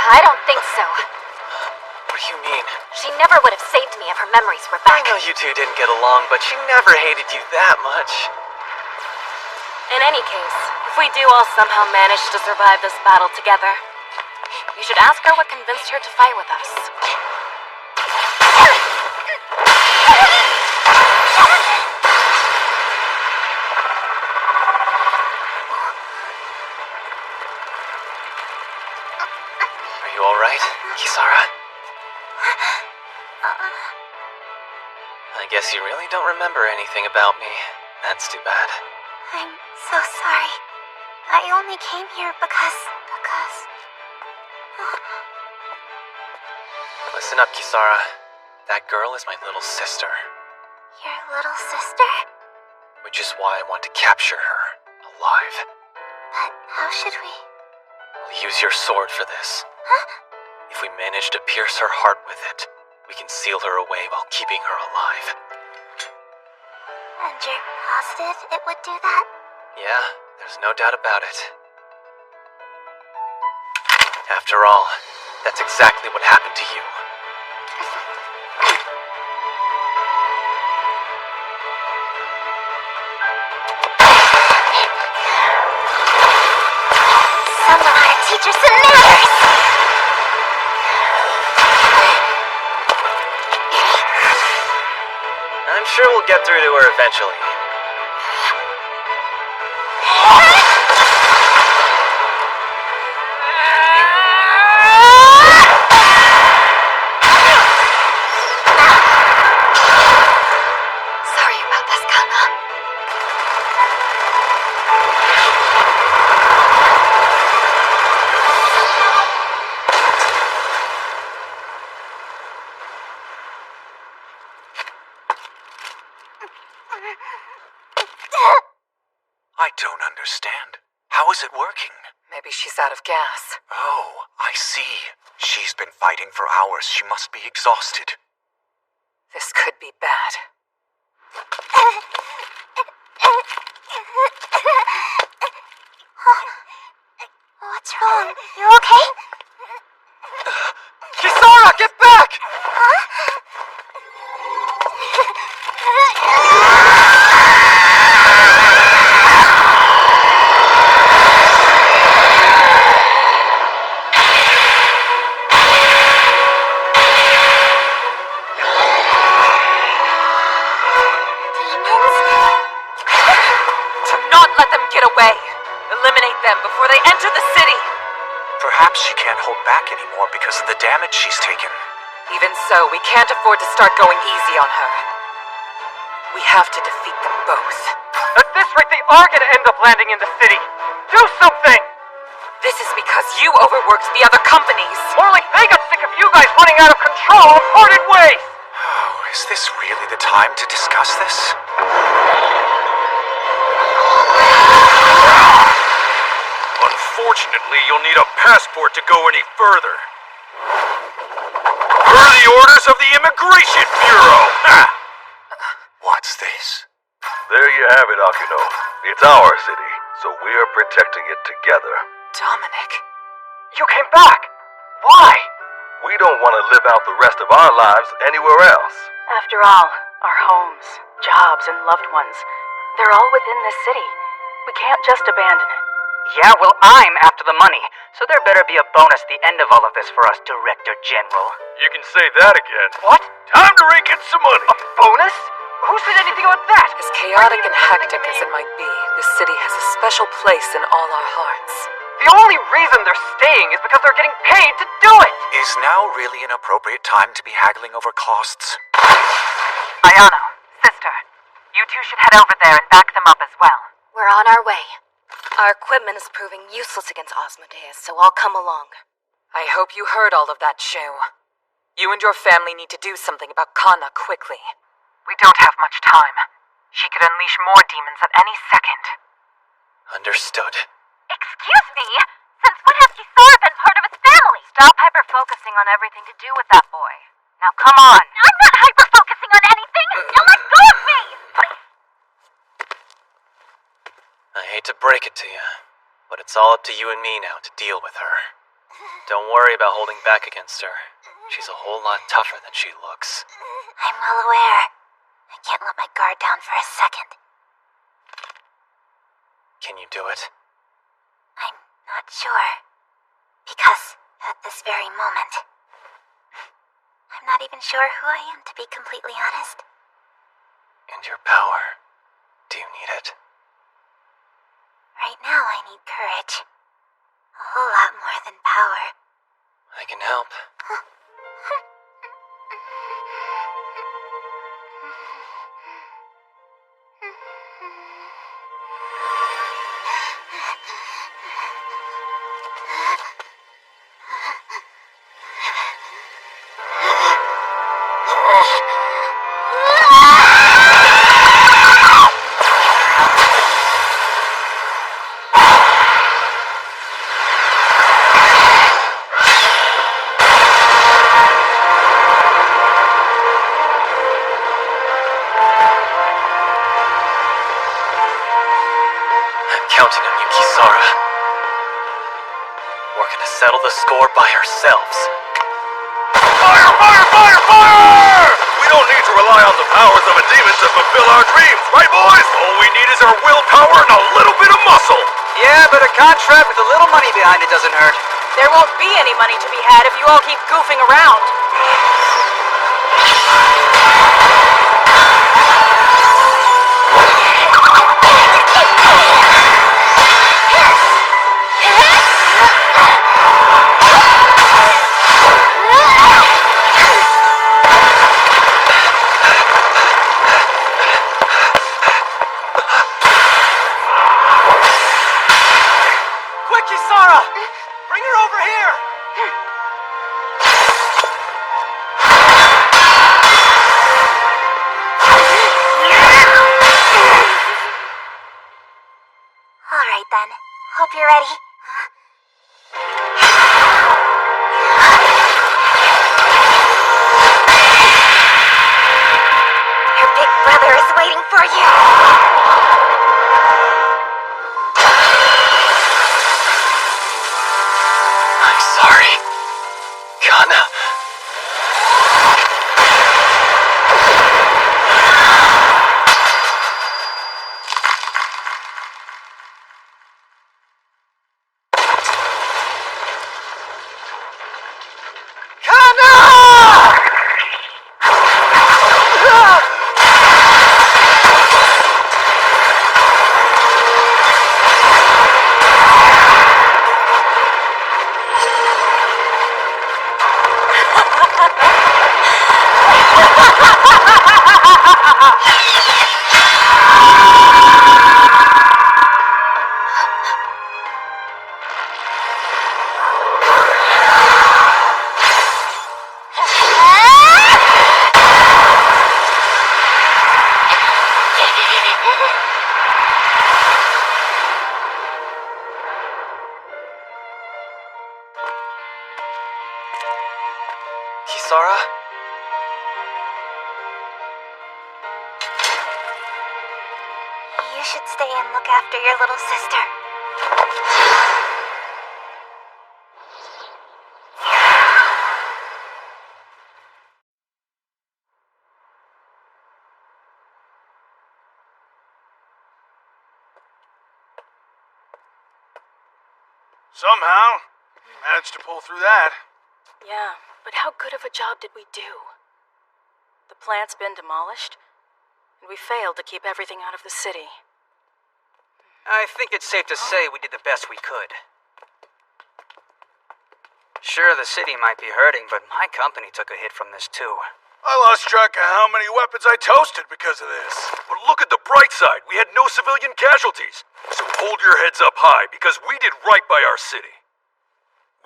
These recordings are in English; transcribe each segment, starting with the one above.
I don't think so. What do you mean? She never would have saved me if her memories were I back. know you two didn't get along, but she never hated you that much. In any case, if we do all somehow manage to survive this battle together, you should ask her what convinced her to fight with us. Are you alright, Kisara? I guess you really don't remember anything about me. That's too bad. I'm so sorry. I only came here because... Listen up, Kisara. That girl is my little sister. Your little sister? Which is why I want to capture her, alive. But how should we... I'll use your sword for this. Huh? If we manage to pierce her heart with it, we can seal her away while keeping her alive. And you're positive it would do that? Yeah, there's no doubt about it. After all, that's exactly what happened to you. Someone ought to teach her some manners! I'm sure we'll get through to her eventually. Sorry about this, Kana. I don't understand. How is it working? Maybe she's out of gas. Oh, I see. She's been fighting for hours. She must be exhausted. This could be bad. What's wrong? You okay? Kisara, get back! Do not let them get away! Eliminate them before they enter the city! Perhaps she can't hold back anymore because of the damage she's taken. Even so, we can't afford to start going easy on her. We have to defeat them both. At this rate, they are gonna end up landing in the city. Do something! This is because you overworked the other companies. More like they got sick of you guys running out of control and parted ways! Oh, is this really the time to discuss this? Unfortunately, you'll need a passport to go any further. Per the orders of the Immigration Bureau! Ha! What's this? There you have it, Akuno. It's our city, so we are protecting it together. Dominic. You came back! Why? We don't want to live out the rest of our lives anywhere else. After all, our homes, jobs, and loved ones, they're all within this city. We can't just abandon it. Yeah, well, I'm after the money, so there better be a bonus at the end of all of this for us, Director General. You can say that again. What? Time to rake in some money. A bonus? Who said anything about that? As chaotic and hectic as it might be, the city has a special place in all our hearts. The only reason they're staying is because they're getting paid to do it! Is now really an appropriate time to be haggling over costs? Ayano, sister, you two should head over there and back them up as well. We're on our way. Our equipment is proving useless against Osmodeus, so I'll come along. I hope you heard all of that, Shu. You and your family need to do something about Kana quickly. We don't have much time. She could unleash more demons at any second. Understood. Excuse me? Since when has Kisara been part of his family? Stop hyper-focusing on everything to do with that boy. Now come on! I'm not hyper-focusing on anything! Now let go of me! Please! I hate to break it to you, but it's all up to you and me now to deal with her. Don't worry about holding back against her. She's a whole lot tougher than she looks. I'm well aware. I can't let my guard down for a second. Can you do it? I'm not sure. Because at this very moment, I'm not even sure who I am, to be completely honest. And your power. Do you need it? Right now I need courage. A whole lot more than power. I can help. Counting on you, Kisara. We're gonna settle the score by ourselves. Fire, fire, fire, fire! We don't need to rely on the powers of a demon to fulfill our dreams, right boys? All we need is our willpower and a little bit of muscle. Yeah, but a contract with a little money behind it doesn't hurt. There won't be any money to be had if you all keep goofing around. Quick, Kisara! Bring her over here! Alright then. Hope you're ready. Your big brother is waiting for you. I'm sorry. Kana. Kisara? You should stay and look after your little sister. Somehow, managed to pull through that. Yeah, but how good of a job did we do? The plant's been demolished, and we failed to keep everything out of the city. I think it's safe to say we did the best we could. Sure, the city might be hurting, but my company took a hit from this too. I lost track of how many weapons I toasted because of this. But look at the bright side. We had no civilian casualties. So hold your heads up high, because we did right by our city.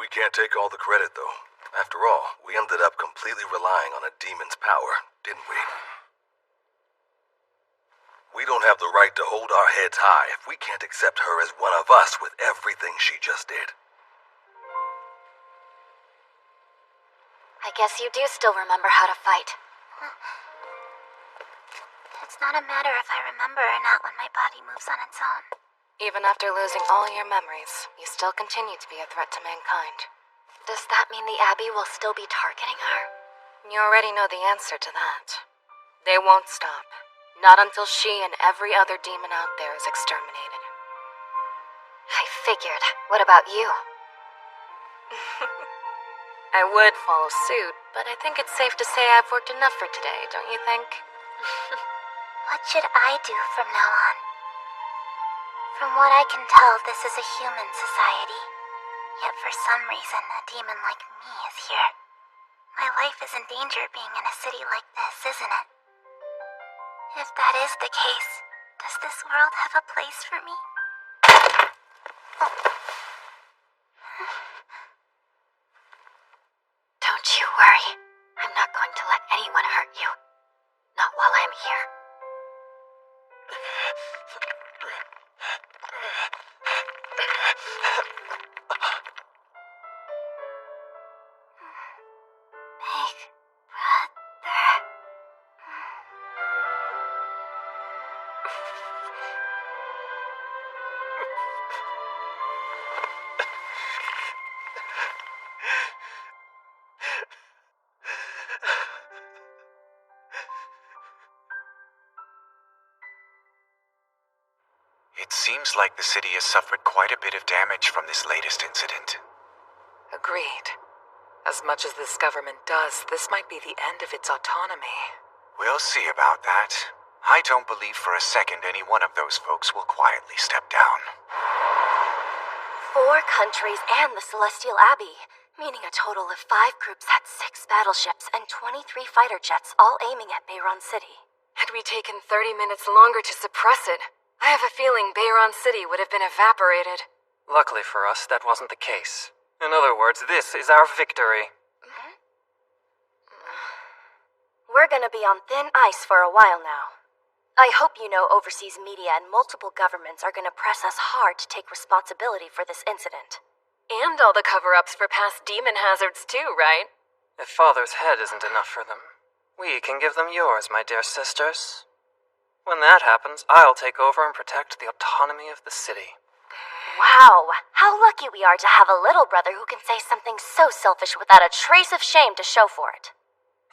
We can't take all the credit, though. After all, we ended up completely relying on a demon's power, didn't we? We don't have the right to hold our heads high if we can't accept her as one of us with everything she just did. I guess you do still remember how to fight. It's not a matter if I remember or not when my body moves on its own. Even after losing all your memories, you still continue to be a threat to mankind. Does that mean the Abbey will still be targeting her? You already know the answer to that. They won't stop. Not until she and every other demon out there is exterminated. I figured. What about you? I would follow suit, but I think it's safe to say I've worked enough for today, don't you think? What should I do from now on? From what I can tell, this is a human society. Yet for some reason, a demon like me is here. My life is in danger being in a city like this, isn't it? If that is the case, does this world have a place for me? Don't you worry. I'm not going to let anyone hurt you. Not while I'm here. Big brother. It seems like the city has suffered quite a bit of damage from this latest incident. Agreed. As much as this government does, this might be the end of its autonomy. We'll see about that. I don't believe for a second any one of those folks will quietly step down. 4 countries and the Celestial Abbey, meaning a total of 5 groups had 6 battleships and 23 fighter jets, all aiming at Bayron City. Had we taken 30 minutes longer to suppress it, I have a feeling Bayron City would have been evaporated. Luckily for us, that wasn't the case. In other words, this is our victory. We're gonna be on thin ice for a while now. I hope you know overseas media and multiple governments are gonna press us hard to take responsibility for this incident. And all the cover-ups for past demon hazards too, right? If Father's head isn't enough for them, we can give them yours, my dear sisters. When that happens, I'll take over and protect the autonomy of the city. Wow, how lucky we are to have a little brother who can say something so selfish without a trace of shame to show for it.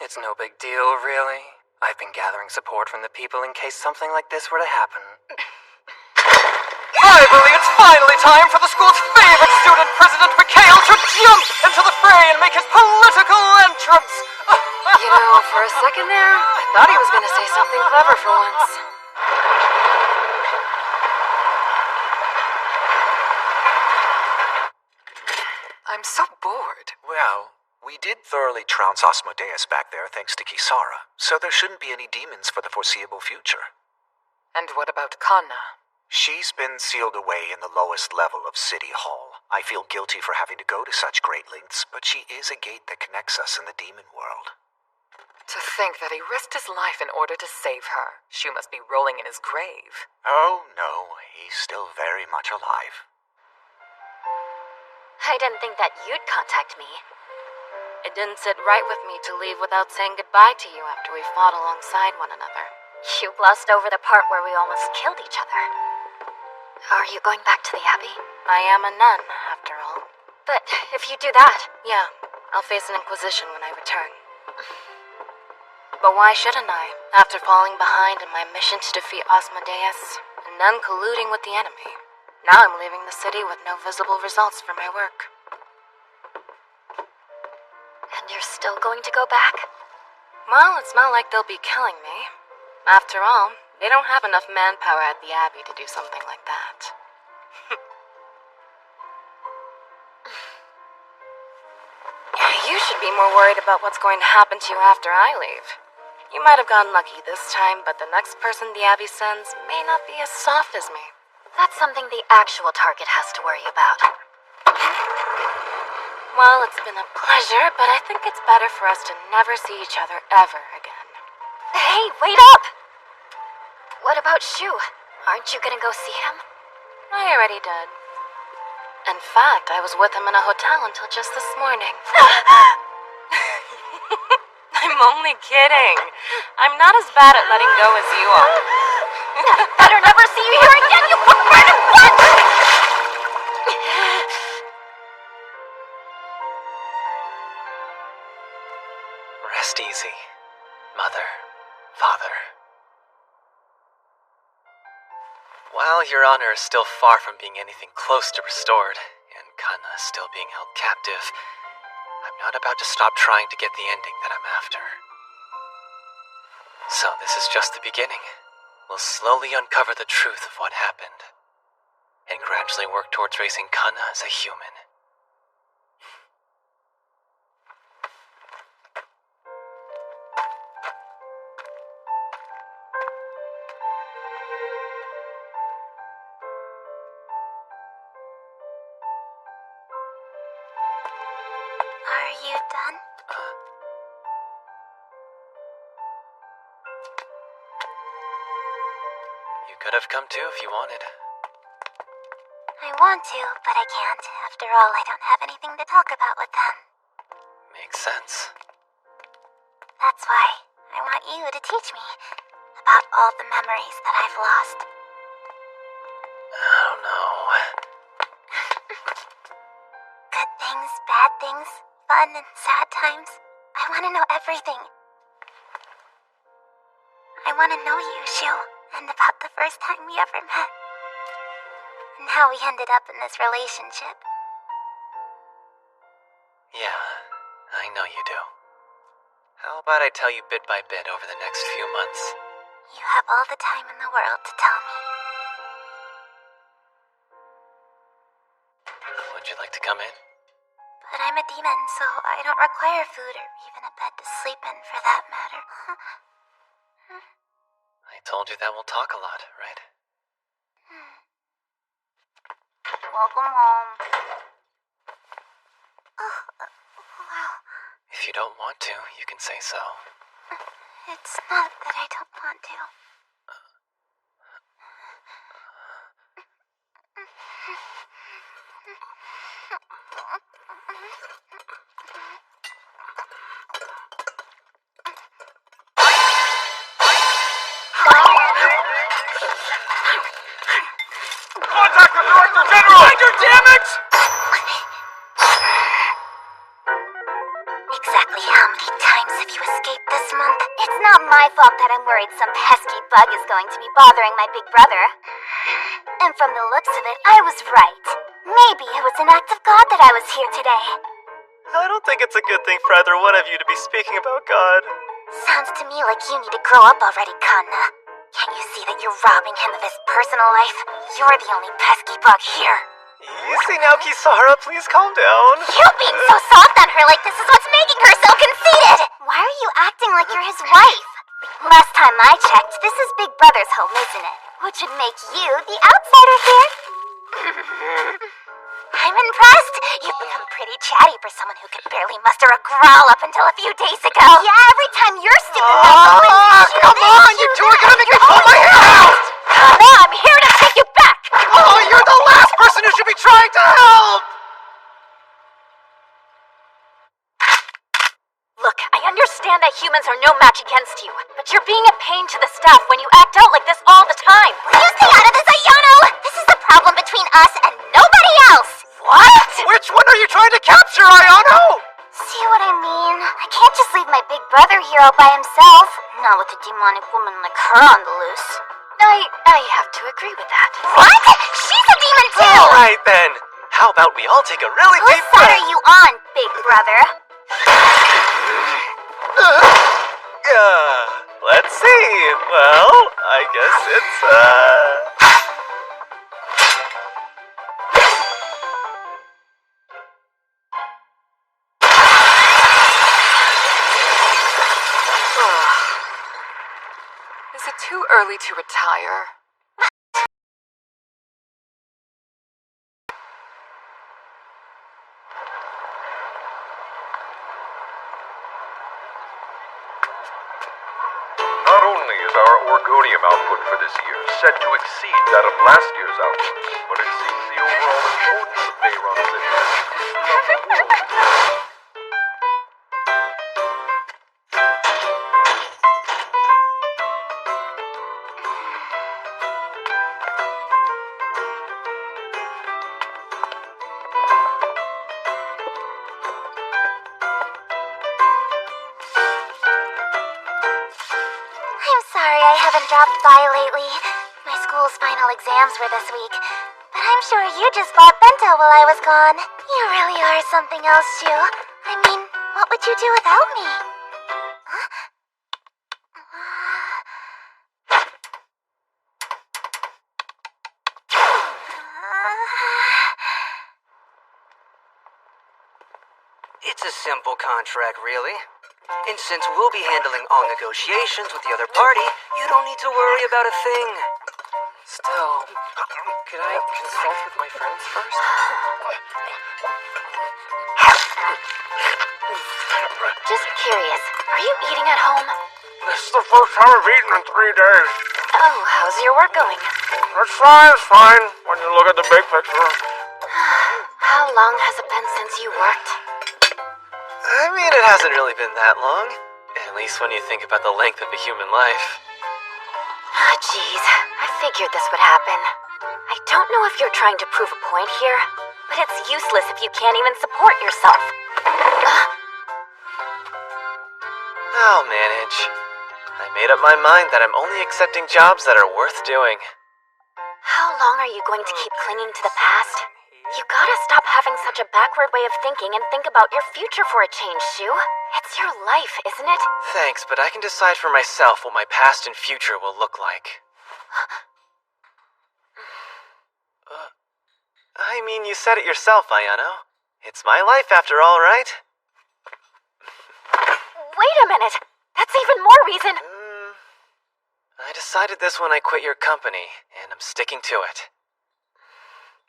It's no big deal, really. I've been gathering support from the people in case something like this were to happen. Finally, it's finally time for the school's favorite student, President Mikhail, to jump into the fray and make his political entrance! You know, for a second there, I thought he was gonna say something clever for once. I'm so bored. Well, we did thoroughly trounce Asmodeus back there thanks to Kisara, so there shouldn't be any demons for the foreseeable future. And what about Kanna? She's been sealed away in the lowest level of City Hall. I feel guilty for having to go to such great lengths, but she is a gate that connects us in the demon world. To think that he risked his life in order to save her. She must be rolling in his grave. Oh, no, he's still very much alive. I didn't think that you'd contact me. It didn't sit right with me to leave without saying goodbye to you after we fought alongside one another. You glossed over the part where we almost killed each other. Are you going back to the Abbey? I am a nun, after all. But if you do that... Yeah, I'll face an inquisition when I return. But why shouldn't I, after falling behind in my mission to defeat Asmodeus, and then colluding with the enemy? Now I'm leaving the city with no visible results for my work. And you're still going to go back? Well, it's not like they'll be killing me. After all, they don't have enough manpower at the Abbey to do something like that. You should be more worried about what's going to happen to you after I leave. You might have gotten lucky this time, but the next person the Abbey sends may not be as soft as me. That's something the actual target has to worry about. Well, it's been a pleasure, but I think it's better for us to never see each other ever again. Hey, wait up! What about Shu? Aren't you gonna go see him? I already did. In fact, I was with him in a hotel until just this morning. I'm only kidding. I'm not as bad at letting go as you are. Better never see you here again, you perverted witch! Rest easy, Mother, Father. While Your Honor is still far from being anything close to restored, and Kanna is still being held captive, I'm not about to stop trying to get the ending that I'm after. So this is just the beginning. We'll slowly uncover the truth of what happened, and gradually work towards raising Kanna as a human. Are you done? You could have come too if you wanted. I want to, but I can't. After all, I don't have anything to talk about with them. Makes sense. That's why I want you to teach me about all the memories that I've lost. I don't know. Good things, bad things, fun and sad times. I want to know everything. I want to know you, Shu, and about the first time we ever met. And how we ended up in this relationship. Yeah, I know you do. How about I tell you bit by bit over the next few months? You have all the time in the world to tell me. Would you like to come in? But I'm a demon, so I don't require food or even a bed to sleep in for that matter. I told you that we'll talk a lot, right? Welcome home. Oh, wow. If you don't want to, you can say so. It's not that I don't want to. Contact the Director General! Major, damn it! Exactly how many times have you escaped this month? It's not my fault that I'm worried some pesky bug is going to be bothering my big brother. And from the looks of it, I was right. Maybe it was an act of God that I was here today. I don't think it's a good thing for either one of you to be speaking about God. Sounds to me like you need to grow up already, Kanna. Can't you see that you're robbing him of his personal life? You're the only pesky bug here. Easy now, Kisara, please calm down. You being so soft on her like this is what's making her so conceited! Why are you acting like you're his wife? Last time I checked, this is Big Brother's home, isn't it? Which would make you the outsider here. I'm impressed. You've become pretty chatty for someone who could barely muster a growl up until a few days ago. Yeah, every time your stupid mouth opens, come on, you two are gonna make me pull my hair out! Kanna, I'm here to take you back! Oh, you're the last person who should be trying to help! Look, I understand that humans are no match against you, but you're being a pain to the staff when you act out like this all the time. Will you stay out of this, Ayano? This is the problem between us and nobody else! What? Which one are you trying to capture, Ayano? See what I mean? I can't just leave my big brother here all by himself. Not with a demonic woman like her on the loose. I have to agree with that. What? She's a demon too! Alright then. How about we all take a really Whose deep side breath? are you on, big brother? Let's see. Well, I guess it's, Is it too early to retire? Not only is our Orgonium output for this year set to exceed that of last year's output, but it seems the overall importance of Bayron's advances. haven't dropped by lately. My school's final exams were this week. But I'm sure you just bought bento while I was gone. You really are something else, Shu. I mean, what would you do without me? Huh? It's a simple contract, really. And since we'll be handling all negotiations with the other party, you don't need to worry about a thing. Still, could I consult with my friends first? Just curious, are you eating at home? This is the first time I've eaten in 3 days. Oh, how's your work going? It's fine, when you look at the big picture. How long has it been since you worked? I mean, it hasn't really been that long. At least when you think about the length of a human life. Ah, jeez. I figured this would happen. I don't know if you're trying to prove a point here, but it's useless if you can't even support yourself. I'll manage. I made up my mind that I'm only accepting jobs that are worth doing. How long are you going to keep clinging to the past? You gotta stop having such a backward way of thinking and think about your future for a change, Shu. It's your life, isn't it? Thanks, but I can decide for myself what my past and future will look like. I mean, you said it yourself, Ayano. It's my life after all, right? Wait a minute! That's even more reason! I decided this when I quit your company, and I'm sticking to it.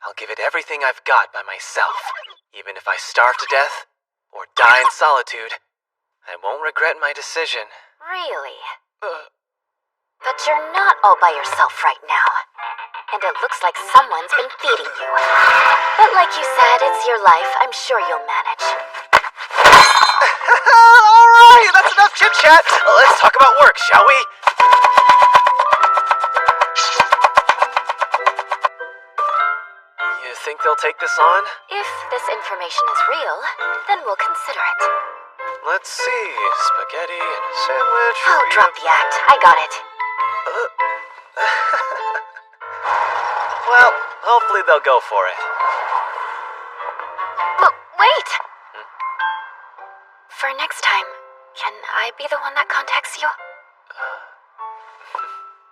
I'll give it everything I've got by myself. Even if I starve to death, or die in solitude, I won't regret my decision. Really? But you're not all by yourself right now. And it looks like someone's been feeding you. But like you said, it's your life. I'm sure you'll manage. Alright, that's enough chit-chat. Let's talk about work, shall we? You think they'll take this on? If this information is real, then we'll consider it. Let's see. Spaghetti and a sandwich. Oh, drop the act. I got it. Well, hopefully they'll go for it. Wait! For next time, can I be the one that contacts you?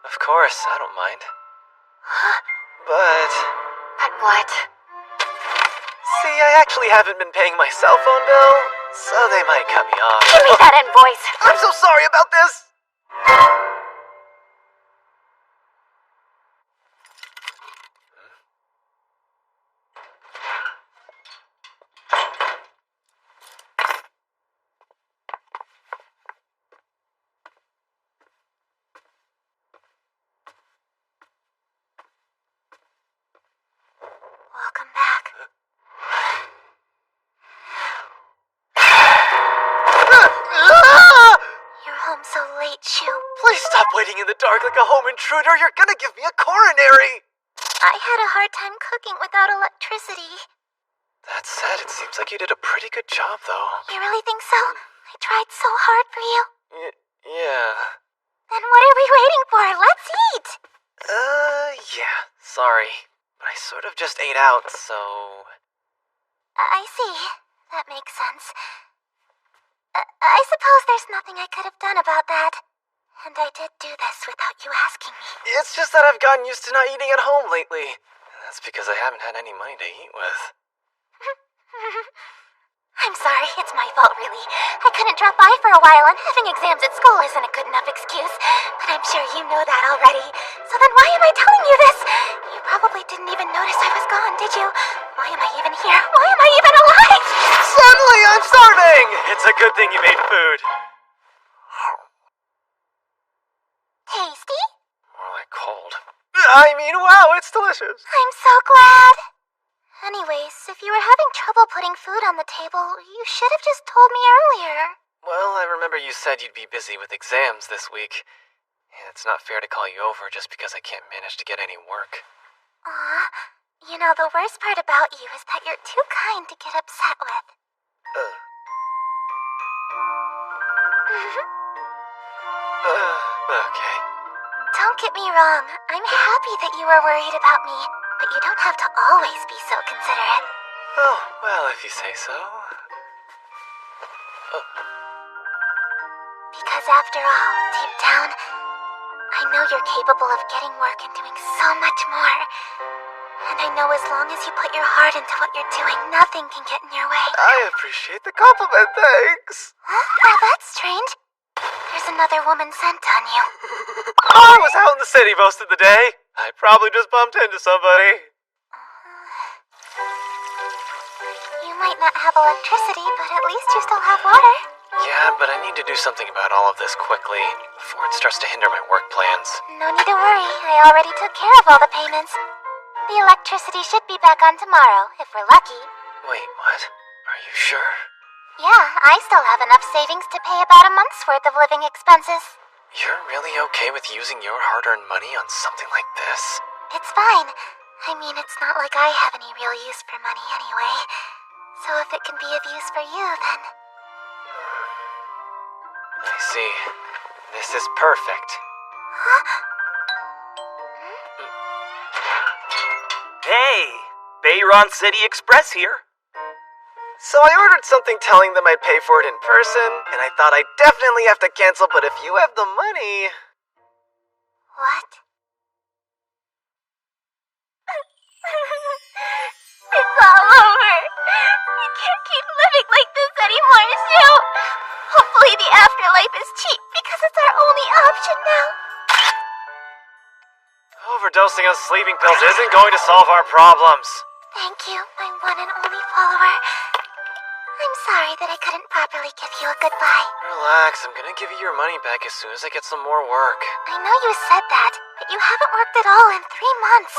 Of course, I don't mind. But what? see, I actually haven't been paying my cell phone bill, so they might cut me off. Give me that invoice! I'm so sorry about this! Welcome back. You're home so late, Shu. Please stop waiting in the dark like a home intruder. You're gonna give me a coronary. I had a hard time cooking without electricity. That said, it seems like you did a pretty good job, though. You really think so? I tried so hard for you. Yeah. Then what are we waiting for? Let's eat! Yeah. Sorry. But I sort of just ate out, so... I see. That makes sense. I suppose there's nothing I could have done about that. And I did do this without you asking me. It's just that I've gotten used to not eating at home lately. And that's because I haven't had any money to eat with. I'm sorry, it's my fault, really. I couldn't drop by for a while, and having exams at school isn't a good enough excuse. But I'm sure you know that already. So then why am I telling you this? You probably didn't even notice I was gone, did you? Why am I even here? Why am I even alive? Suddenly I'm starving! It's a good thing you made food. Tasty? More like cold. I mean, wow, it's delicious. I'm so glad. Anyways, if you were having trouble putting food on the table, you should have just told me earlier. Well, I remember you said you'd be busy with exams this week. And it's not fair to call you over just because I can't manage to get any work. Aw, you know, the worst part about you is that you're too kind to get upset with. Okay. Don't get me wrong. I'm happy that you were worried about me, but you don't have to always be so considerate. Oh, well, if you say so. Because after all, deep down, I know you're capable of getting work and doing so much more. And I know as long as you put your heart into what you're doing, nothing can get in your way. I appreciate the compliment, thanks. Huh? Oh, that's strange. There's another woman scent on you. I was out in the city most of the day. I probably just bumped into somebody. You might not have electricity, but at least you still have water. Yeah, but I need to do something about all of this quickly, before it starts to hinder my work plans. No need to worry. I already took care of all the payments. The electricity should be back on tomorrow, if we're lucky. Wait, what? Are you sure? Yeah, I still have enough savings to pay about a month's worth of living expenses. You're really okay with using your hard-earned money on something like this? It's fine. I mean, it's not like I have any real use for money anyway. So if it can be of use for you, then... I see. This is perfect. Hey, Bayron City Express here. So I ordered something telling them I'd pay for it in person, and I thought I'd definitely have to cancel, but if you have the money... What? It's all over. I can't keep living like this anymore, Sue. Hopefully the afterlife is cheap because it's our only option now. Overdosing on sleeping pills isn't going to solve our problems. Thank you, my one and only follower. I'm sorry that I couldn't properly give you a goodbye. Relax, I'm gonna give you your money back as soon as I get some more work. I know you said that, but you haven't worked at all in 3 months.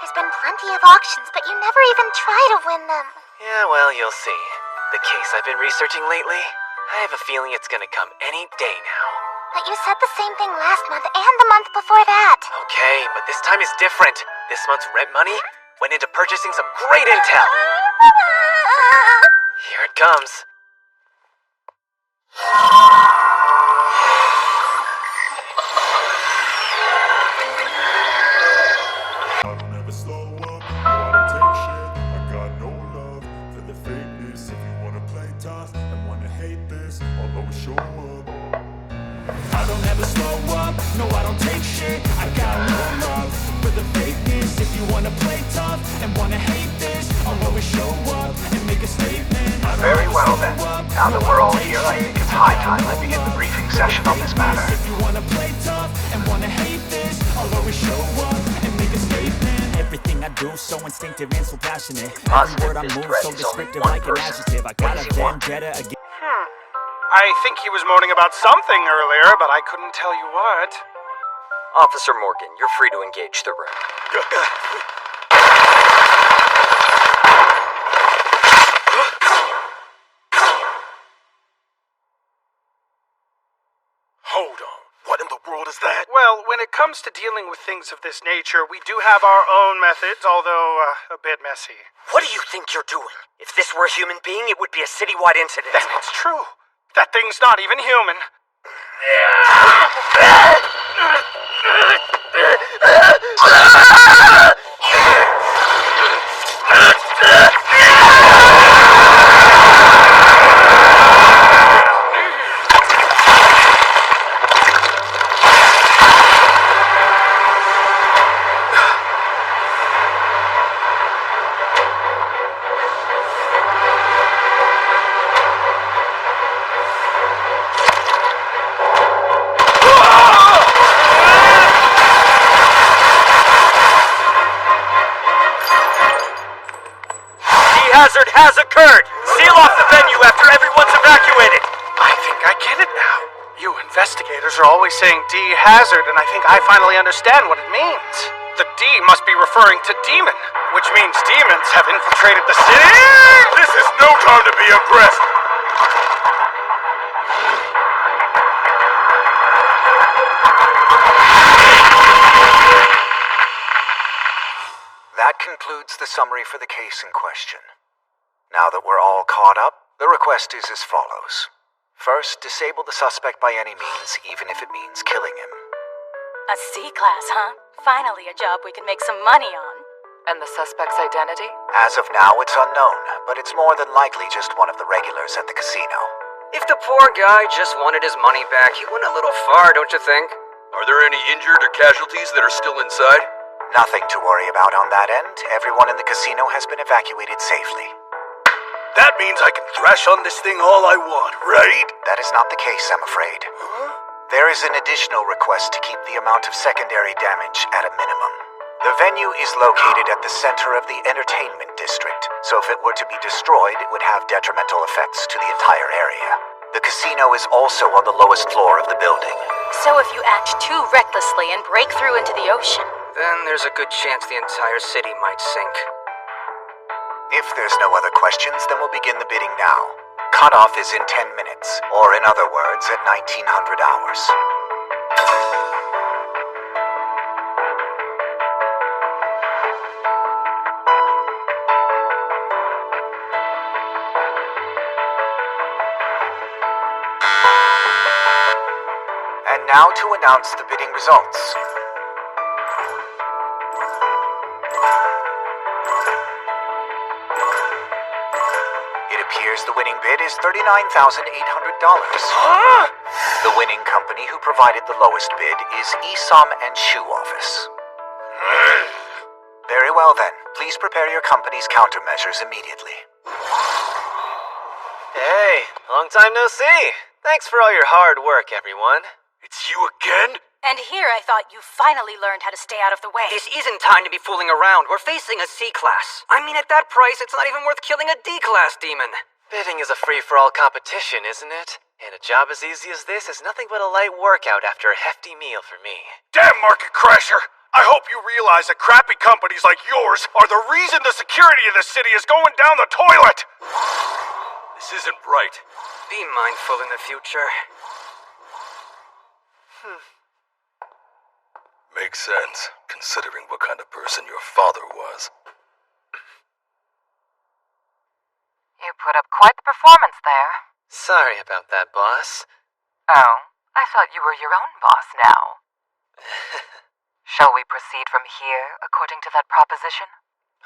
There's been plenty of auctions, but you never even try to win them. Yeah, well, you'll see. The case I've been researching lately, I have a feeling it's gonna come any day now. But you said the same thing last month and the month before that. Okay, but this time is different. This month's rent money went into purchasing some great intel. Here it comes. I don't ever slow up, no I don't take shit. I got no love for the fakeness. If you wanna play tough and wanna hate this, I'll always show up. I don't ever slow up, no I don't take shit. I got no love for the fakeness. If you wanna play tough and wanna hate this, I'll always show up and make a statement. Very well then. Now that we're all here, I think it's high time I begin the briefing session on this matter. If you wanna play tough and wanna hate this, I'll always show up and make a statement. Everything I do so instinctive and so passionate. Every word I move so descriptive like an adjective. I got a vendetta against. I think he was moaning about something earlier, but I couldn't tell you what. Officer Morgan, you're free to engage the room. Hold on. What in the world is that? Well, when it comes to dealing with things of this nature, we do have our own methods, although a bit messy. What do you think you're doing? If this were a human being, it would be a citywide incident. That's true. That thing's not even human. Hazard has occurred! Seal off the venue after everyone's evacuated! I think I get it now. You investigators are always saying D-hazard, and I think I finally understand what it means. The D must be referring to demon, which means demons have infiltrated the city. This is no time to be aggressive. That concludes the summary for the case in question. Now that we're all caught up, the request is as follows. First, disable the suspect by any means, even if it means killing him. A C-class, huh? Finally a job we can make some money on. And the suspect's identity? As of now, it's unknown, but it's more than likely just one of the regulars at the casino. If the poor guy just wanted his money back, he went a little far, don't you think? Are there any injured or casualties that are still inside? Nothing to worry about on that end. Everyone in the casino has been evacuated safely. That means I can thrash on this thing all I want, right? That is not the case, I'm afraid. There is an additional request to keep the amount of secondary damage at a minimum. The venue is located at the center of the entertainment district, so if it were to be destroyed, it would have detrimental effects to the entire area. The casino is also on the lowest floor of the building. So if you act too recklessly and break through into the ocean, Then there's a good chance the entire city might sink. If there's no other questions, then we'll begin the bidding now. Cutoff is in 10 minutes, or in other words, at 1900 hours. And now to announce the bidding results. It appears the winning bid is $39,800. The winning company who provided the lowest bid is Isom and Shoe Office. Very well then. Please prepare your company's countermeasures immediately. Hey, long time no see. Thanks for all your hard work, everyone. It's you again? and here I thought you finally learned how to stay out of the way. This isn't time to be fooling around. We're facing a C-class. I mean, at that price, it's not even worth killing a D-class demon. Bidding is a free-for-all competition, isn't it? And a job as easy as this is nothing but a light workout after a hefty meal for me. Damn, Market Crasher! I hope you realize that crappy companies like yours are the reason the security of the city is going down the toilet! This isn't right. Be mindful in the future. Makes sense, considering what kind of person your father was. You put up quite the performance there. Sorry about that, boss. Oh, I thought you were your own boss now. Shall we proceed from here, according to that proposition?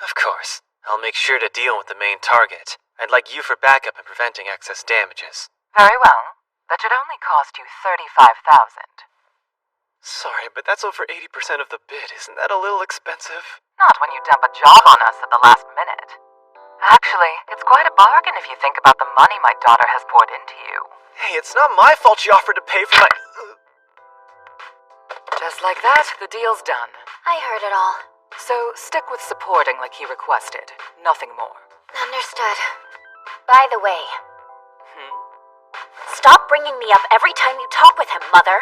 Of course. I'll make sure to deal with the main target. I'd like you for backup in preventing excess damages. Very well. That should only cost you $35,000. Sorry, but that's over 80% of the bid. Isn't that a little expensive? Not when you dump a job on us at the last minute. Actually, it's quite a bargain if you think about the money my daughter has poured into you. Hey, it's not my fault she offered to pay for my... Just like that, the deal's done. I heard it all. So stick with supporting like he requested. Nothing more. Understood. By the way, stop bringing me up every time you talk with him, Mother.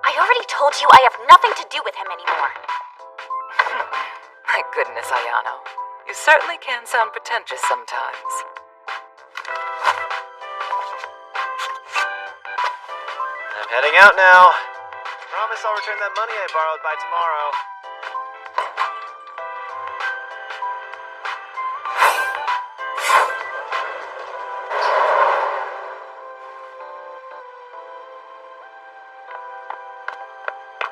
I already told you I have nothing to do with him anymore. My goodness, Ayano. You certainly can sound pretentious sometimes. I'm heading out now. Promise I'll return that money I borrowed by tomorrow.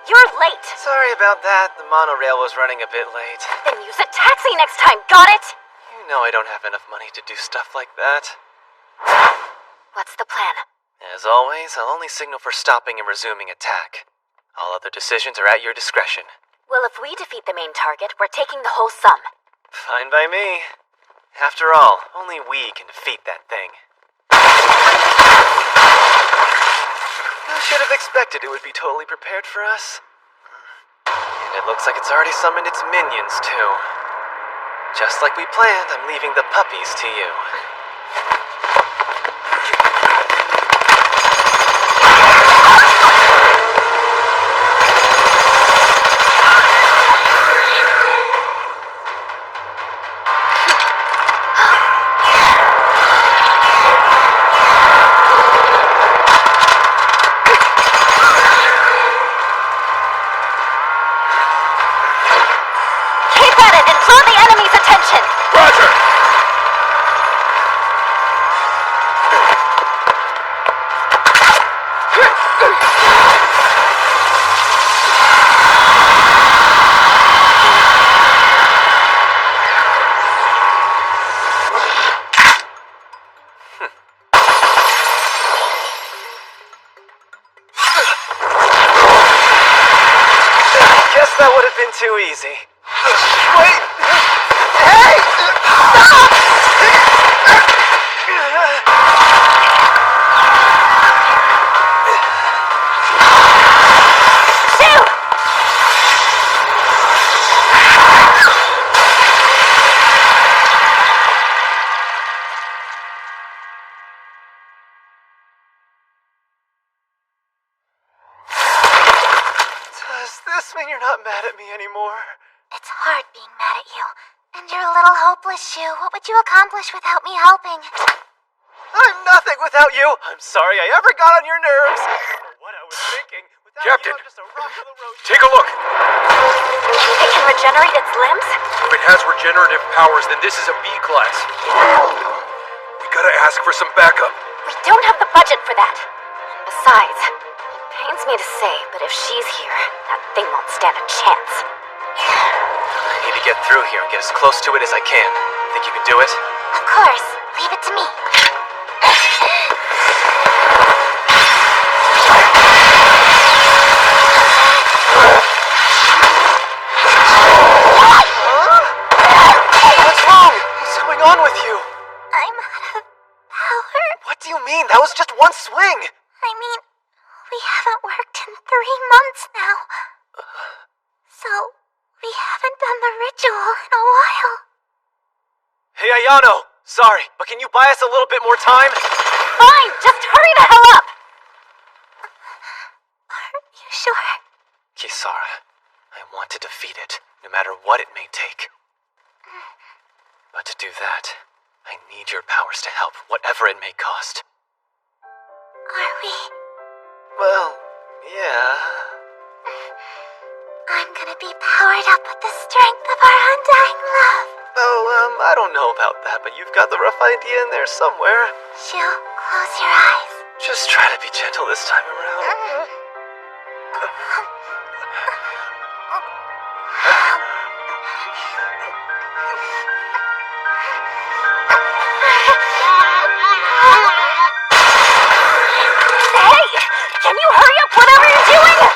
You're late. Sorry about that. The monorail was running a bit late. Then use a taxi next time, got it? You know I don't have enough money to do stuff like that. What's the plan? As always, I'll only signal for stopping and resuming attack. All other decisions are at your discretion. Well, if we defeat the main target, we're taking the whole sum. Fine by me. After all, only we can defeat that thing. I should have expected it would be totally prepared for us. And it looks like it's already summoned its minions, too. Just like we planned, I'm leaving the puppies to you. that would have been too easy. Wait! Hey! Shoot! Does this mean you're not mad at me anymore? It's hard being mad at you. And you're a little hopeless, Shu. What would you accomplish without me helping? I'm nothing without you! I'm sorry I ever got on your nerves! I don't know what I was thinking. Without Captain, you, I'm just a rock on the road. take a look. It can regenerate its limbs? If it has regenerative powers, then this is a B-class. We gotta ask for some backup. We don't have the budget for that. And besides, it pains me to say, but if she's here, that thing won't stand a chance. I need to get through here and get as close to it as I can. Think you can do it? Of course. Leave it to me. What's wrong? What's going on with you? I'm out of power. What do you mean? That was just one swing! I mean, we haven't worked in 3 months now. So, we haven't done the ritual in a while. Hey, Ayano! Sorry, but can you buy us a little bit more time? Fine, just hurry the hell up! Are you sure? Kisara, I want to defeat it, no matter what it may take. But to do that, I need your powers to help, whatever it may cost. Are we? Well, yeah. I'm gonna be powered up with the strength of our undying love. Oh, I don't know about that, but you've got the rough idea in there somewhere. Shu, close your eyes. Just try to be gentle this time around. Hey! Can you hurry up whatever you're doing?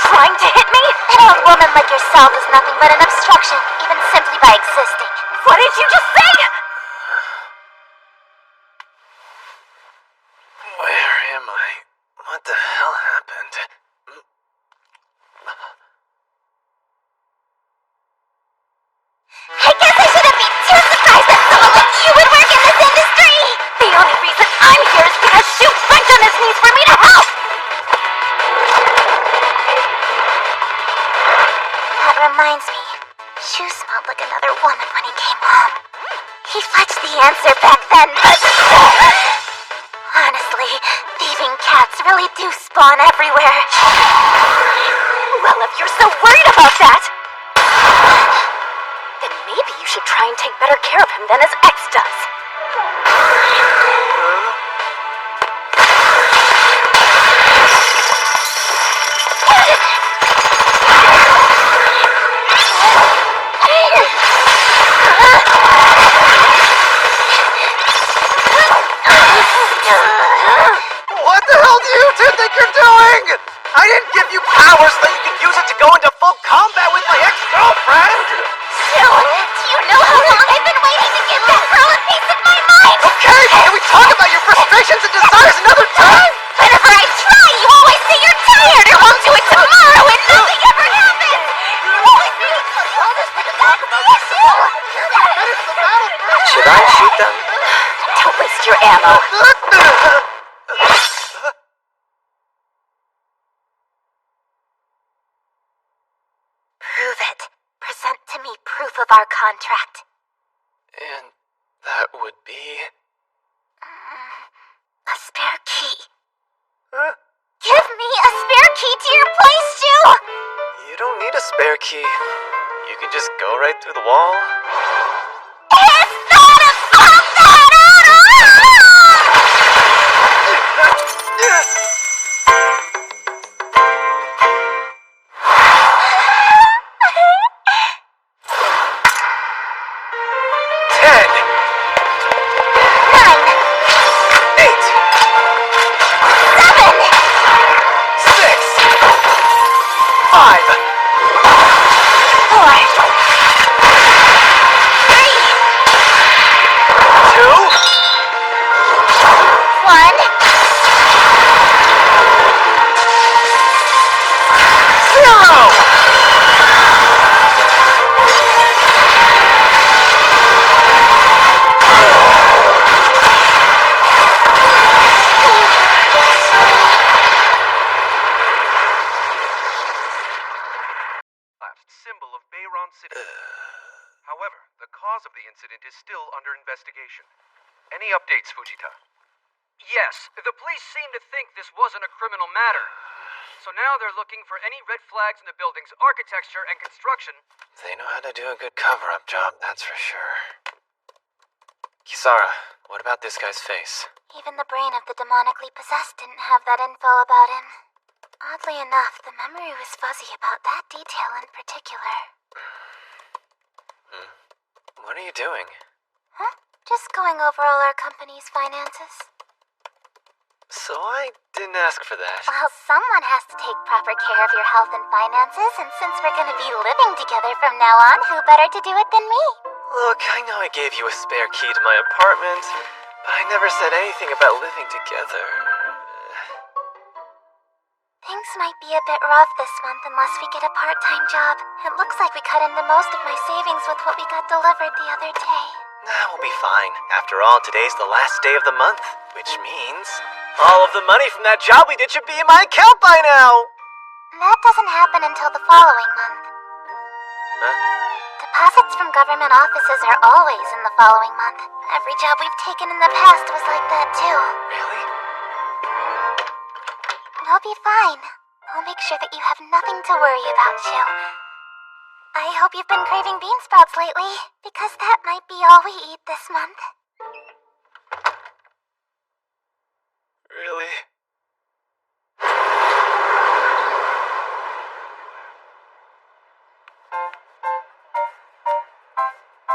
Trying to hit me? An old woman like yourself is nothing but an obstruction, even simply by existing. What did you just say? Where am I? What the hell happened? I guess I shouldn't be too surprised that someone like you would work in this industry! The only reason I'm here is because Shu went on his knees for me to help! That reminds me, Shu smelled like another woman when he came home. He fetched the answer back then, but... honestly, thieving cats really do spawn everywhere. Well, if you're so worried about that, then maybe you should try and take better care of him than his ex does. What the hell do you two think you're doing? I didn't give you powers so you could use it to go into full combat with my ex-girlfriend! Shu, do you know how long I've been waiting to give that girl a piece of my mind? Okay, can we talk about your frustrations and desires another time? Whenever I try, you always say you're tired or won't do it tomorrow and nothing ever happens! You always say you promise me to talk about this, Shu! Should I shoot them? Don't waste your ammo. proof of our contract. And that would be... A spare key. Give me a spare key to your place, Stu! You don't need a spare key. You can just go right through the wall. It's not about that at symbol of Bayron City. However, the cause of the incident is still under investigation. Any updates, Fujita? Yes, the police seem to think this wasn't a criminal matter. So now they're looking for any red flags in the building's architecture and construction. They know how to do a good cover-up job, that's for sure. Kisara, what about this guy's face? Even the brain of the demonically possessed didn't have that info about him. Oddly enough, the memory was fuzzy about that detail in particular. What are you doing? Huh? Just going over all our company's finances. So I didn't ask for that. Well, someone has to take proper care of your health and finances, and since we're gonna be living together from now on, who better to do it than me? Look, I know I gave you a spare key to my apartment, but I never said anything about living together. Things might be a bit rough this month unless we get a part-time job. It looks like we cut into most of my savings with what we got delivered the other day. Nah, we'll be fine. After all, today's the last day of the month, which means all of the money from that job we did should be in my account by now! That doesn't happen until the following month. Huh? Deposits from government offices are always in the following month. Every job we've taken in the past was like that too. Really? You'll be fine. I'll make sure that you have nothing to worry about, Shu. I hope you've been craving bean sprouts lately, because that might be all we eat this month. Really?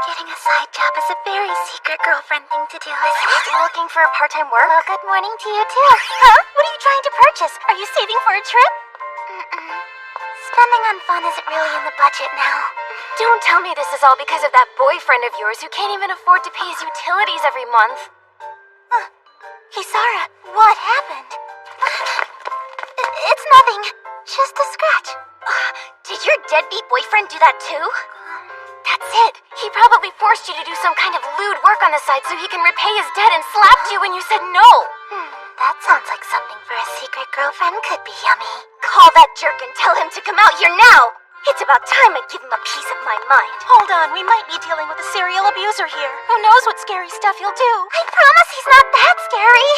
Getting a side job is a very secret girlfriend thing to do, isn't it? Looking for part-time work? Well, good morning to you too. Huh? What are you trying to purchase? Are you saving for a trip? Spending on fun isn't really in the budget now. Don't tell me this is all because of that boyfriend of yours who can't even afford to pay his utilities every month. Kisara, what happened? It's nothing. Just a scratch. Did your deadbeat boyfriend do that too? That's it. He probably forced you to do some kind of lewd work on the side so he can repay his debt and slapped you when you said no. That sounds like something for a secret girlfriend could be yummy. Call that jerk and tell him to come out here now. It's about time I give him a piece of my mind. Hold on, we might be dealing with a serial abuser here. Who knows what scary stuff he'll do? I promise he's not that scary.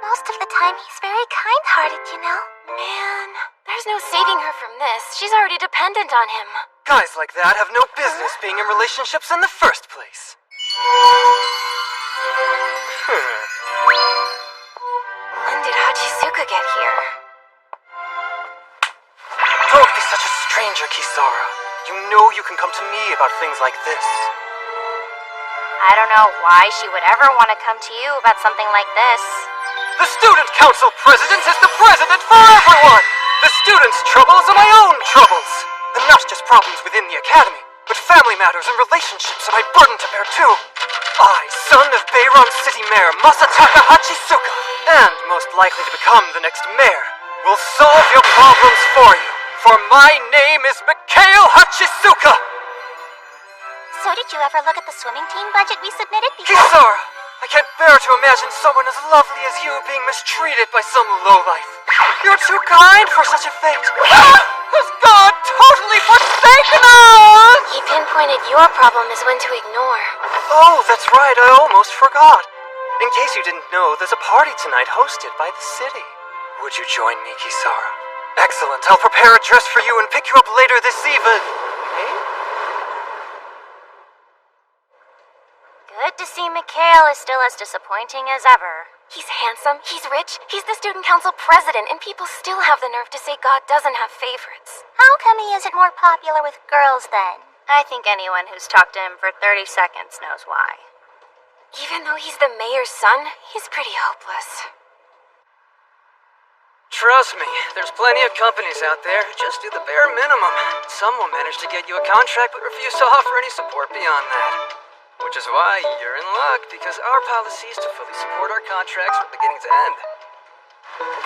Most of the time, he's very kind-hearted, you know? Man, there's no saving her from this. She's already dependent on him. Guys like that have no business being in relationships in the first place. When did Hachisuka get here? Don't be such a stranger, Kisara. You know you can come to me about things like this. I don't know why she would ever want to come to you about something like this. The Student Council President is the president for everyone! The students' troubles are my own troubles! And not just problems within the academy, but family matters and relationships are my burden to bear too. I, son of Bayron City Mayor Masataka Hachisuka, and most likely to become the next mayor, will solve your problems for you. For my name is Mikhail Hachisuka! So did you ever look at the swimming team budget we submitted before? Kisara! I can't bear to imagine someone as lovely as you being mistreated by some lowlife. You're too kind for such a fate. Has God totally forsaken us! He pinpointed your problem as one to ignore. Oh, that's right, I almost forgot. In case you didn't know, there's a party tonight hosted by the city. Would you join me, Kisara? Excellent, I'll prepare a dress for you and pick you up later this evening. Good to see Mikhail is still as disappointing as ever. He's handsome, he's rich, he's the student council president, and people still have the nerve to say God doesn't have favorites. How come he isn't more popular with girls then? I think anyone who's talked to him for 30 seconds knows why. Even though he's the mayor's son, he's pretty hopeless. Trust me, there's plenty of companies out there who just do the bare minimum. Some will manage to get you a contract but refuse to offer any support beyond that. Which is why you're in luck, because our policy is to fully support our contracts from beginning to end.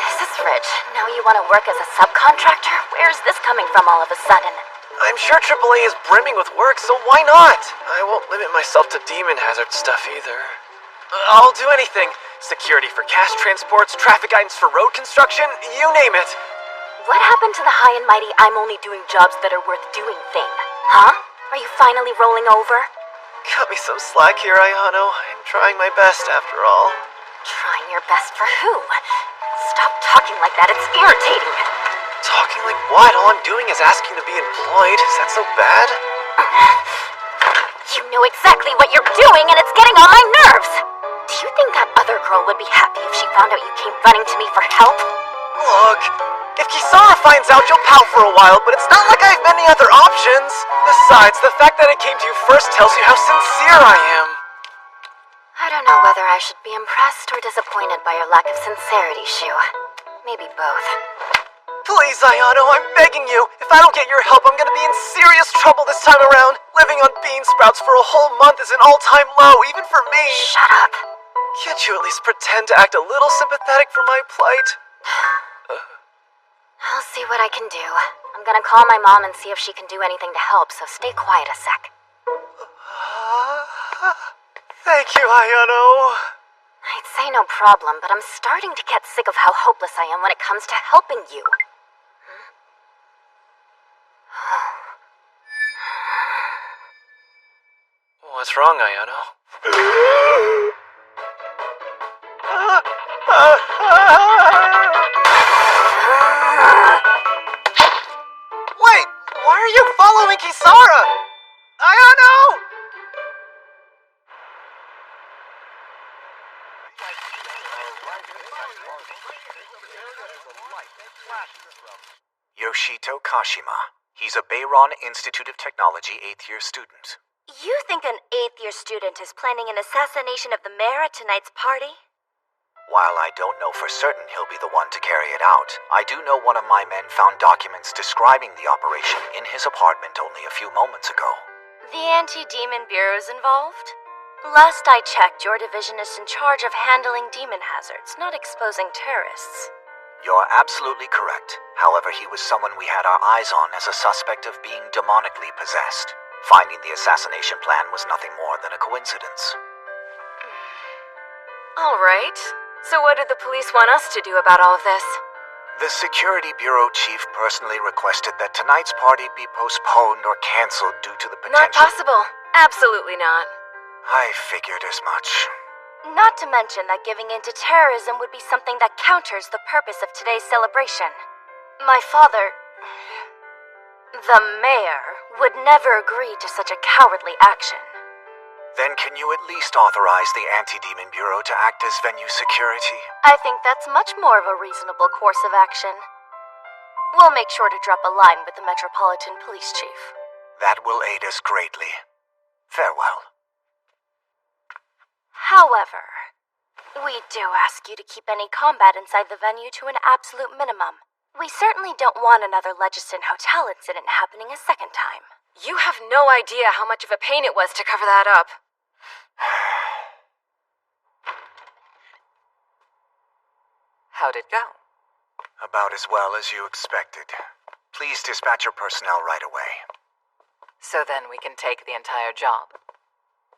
This is rich. Now you want to work as a subcontractor? Where's this coming from all of a sudden? I'm sure AAA is brimming with work, so why not? I won't limit myself to Demon Hazard stuff either. I'll do anything. Security for cash transports, traffic guidance for road construction, you name it. What happened to the high and mighty I'm only doing jobs that are worth doing thing? Huh? Are you finally rolling over? Cut me some slack here, Ayano. I'm trying my best after all. Trying your best for who? Stop talking like that, it's irritating. Talking like what? All I'm doing is asking to be employed. Is that so bad? You know exactly what you're doing, and it's getting on my nerves. Do you think that other girl would be happy if she found out you came running to me for help? Look, if Kisara finds out, you'll pout for a while, but it's not like I have many other options. Besides, the fact that I came to you first tells you how sincere I am. I don't know whether I should be impressed or disappointed by your lack of sincerity, Shu. Maybe both. Please, Ayano, I'm begging you. If I don't get your help, I'm gonna be in serious trouble this time around. Living on bean sprouts for a whole month is an all-time low, even for me. Shut up. Can't you at least pretend to act a little sympathetic for my plight? I'll see what I can do. I'm gonna call my mom and see if she can do anything to help, so stay quiet a sec. Thank you, Ayano. I'd say no problem, but I'm starting to get sick of how hopeless I am when it comes to helping you. What's wrong, Ayano? Wait! Why are you following Kisara? Ayano! Yoshito Kashima. He's a Beiron Institute of Technology 8th year student. You think an 8th year student is planning an assassination of the mayor at tonight's party? While I don't know for certain he'll be the one to carry it out, I do know one of my men found documents describing the operation in his apartment only a few moments ago. The Anti-Demon Bureau's involved? Last I checked, your division is in charge of handling demon hazards, not exposing terrorists. You're absolutely correct. However, he was someone we had our eyes on as a suspect of being demonically possessed. Finding the assassination plan was nothing more than a coincidence. All right. So what did the police want us to do about all of this? The Security Bureau chief personally requested that tonight's party be postponed or canceled due to the potential... Not possible. Absolutely not. I figured as much. Not to mention that giving in to terrorism would be something that counters the purpose of today's celebration. My father, the mayor, would never agree to such a cowardly action. Then can you at least authorize the Anti-Demon Bureau to act as venue security? I think that's much more of a reasonable course of action. We'll make sure to drop a line with the Metropolitan Police Chief. That will aid us greatly. Farewell. However, we do ask you to keep any combat inside the venue to an absolute minimum. We certainly don't want another Legiston Hotel incident happening a second time. You have no idea how much of a pain it was to cover that up. How'd it go? About as well as you expected. Please dispatch your personnel right away. So then we can take the entire job.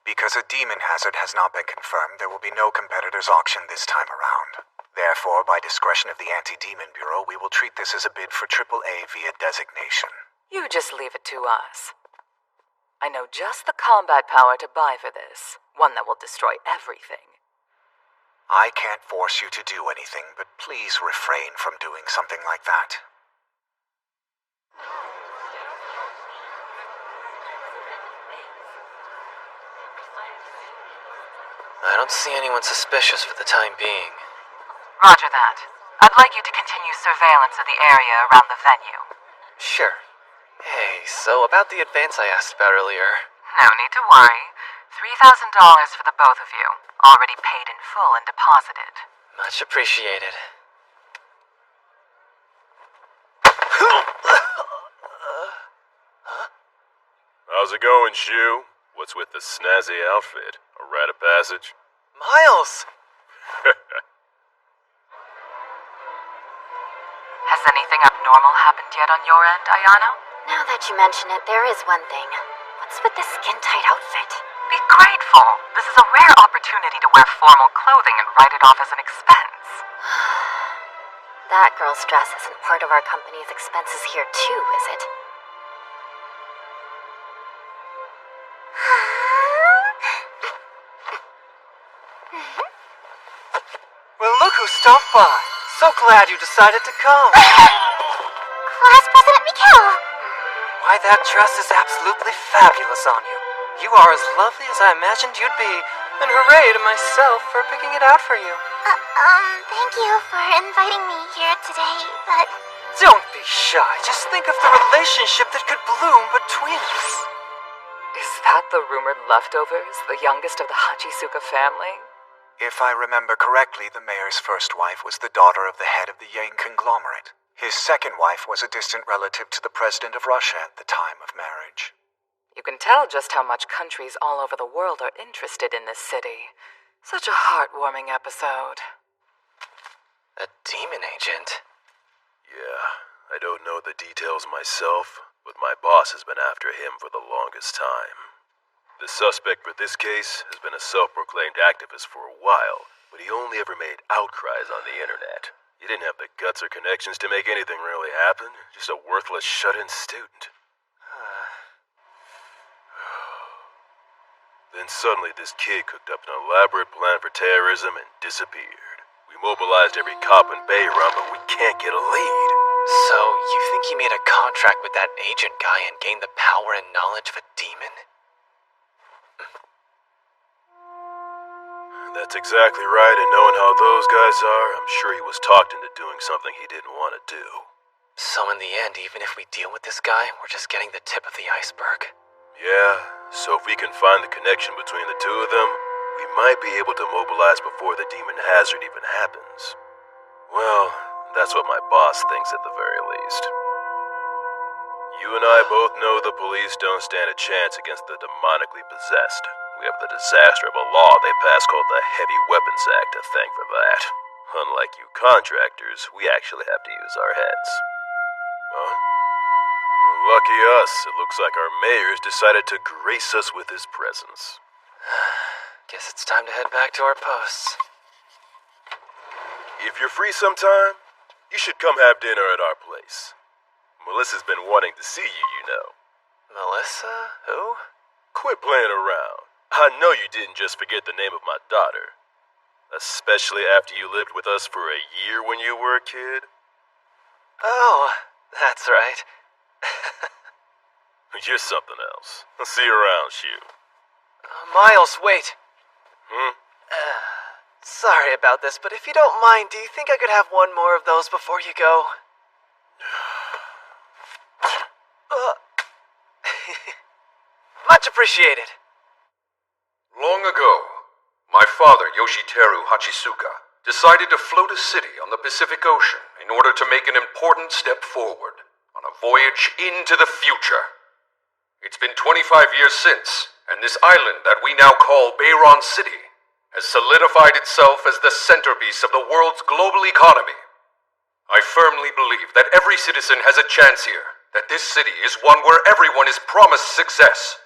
Because a demon hazard has not been confirmed, there will be no competitors' auction this time around. Therefore, by discretion of the Anti-Demon Bureau, we will treat this as a bid for AAA via designation. You just leave it to us. I know just the combat power to buy for this, one that will destroy everything. I can't force you to do anything, but please refrain from doing something like that. I don't see anyone suspicious for the time being. Roger that. I'd like you to continue surveillance of the area around the venue. Sure. Hey, so about the advance I asked about earlier. No need to worry. $3,000 for the both of you. Already paid in full and deposited. Much appreciated. How's it going, Shu? What's with the snazzy outfit? A rite of passage? Miles! Has anything abnormal happened yet on your end, Ayano? Now that you mention it, there is one thing. What's with the skin-tight outfit? Be grateful. This is a rare opportunity to wear formal clothing and write it off as an expense. That girl's dress isn't part of our company's expenses here too, is it? Well, look who stopped by. So glad you decided to come. Class President Mikhail! Why, that dress is absolutely fabulous on you. You are as lovely as I imagined you'd be. And hooray to myself for picking it out for you. Thank you for inviting me here today, but... Don't be shy. Just think of the relationship that could bloom between us. Is that the rumored leftovers, the youngest of the Hachisuka family? If I remember correctly, the mayor's first wife was the daughter of the head of the Yang conglomerate. His second wife was a distant relative to the president of Russia at the time of marriage. You can tell just how much countries all over the world are interested in this city. Such a heartwarming episode. A demon agent? Yeah, I don't know the details myself, but my boss has been after him for the longest time. The suspect for this case has been a self-proclaimed activist for a while, but he only ever made outcries on the internet. He didn't have the guts or connections to make anything really happen, just a worthless shut-in student. Then suddenly this kid cooked up an elaborate plan for terrorism and disappeared. We mobilized every cop in Bayron, but we can't get a lead. So, you think he made a contract with that agent guy and gained the power and knowledge of a demon? That's exactly right, and knowing how those guys are, I'm sure he was talked into doing something he didn't want to do. So in the end, even if we deal with this guy, we're just getting the tip of the iceberg. Yeah, so if we can find the connection between the two of them, we might be able to mobilize before the demon hazard even happens. Well, that's what my boss thinks at the very least. You and I both know the police don't stand a chance against the demonically possessed. We have the disaster of a law they passed called the Heavy Weapons Act to thank for that. Unlike you contractors, we actually have to use our heads. Huh? Lucky us, it looks like our mayor's decided to grace us with his presence. Guess it's time to head back to our posts. If you're free sometime, you should come have dinner at our place. Melissa's been wanting to see you, you know. Melissa? Who? Quit playing around. I know you didn't just forget the name of my daughter. Especially after you lived with us for a year when you were a kid. Oh, that's right. You're something else. I'll see you around, Shu. Miles, wait. Hmm? Sorry about this, but if you don't mind, do you think I could have one more of those before you go? Much appreciated. Long ago, my father, Yoshiteru Hachisuka, decided to float a city on the Pacific Ocean in order to make an important step forward on a voyage into the future. It's been 25 years since, and this island that we now call Bayron City has solidified itself as the centerpiece of the world's global economy. I firmly believe that every citizen has a chance here, that this city is one where everyone is promised success.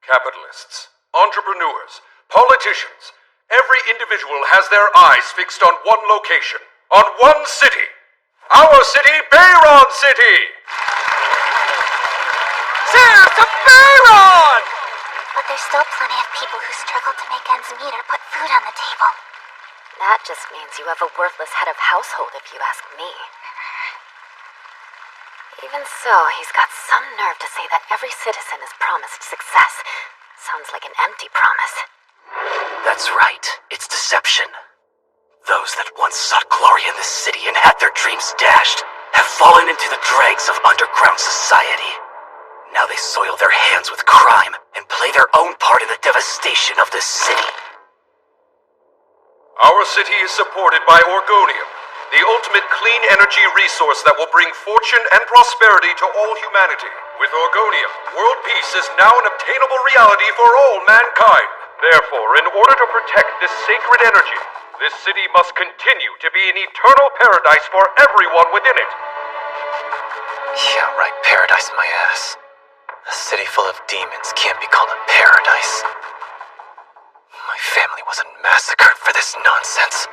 Capitalists, entrepreneurs, politicians, every individual has their eyes fixed on one location, on one city. Our city, Bayron City! Cheers to Baron! But there's still plenty of people who struggle to make ends meet or put food on the table. That just means you have a worthless head of household, if you ask me. Even so, he's got some nerve to say that every citizen is promised success. Sounds like an empty promise. That's right. It's deception. Those that once sought glory in this city and had their dreams dashed have fallen into the dregs of underground society. Now they soil their hands with crime and play their own part in the devastation of this city. Our city is supported by Orgonium, the ultimate clean energy resource that will bring fortune and prosperity to all humanity. With Orgonium, world peace is now an obtainable reality for all mankind. Therefore, in order to protect this sacred energy, this city must continue to be an eternal paradise for everyone within it. Yeah, right, paradise my ass. A city full of demons can't be called a paradise. My family wasn't massacred for this nonsense.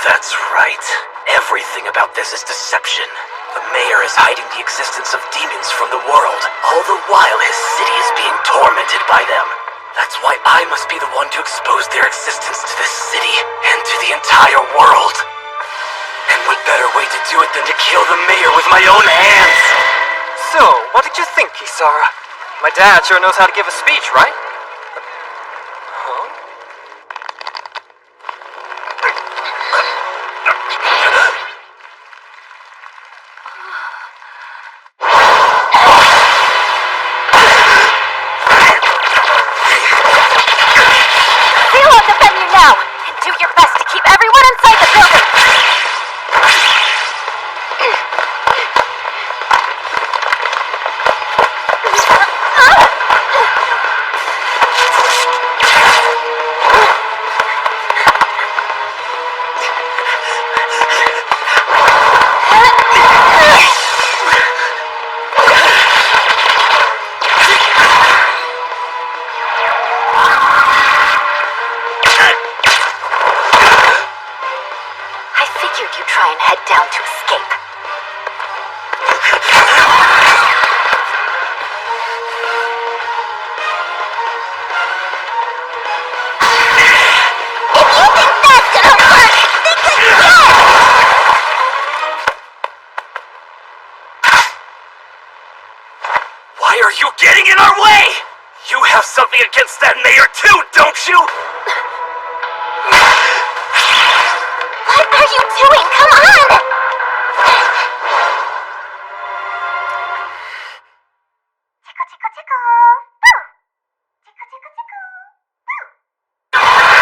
That's right. Everything about this is deception. The mayor is hiding the existence of demons from the world, all the while his city is being tormented by them. That's why I must be the one to expose their existence to this city and to the entire world. And what better way to do it than to kill the mayor with my own hands? So, what did you think, Kisara? My dad sure knows how to give a speech, right? Huh? Zero will defend you now, and do your best to keep everyone inside the building. I figured you'd try and head down to escape. If you think that's gonna work, think again! Why are you getting in our way? You have something against that mayor too, don't you? What are you doing? Come on! Tickle, tickle, tickle. Boo! Tickle, tickle, tickle. Boo!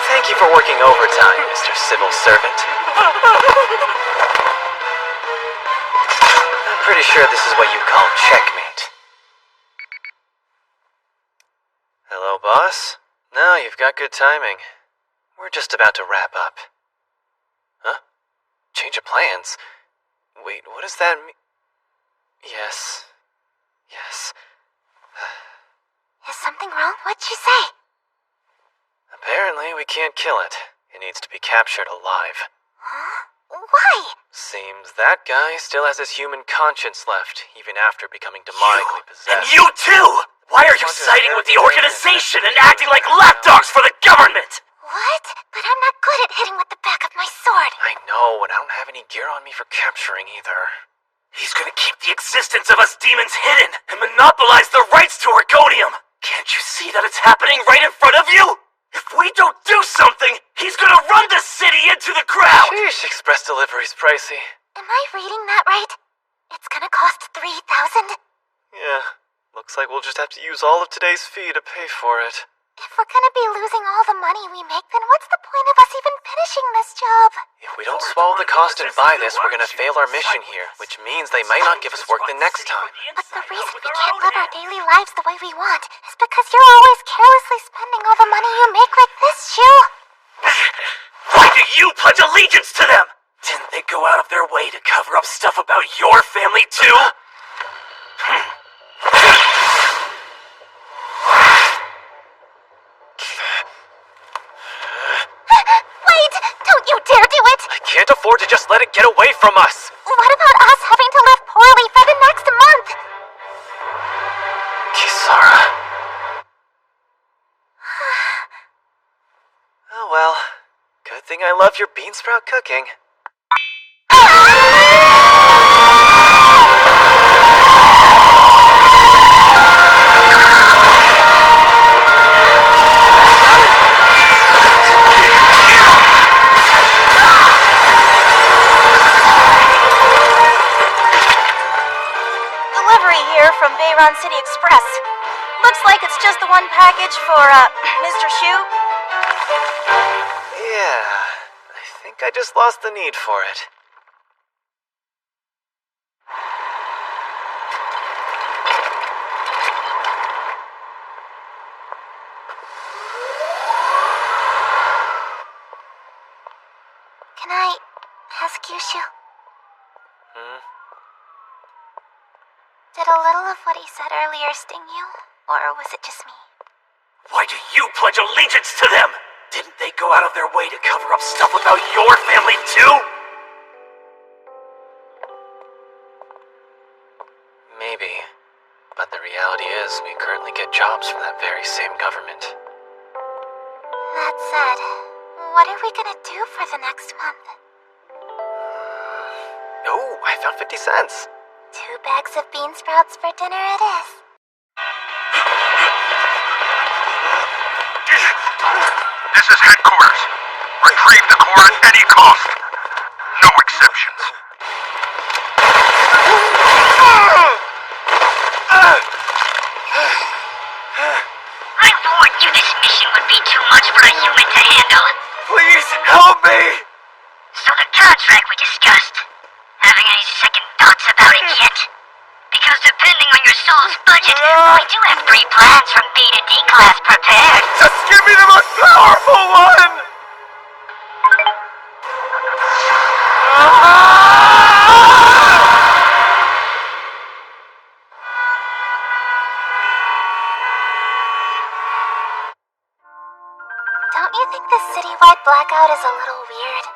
Thank you for working overtime, Mr. Civil Servant. I'm pretty sure this is what you call checkmate. Hello, boss? No, you've got good timing. We're just about to wrap up. Huh? Change of plans? Wait, what does that mean? Yes. Yes. Is something wrong? What'd you say? Apparently, we can't kill it. It needs to be captured alive. Huh? Why? Seems that guy still has his human conscience left, even after becoming demonically And possessed. you too! Why are you siding with the organization and acting like lapdogs for the government? What? But I'm not good at hitting with the back of my sword. I know, and I don't have any gear on me for capturing either. He's gonna keep the existence of us demons hidden and monopolize the rights to Orgonium. Can't you see that it's happening right in front of you? If we don't do something, he's gonna run the city into the ground! Sheesh, express delivery's pricey. Am I reading that right? It's gonna cost 3,000? Yeah, looks like we'll just have to use all of today's fee to pay for it. If we're gonna be losing all the money we make, then what's the point of us even finishing this job? If we don't swallow the cost and buy this, we're gonna fail our mission here, which means they might not give us work the next time. But the reason we can't live our daily lives the way we want is because you're always carelessly spending all the money you make like this, Shu. Why do you pledge allegiance to them? Didn't they go out of their way to cover up stuff about your family too? it! I can't afford to just let it get away from us! What about us having to live poorly for the next month? Kisara. Oh well. Good thing I love your bean sprout cooking. Delivery here from Bayron City Express. Looks like it's just the one package for, Mr. Shu. Yeah, I think I just lost the need for it. Can I ask you, Shu? Did a little of what he said earlier sting you? Or was it just me? Why do you pledge allegiance to them? Didn't they go out of their way to cover up stuff about your family too? Maybe. But the reality is, we currently get jobs from that very same government. That said, what are we gonna do for the next month? Oh, I found 50 cents. 2 bags of bean sprouts for dinner it is. This is headquarters. Retrieve the core at any cost. No exceptions. I warned you this mission would be too much for a human to handle. Please, help me! So the contract we discussed, having any second thoughts about it yet? Because depending on your soul's budget, we do have 3 plans from B to D class prepared. Just give me the most powerful one! Don't you think this citywide blackout is a little weird?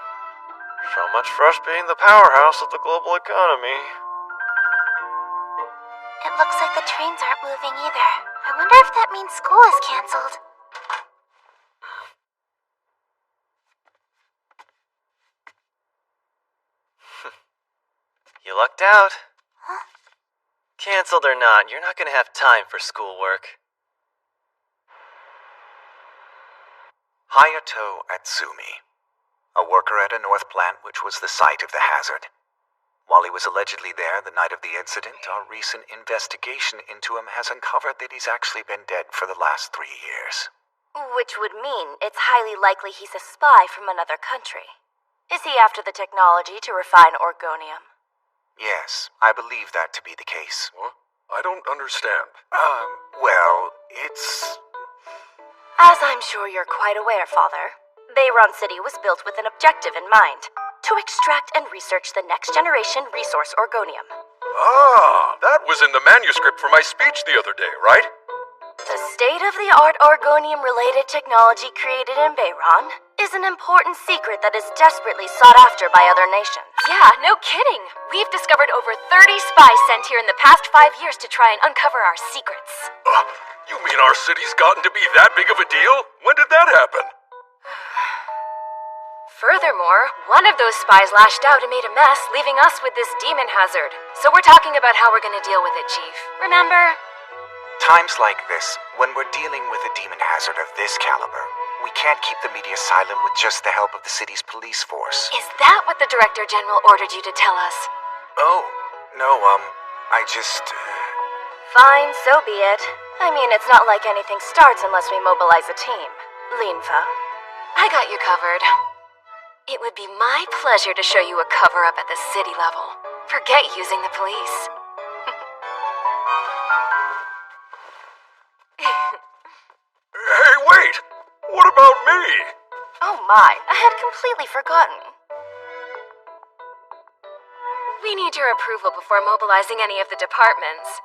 So much for us being the powerhouse of the global economy. It looks like the trains aren't moving either. I wonder if that means school is cancelled. You lucked out. Huh? Cancelled or not, you're not gonna have time for schoolwork. Hayato Atsumi, a worker at a North plant which was the site of the hazard. While he was allegedly there the night of the incident, our recent investigation into him has uncovered that he's actually been dead for the last 3 years. Which would mean it's highly likely he's a spy from another country. Is he after the technology to refine orgonium? Yes, I believe that to be the case. What? I don't understand. Well, it's... As I'm sure you're quite aware, Father, Bayron City was built with an objective in mind. To extract and research the next generation resource orgonium. Ah, that was in the manuscript for my speech the other day, right? The state-of-the-art orgonium-related technology created in Bayron is an important secret that is desperately sought after by other nations. Yeah, no kidding. We've discovered over 30 spies sent here in the past 5 years to try and uncover our secrets. You mean our city's gotten to be that big of a deal? When did that happen? Furthermore, one of those spies lashed out and made a mess, leaving us with this demon hazard. So we're talking about how we're gonna deal with it, Chief. Remember? Times like this, when we're dealing with a demon hazard of this caliber, we can't keep the media silent with just the help of the city's police force. Is that what the Director General ordered you to tell us? Oh, no, I just... Fine, so be it. I mean, it's not like anything starts unless we mobilize a team. Linfa. I got you covered. It would be my pleasure to show you a cover-up at the city level. Forget using the police. Hey, wait! What about me? Oh my, I had completely forgotten. We need your approval before mobilizing any of the departments.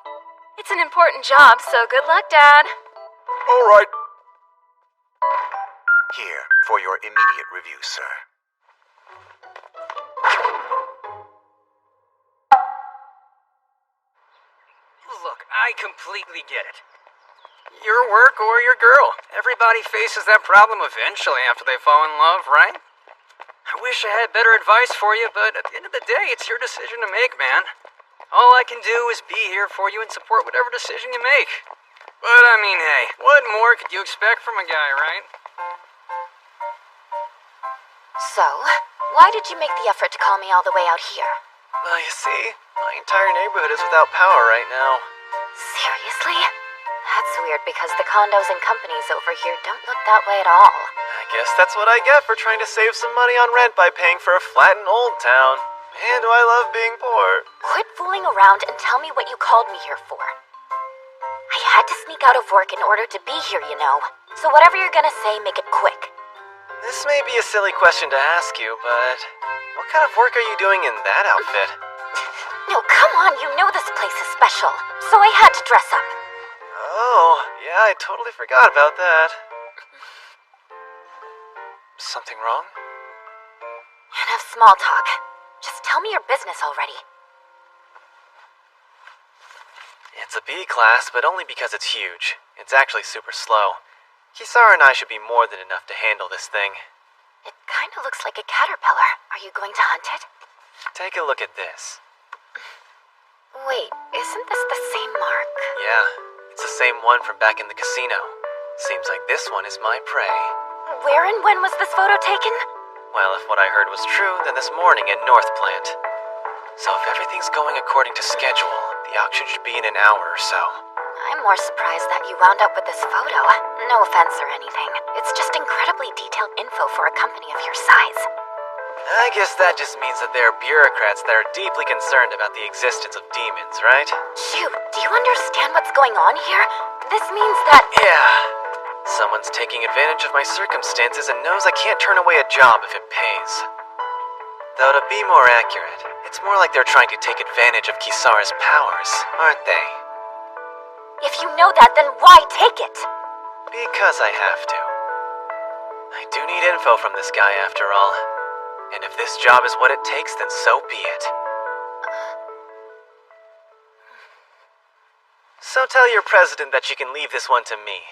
It's an important job, so good luck, Dad. All right. Here, for your immediate review, sir. I completely get it. Your work or your girl. Everybody faces that problem eventually after they fall in love, right? I wish I had better advice for you, but at the end of the day, it's your decision to make, man. All I can do is be here for you and support whatever decision you make. But I mean, hey, what more could you expect from a guy, right? So, why did you make the effort to call me all the way out here? Well, you see, my entire neighborhood is without power right now. Seriously? That's weird because the condos and companies over here don't look that way at all. I guess that's what I get for trying to save some money on rent by paying for a flat in Old Town. Man, do I love being poor. Quit fooling around and tell me what you called me here for. I had to sneak out of work in order to be here, you know. So whatever you're gonna say, make it quick. This may be a silly question to ask you, but what kind of work are you doing in that outfit? No, come on, you know this place is special. So I had to dress up. Oh, yeah, I totally forgot about that. Something wrong? Enough small talk. Just tell me your business already. It's a B class, but only because it's huge. It's actually super slow. Kisara and I should be more than enough to handle this thing. It kinda looks like a caterpillar. Are you going to hunt it? Take a look at this. Wait, isn't this the same mark? Yeah, it's the same one from back in the casino. Seems like this one is my prey. Where and when was this photo taken? Well, if what I heard was true, then this morning at North Plant. So if everything's going according to schedule, the auction should be in an hour or so. I'm more surprised that you wound up with this photo. No offense or anything. It's just incredibly detailed info for a company of your size. I guess that just means that there are bureaucrats that are deeply concerned about the existence of demons, right? Shoot, do you understand what's going on here? This means that... Yeah. Someone's taking advantage of my circumstances and knows I can't turn away a job if it pays. Though to be more accurate, it's more like they're trying to take advantage of Kisara's powers, aren't they? If you know that, then why take it? Because I have to. I do need info from this guy after all. And if this job is what it takes, then so be it. So tell your president that you can leave this one to me.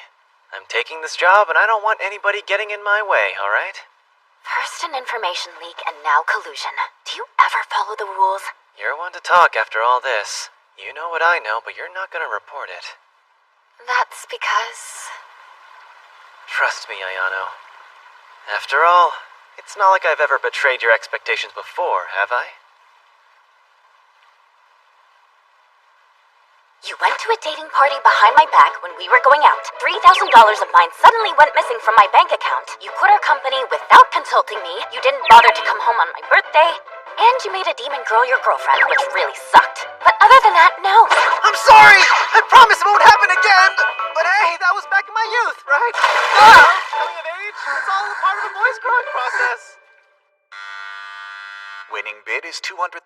I'm taking this job and I don't want anybody getting in my way, alright? First an information leak and now collusion. Do you ever follow the rules? You're one to talk after all this. You know what I know, but you're not gonna report it. That's because... Trust me, Ayano. After all, it's not like I've ever betrayed your expectations before, have I? You went to a dating party behind my back when we were going out. $3,000 of mine suddenly went missing from my bank account. You quit our company without consulting me. You didn't bother to come home on my birthday. And you made a demon girl your girlfriend, which really sucked. But other than that, no. I'm sorry! I promise it won't happen again! But hey, that was back in my youth, right? Coming of age, it's all a part of a boy's growing process. Winning bid is $200,000.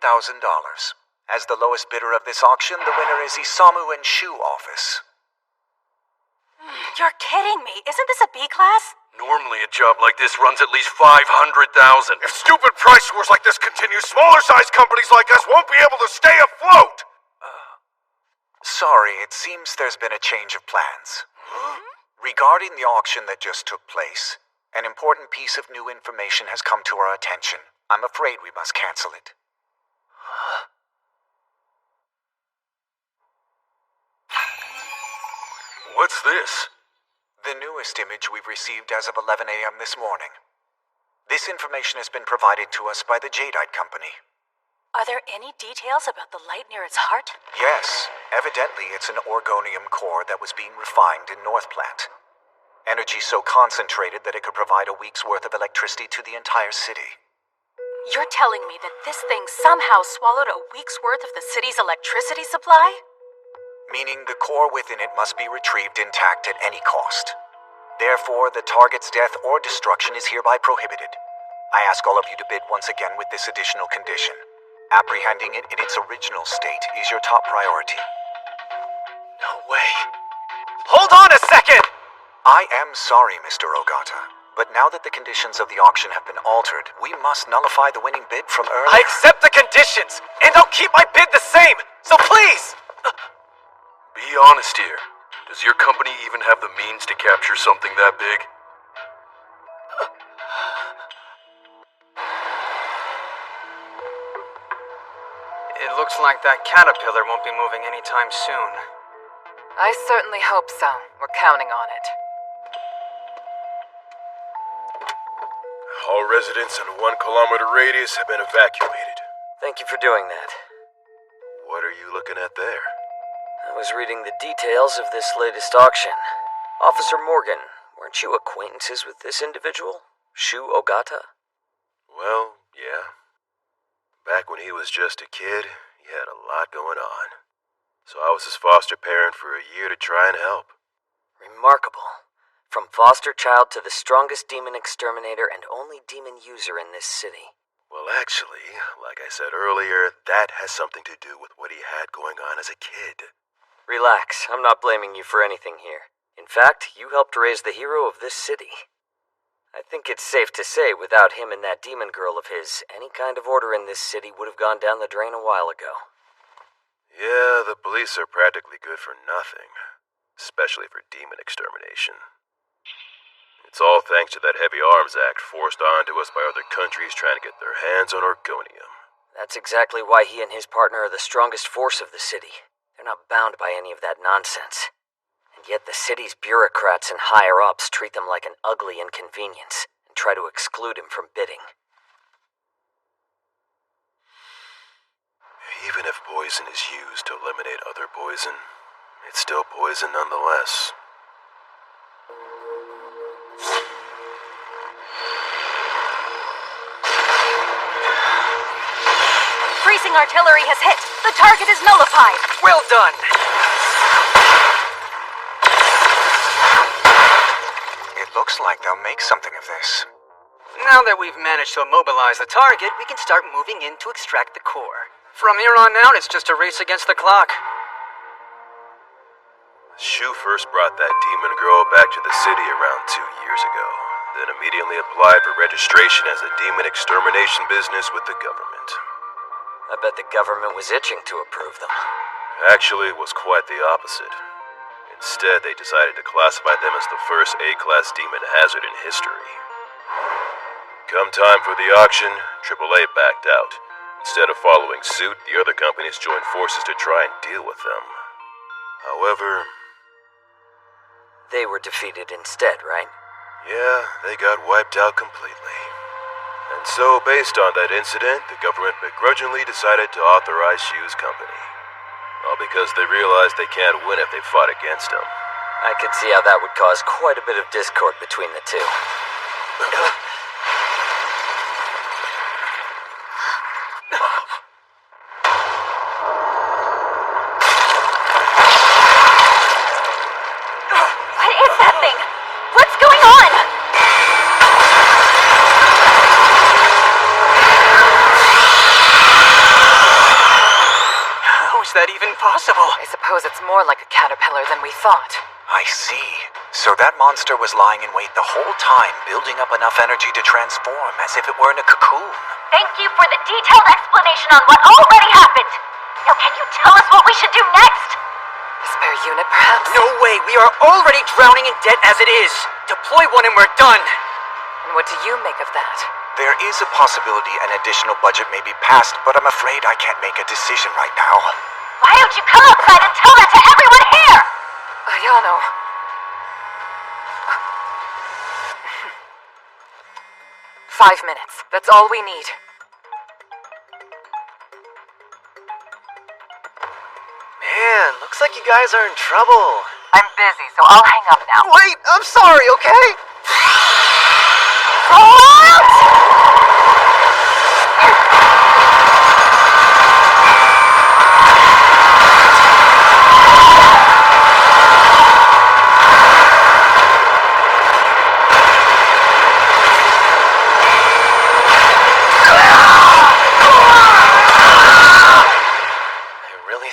As the lowest bidder of this auction, the winner is Isamu and Shu office. You're kidding me. Isn't this a B class? Normally a job like this runs at least $500,000. If stupid price wars like this continue, smaller sized companies like us won't be able to stay afloat! Sorry, it seems there's been a change of plans. Regarding the auction that just took place, an important piece of new information has come to our attention. I'm afraid we must cancel it. What's this? The newest image we've received as of 11 a.m. this morning. This information has been provided to us by the Jadeite Company. Are there any details about the light near its heart? Yes. Evidently, it's an orgonium core that was being refined in North Plant. Energy so concentrated that it could provide a week's worth of electricity to the entire city. You're telling me that this thing somehow swallowed a week's worth of the city's electricity supply? Meaning the core within it must be retrieved intact at any cost. Therefore, the target's death or destruction is hereby prohibited. I ask all of you to bid once again with this additional condition. Apprehending it in its original state is your top priority. No way. Hold on a second! I am sorry, Mr. Ogata, but now that the conditions of the auction have been altered, we must nullify the winning bid from earlier. I accept the conditions, and I'll keep my bid the same, so please! Be honest here. Does your company even have the means to capture something that big? It looks like that caterpillar won't be moving anytime soon. I certainly hope so. We're counting on it. All residents in a 1 kilometer radius have been evacuated. Thank you for doing that. What are you looking at there? I was reading the details of this latest auction. Officer Morgan, weren't you acquaintances with this individual? Shu Ogata? Well, yeah. Back when he was just a kid, he had a lot going on. So I was his foster parent for a year to try and help. Remarkable. From foster child to the strongest demon exterminator and only demon user in this city. Well, actually, like I said earlier, that has something to do with what he had going on as a kid. Relax, I'm not blaming you for anything here. In fact, you helped raise the hero of this city. I think it's safe to say without him and that demon girl of his, any kind of order in this city would have gone down the drain a while ago. Yeah, the police are practically good for nothing. Especially for demon extermination. It's all thanks to that Heavy Arms Act forced onto us by other countries trying to get their hands on Orgonium. That's exactly why he and his partner are the strongest force of the city. They're not bound by any of that nonsense. And yet the city's bureaucrats and higher-ups treat them like an ugly inconvenience and try to exclude him from bidding. Even if poison is used to eliminate other poison, it's still poison nonetheless. Freezing artillery has hit. The target is nullified. Well done. It looks like they'll make something of this. Now that we've managed to immobilize the target, we can start moving in to extract the core. From here on out, it's just a race against the clock. Shu first brought that demon girl back to the city around 2 years ago, then immediately applied for registration as a demon extermination business with the government. I bet the government was itching to approve them. Actually, it was quite the opposite. Instead, they decided to classify them as the first A-class demon hazard in history. Come time for the auction, AAA backed out. Instead of following suit, the other companies joined forces to try and deal with them. However, they were defeated instead, right? Yeah, they got wiped out completely. And so, based on that incident, the government begrudgingly decided to authorize Shu's company. All because they realized they can't win if they fought against him. I could see how that would cause quite a bit of discord between the two. What is that thing? What's going on? How is that even possible? I suppose it's more like a caterpillar than we thought. I see. So that monster was lying in wait the whole time, building up enough energy to transform, as if it were in a cocoon. Thank you for the detailed explanation on what already happened. Now can you tell us what we should do next? A spare unit, perhaps? No way! We are already drowning in debt as it is! Deploy one and we're done! And what do you make of that? There is a possibility an additional budget may be passed, but I'm afraid I can't make a decision right now. Why don't you come outside and tell that to everyone here? Ayano. 5 minutes. That's all we need. Man, looks like you guys are in trouble. I'm busy, so I'll hang up now. Wait, I'm sorry, okay?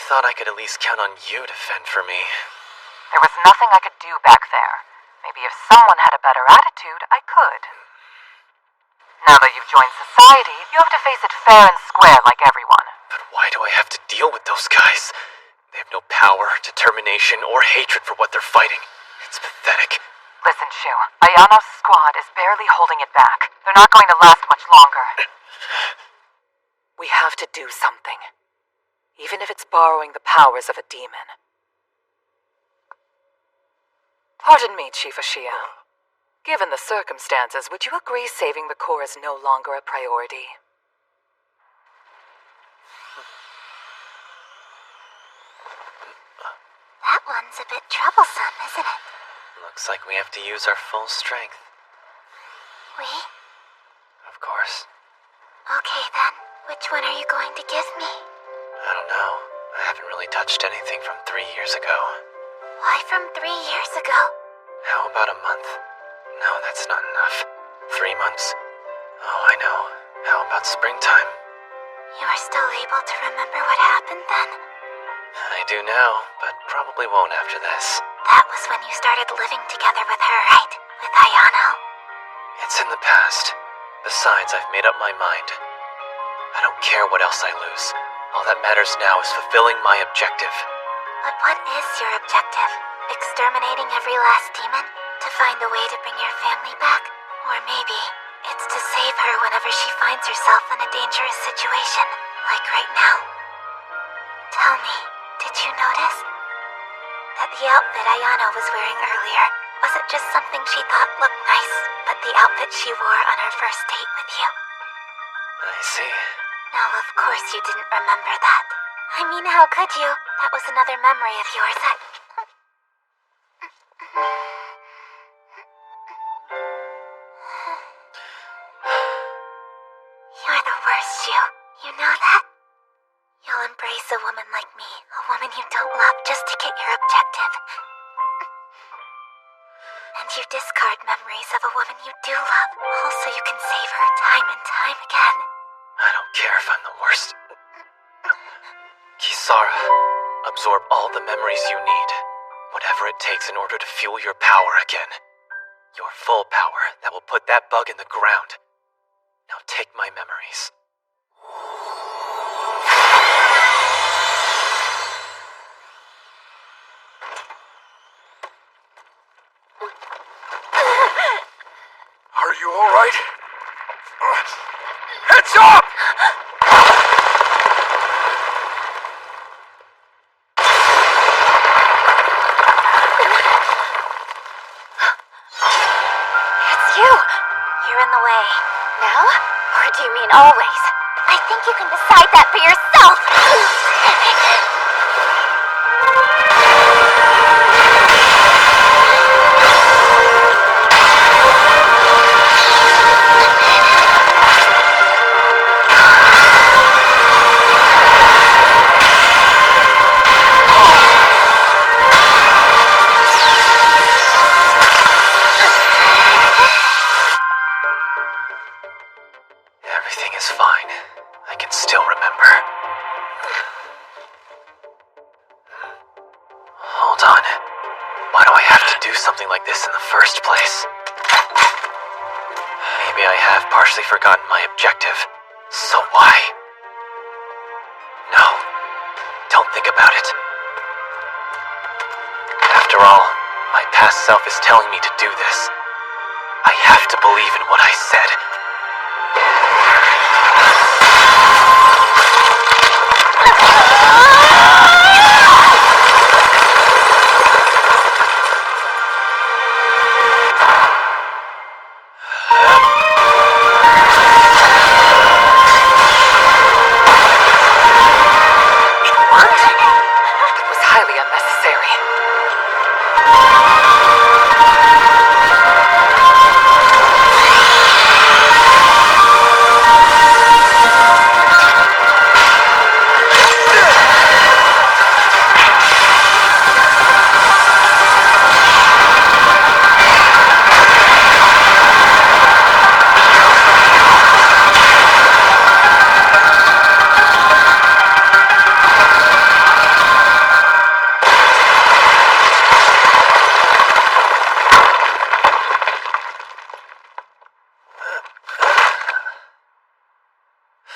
Thought I could at least count on you to fend for me. There was nothing I could do back there. Maybe if someone had a better attitude, I could. Now that you've joined society, you have to face it fair and square like everyone. But why do I have to deal with those guys? They have no power, determination, or hatred for what they're fighting. It's pathetic. Listen, Shu. Ayano's squad is barely holding it back. They're not going to last much longer. We have to do something. Even if it's borrowing the powers of a demon. Pardon me, Chief Ashia. Given the circumstances, would you agree saving the core is no longer a priority? That one's a bit troublesome, isn't it? Looks like we have to use our full strength. We? Of course. Okay then, which one are you going to give me? I don't know. I haven't really touched anything from 3 years ago. Why from 3 years ago? How about a month? No, that's not enough. 3 months? Oh, I know. How about springtime? You are still able to remember what happened then? I do now, but probably won't after this. That was when you started living together with her, right? With Ayano? It's in the past. Besides, I've made up my mind. I don't care what else I lose. All that matters now is fulfilling my objective. But what is your objective? Exterminating every last demon? To find a way to bring your family back? Or maybe it's to save her whenever she finds herself in a dangerous situation, like right now. Tell me, did you notice that the outfit Ayano was wearing earlier wasn't just something she thought looked nice, but the outfit she wore on her first date with you? I see. Now, of course you didn't remember that. I mean, how could you? That was another memory of yours that... You're the worst, Shu. You know that? You'll embrace a woman like me, a woman you don't love, just to get your objective. And you discard memories of a woman you do love, all so you can save her time and time again. I don't care if I'm the worst. Kisara, absorb all the memories you need. Whatever it takes in order to fuel your power again. Your full power that will put that bug in the ground. Now take my memories. Are you alright? Heads up! It's you! You're in the way. Now? Or do you mean always? I think you can decide that for yourself! Everything is fine. I can still remember. Hold on. Why do I have to do something like this in the first place? Maybe I have partially forgotten my objective. So why? No. Don't think about it. After all, my past self is telling me to do this. I have to believe in what I said. It was highly unnecessary.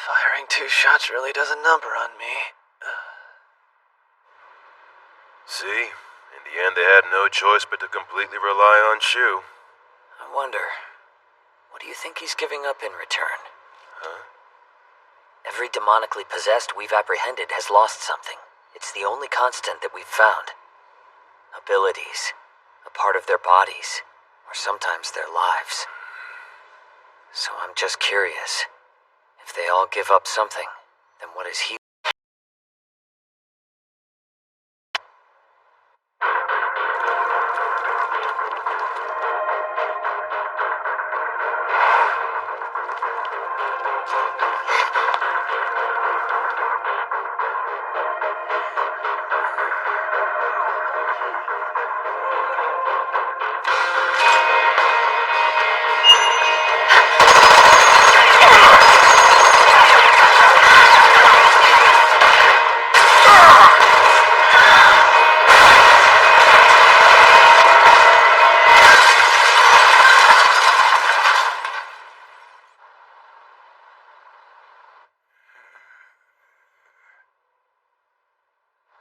Firing 2 shots really does a number on me. See? In the end, they had no choice but to completely rely on Shu. I wonder, what do you think he's giving up in return? Huh? Every demonically possessed we've apprehended has lost something. It's the only constant that we've found. Abilities, a part of their bodies, or sometimes their lives. So I'm just curious, if they all give up something, then what is he?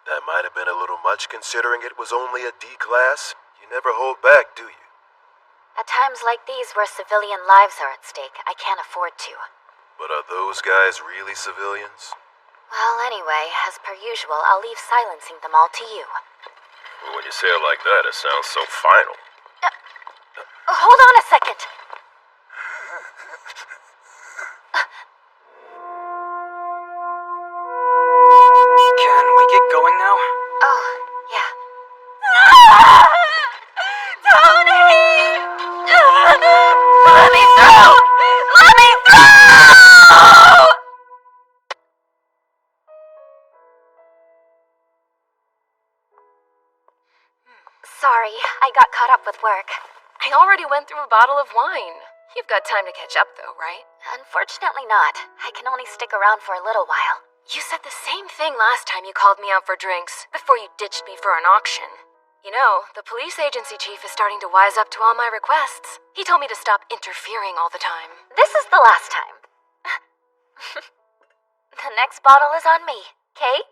That might have been a little much considering it was only a D class. You never hold back, do you? At times like these where civilian lives are at stake, I can't afford to. But are those guys really civilians? Well, anyway, as per usual, I'll leave silencing them all to you. Well, when you say it like that, it sounds so final. Hold on a second. Can we get going now? Oh, yeah. Tony! Let me through! Let me through! Sorry, I got caught up with work. I already went through a bottle of wine. You've got time to catch up, though, right? Unfortunately not. I can only stick around for a little while. You said the same thing last time you called me out for drinks, before you ditched me for an auction. You know, the police agency chief is starting to wise up to all my requests. He told me to stop interfering all the time. This is the last time. The next bottle is on me, okay?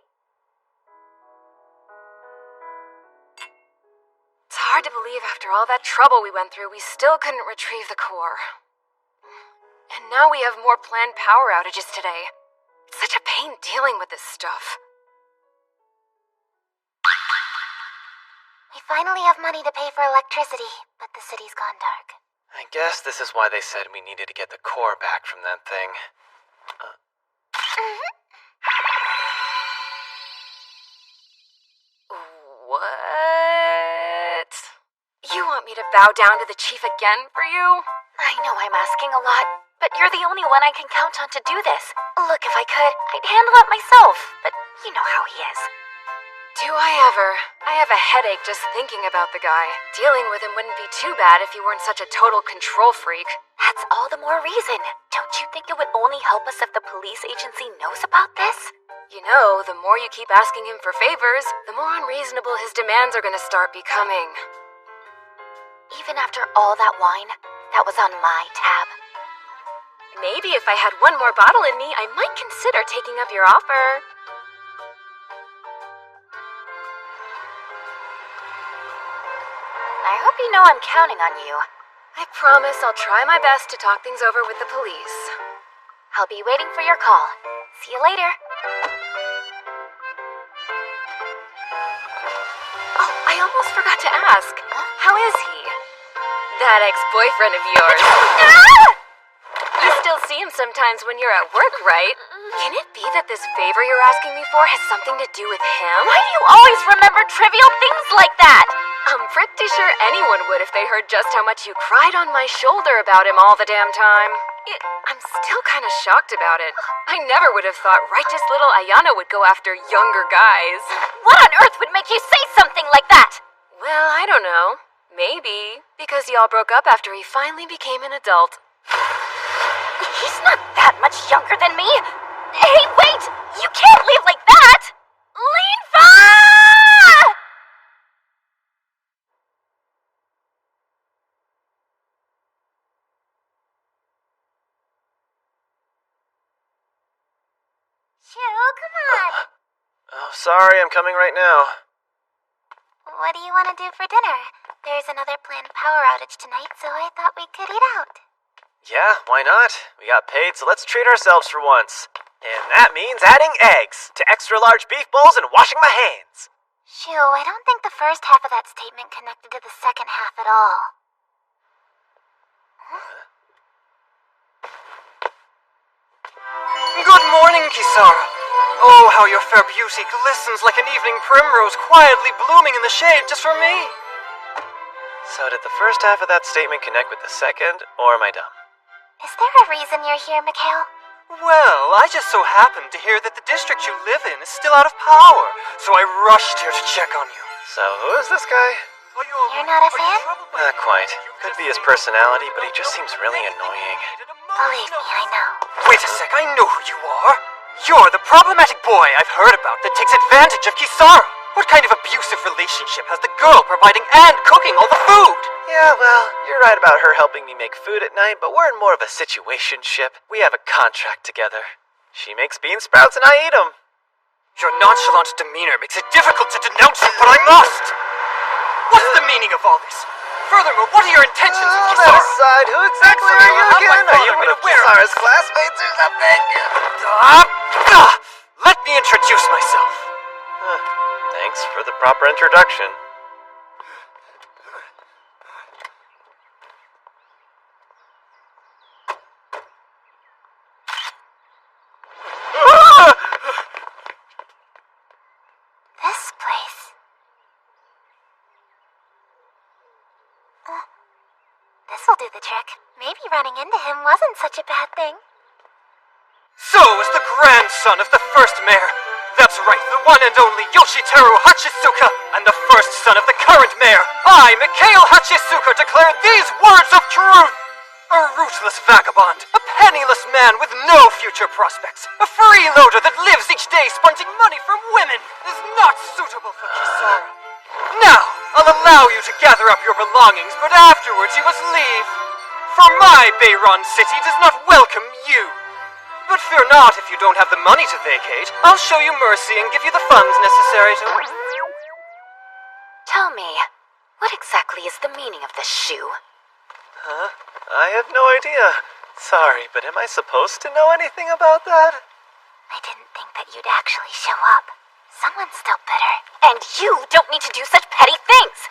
It's hard to believe after all that trouble we went through, we still couldn't retrieve the core. And now we have more planned power outages today. It's such a pain dealing with this stuff. We finally have money to pay for electricity, but the city's gone dark. I guess this is why they said we needed to get the core back from that thing. What? You want me to bow down to the chief again for you? I know I'm asking a lot, but you're the only one I can count on to do this. Look, if I could, I'd handle it myself, but you know how he is. Do I ever? I have a headache just thinking about the guy. Dealing with him wouldn't be too bad if he weren't such a total control freak. That's all the more reason. Don't you think it would only help us if the police agency knows about this? You know, the more you keep asking him for favors, the more unreasonable his demands are gonna start becoming. Even after all that wine, that was on my tab. Maybe if I had one more bottle in me, I might consider taking up your offer. I hope you know I'm counting on you. I promise I'll try my best to talk things over with the police. I'll be waiting for your call. See you later. Oh, I almost forgot to ask. How is he? That ex-boyfriend of yours. You still see him sometimes when you're at work, right? Can it be that this favor you're asking me for has something to do with him? Why do you always remember trivial things like that? I'm pretty sure anyone would if they heard just how much you cried on my shoulder about him all the damn time. I'm still kind of shocked about it. I never would have thought righteous little Ayana would go after younger guys. What on earth would make you say something like that? Well, I don't know. Maybe because y'all broke up after he finally became an adult. He's not that much younger than me. Hey, wait! You can't leave like that! Linfa! Shu, come on. Oh, sorry, I'm coming right now. What do you want to do for dinner? There's another planned power outage tonight, so I thought we could eat out. Yeah, why not? We got paid, so let's treat ourselves for once. And that means adding eggs to extra large beef bowls and washing my hands. Shoo, I don't think the first half of that statement connected to the second half at all. Good morning, Kisara. Oh, how your fair beauty glistens like an evening primrose quietly blooming in the shade just for me. So did the first half of that statement connect with the second, or am I dumb? Is there a reason you're here, Mikhail? Well, I just so happened to hear that the district you live in is still out of power, so I rushed here to check on you. So who is this guy? You're not a fan? Not quite. Could be his personality, but he just seems really annoying. Believe me, I know. Wait a sec, I know who you are. You're the problematic boy I've heard about that takes advantage of Kisara. What kind of abusive relationship has the girl providing and cooking all the food? Yeah, well, you're right about her helping me make food at night, but we're in more of a situationship. We have a contract together. She makes bean sprouts and I eat them. Your nonchalant demeanor makes it difficult to denounce you, but I must! What's the meaning of all this? Furthermore, what are your intentions with Kisara? That aside, who exactly are you again? Are you one of Kisara's classmates or something? Let me introduce myself. Thanks for the proper introduction. This place. This'll do the trick. Maybe running into him wasn't such a bad thing. So is the grandson of the first mayor. That's right, the one and only Yoshiteru Hachisuka, and the first son of the current mayor. I, Mikhail Hachisuka, declare these words of truth. A ruthless vagabond, a penniless man with no future prospects, a freeloader that lives each day sponging money from women, is not suitable for Kisara. Now, I'll allow you to gather up your belongings, but afterwards you must leave. For my Bayron city does not welcome you. But fear not if you don't have the money to vacate. I'll show you mercy and give you the funds necessary to... Tell me, what exactly is the meaning of this shoe? Huh? I have no idea. Sorry, but am I supposed to know anything about that? I didn't think that you'd actually show up. Someone's still bitter. And you don't need to do such petty things!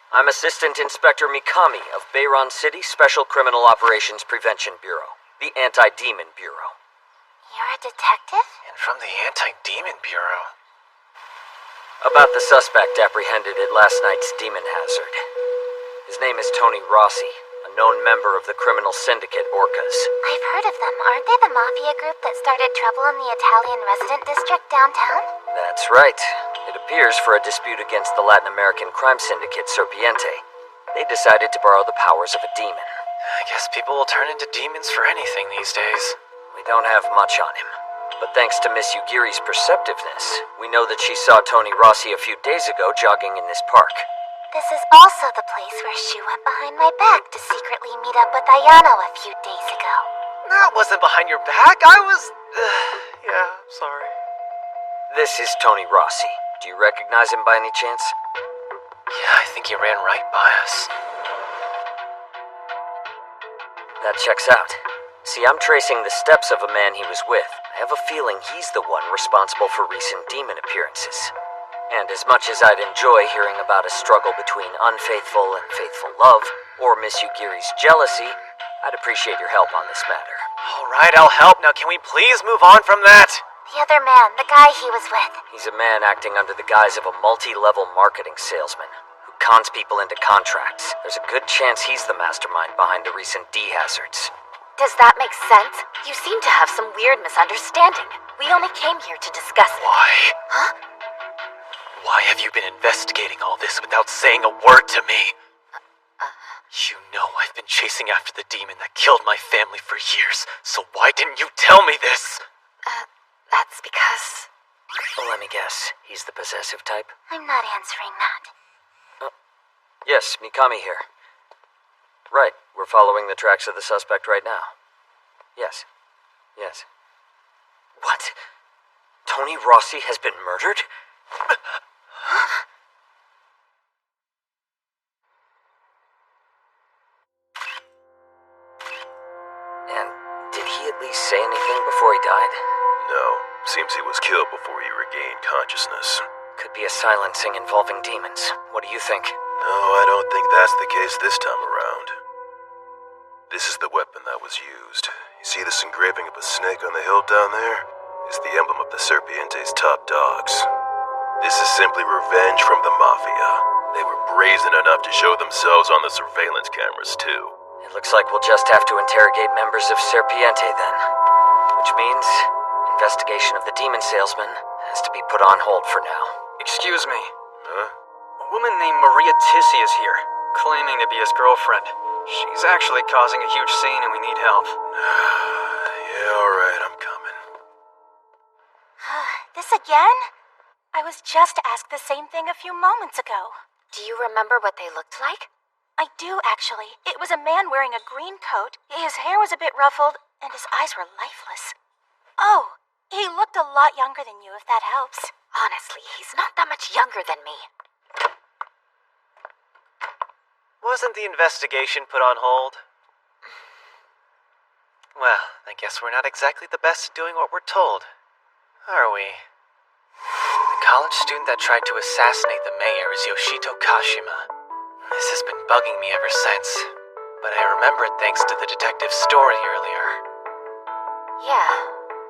I'm Assistant Inspector Mikami of Bayron City Special Criminal Operations Prevention Bureau, the Anti-Demon Bureau. You're a detective? And from the Anti-Demon Bureau. About the suspect apprehended at last night's Demon Hazard. His name is Tony Rossi, a known member of the criminal syndicate Orcas. I've heard of them. Aren't they the mafia group that started trouble in the Italian resident district downtown? That's right. It appears for a dispute against the Latin American crime syndicate Serpiente. They decided to borrow the powers of a demon. I guess people will turn into demons for anything these days. We don't have much on him. But thanks to Miss Yugiri's perceptiveness, we know that she saw Tony Rossi a few days ago jogging in this park. This is also the place where she went behind my back to secretly meet up with Ayano a few days ago. That wasn't behind your back. I was... yeah, sorry. This is Tony Rossi. Do you recognize him by any chance? Yeah, I think he ran right by us. That checks out. See, I'm tracing the steps of a man he was with. I have a feeling he's the one responsible for recent demon appearances. And as much as I'd enjoy hearing about a struggle between unfaithful and faithful love, or Miss Yugiri's jealousy, I'd appreciate your help on this matter. All right, I'll help. Now, can we please move on from that? The other man, the guy he was with. He's a man acting under the guise of a multi-level marketing salesman who cons people into contracts. There's a good chance he's the mastermind behind the recent D-hazards. Does that make sense? You seem to have some weird misunderstanding. We only came here to discuss it. Why? Huh? Why have you been investigating all this without saying a word to me? You know I've been chasing after the demon that killed my family for years, so why didn't you tell me this? That's because... Well, let me guess. He's the possessive type? I'm not answering that. Yes, Mikami here. Right, we're following the tracks of the suspect right now. Yes. Yes. What? Tony Rossi has been murdered? And did he at least say anything before he died? No. Seems he was killed before he regained consciousness. Could be a silencing involving demons. What do you think? No, I don't think that's the case this time around. This is the weapon that was used. You see this engraving of a snake on the hill down there? It's the emblem of the Serpiente's top dogs. This is simply revenge from the Mafia. They were brazen enough to show themselves on the surveillance cameras, too. It looks like we'll just have to interrogate members of Serpiente then. Which means investigation of the demon salesman has to be put on hold for now. Excuse me. Huh? A woman named Maria Tissi is here, claiming to be his girlfriend. She's actually causing a huge scene and we need help. Yeah, alright, I'm coming. This again? I was just asked the same thing a few moments ago. Do you remember what they looked like? I do, actually. It was a man wearing a green coat, his hair was a bit ruffled, and his eyes were lifeless. Oh, he looked a lot younger than you, if that helps. Honestly, he's not that much younger than me. Wasn't the investigation put on hold? Well, I guess we're not exactly the best at doing what we're told, are we? The college student that tried to assassinate the mayor is Yoshito Kashima. This has been bugging me ever since, but I remember it thanks to the detective's story earlier. Yeah,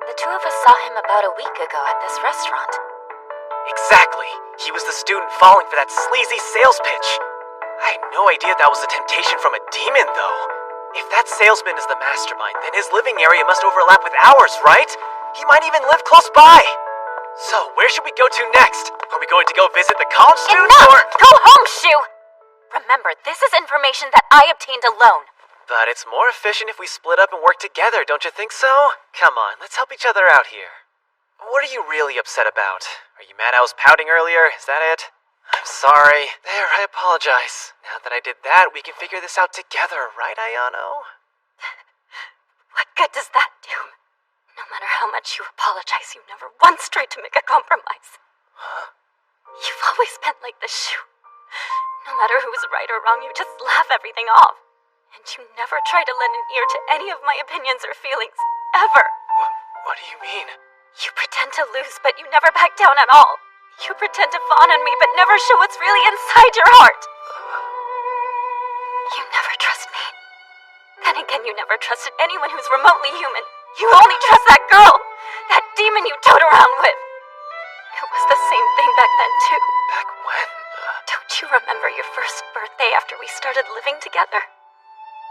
the two of us saw him about a week ago at this restaurant. Exactly! He was the student falling for that sleazy sales pitch. I had no idea that was a temptation from a demon, though. If that salesman is the mastermind, then his living area must overlap with ours, right? He might even live close by. So, where should we go to next? Are we going to go visit the college students, Enough! or— Go home, Shu! Remember, this is information that I obtained alone. But it's more efficient if we split up and work together, don't you think so? Come on, let's help each other out here. What are you really upset about? Are you mad I was pouting earlier? Is that it? I'm sorry. There, I apologize. Now that I did that, we can figure this out together, right, Ayano? What good does that do? No matter how much you apologize, you never once tried to make a compromise. Huh? You've always been like this, Shu. No matter who's right or wrong, you just laugh everything off. And you never try to lend an ear to any of my opinions or feelings, ever. What do you mean? You pretend to lose, but you never back down at all. You pretend to fawn on me, but never show what's really inside your heart. You never trust me. Then again, you never trusted anyone who's remotely human. You only trust that girl, that demon you tote around with. It was the same thing back then, too. Back when? Don't you remember your first birthday after we started living together?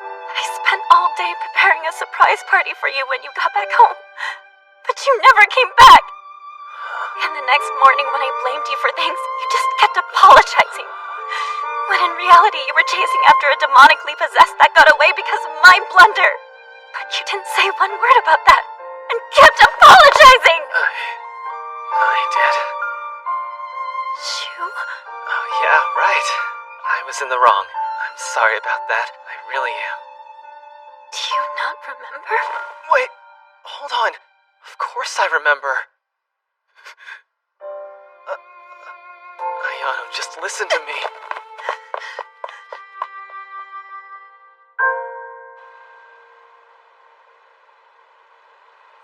I spent all day preparing a surprise party for you when you got back home. But you never came back. And the next morning when I blamed you for things, you just kept apologizing. When in reality you were chasing after a demonically possessed that got away because of my blunder. But you didn't say one word about that, and kept apologizing! I did. Shu? Oh, yeah, right. I was in the wrong. I'm sorry about that. I really am. Do you not remember? Wait, hold on. Of course I remember. Ayano, just listen to me.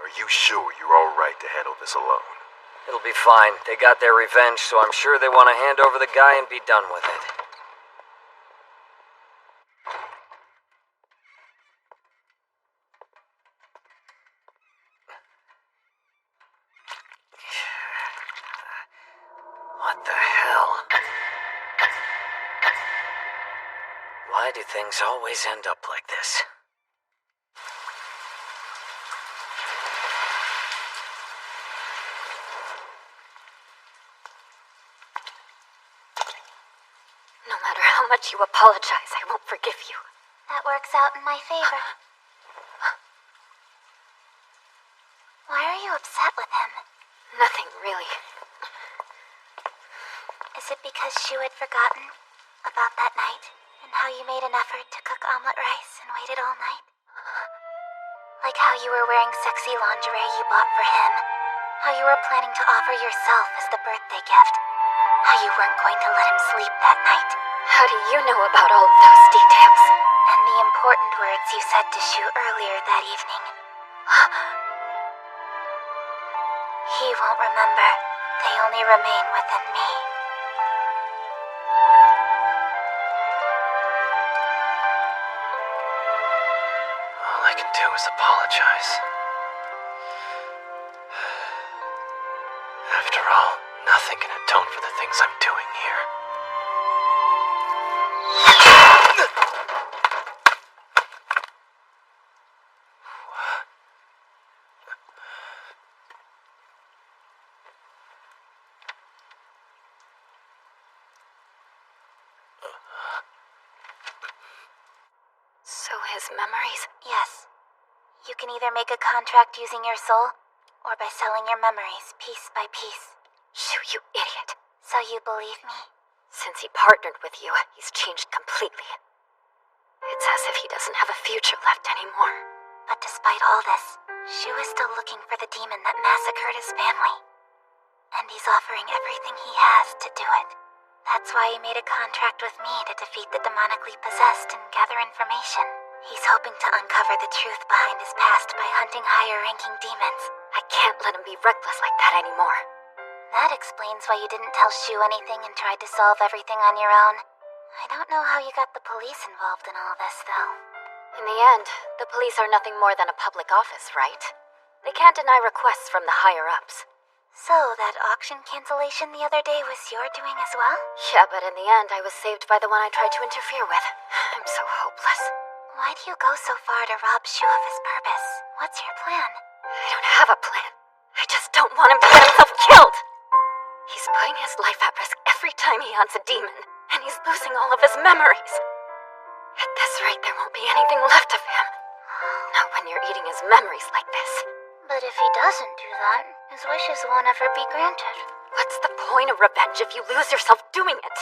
Are you sure you're alright to handle this alone? It'll be fine. They got their revenge, so I'm sure they want to hand over the guy and be done with it. What the hell? Why do things always end up like this? No matter how much you apologize, I won't forgive you. That works out in my favor. Why are you upset with him? Nothing, really. Is it because Shu had forgotten about that night and how you made an effort to cook omelet rice and waited all night? Like how you were wearing sexy lingerie you bought for him How you were planning to offer yourself as the birthday gift. How you weren't going to let him sleep that night. How do you know about all of those details? And the important words you said to Shu earlier that evening. He won't remember. They only remain within me. All I can do is apologize. After all, nothing can atone for the things I'm doing here. So his memories? Yes. You can either make a contract using your soul, or by selling your memories piece by piece. Shu, you idiot. So you believe me? Since he partnered with you, he's changed completely. It's as if he doesn't have a future left anymore. But despite all this, Shu is still looking for the demon that massacred his family. And he's offering everything he has to do it. That's why he made a contract with me to defeat the demonically possessed and gather information. He's hoping to uncover the truth behind his past by hunting higher-ranking demons. I can't let him be reckless like that anymore. That explains why you didn't tell Shu anything and tried to solve everything on your own. I don't know how you got the police involved in all this, though. In the end, the police are nothing more than a public office, right? They can't deny requests from the higher-ups. So, that auction cancellation the other day was your doing as well? Yeah, but in the end, I was saved by the one I tried to interfere with. I'm so hopeless. Why do you go so far to rob Shu of his purpose? What's your plan? I don't have a plan. I just don't want him to get himself killed! He's putting his life at risk every time he hunts a demon, and he's losing all of his memories. At this rate, there won't be anything left of him. Not when you're eating his memories like this. But if he doesn't do that, his wishes won't ever be granted. What's the point of revenge if you lose yourself doing it?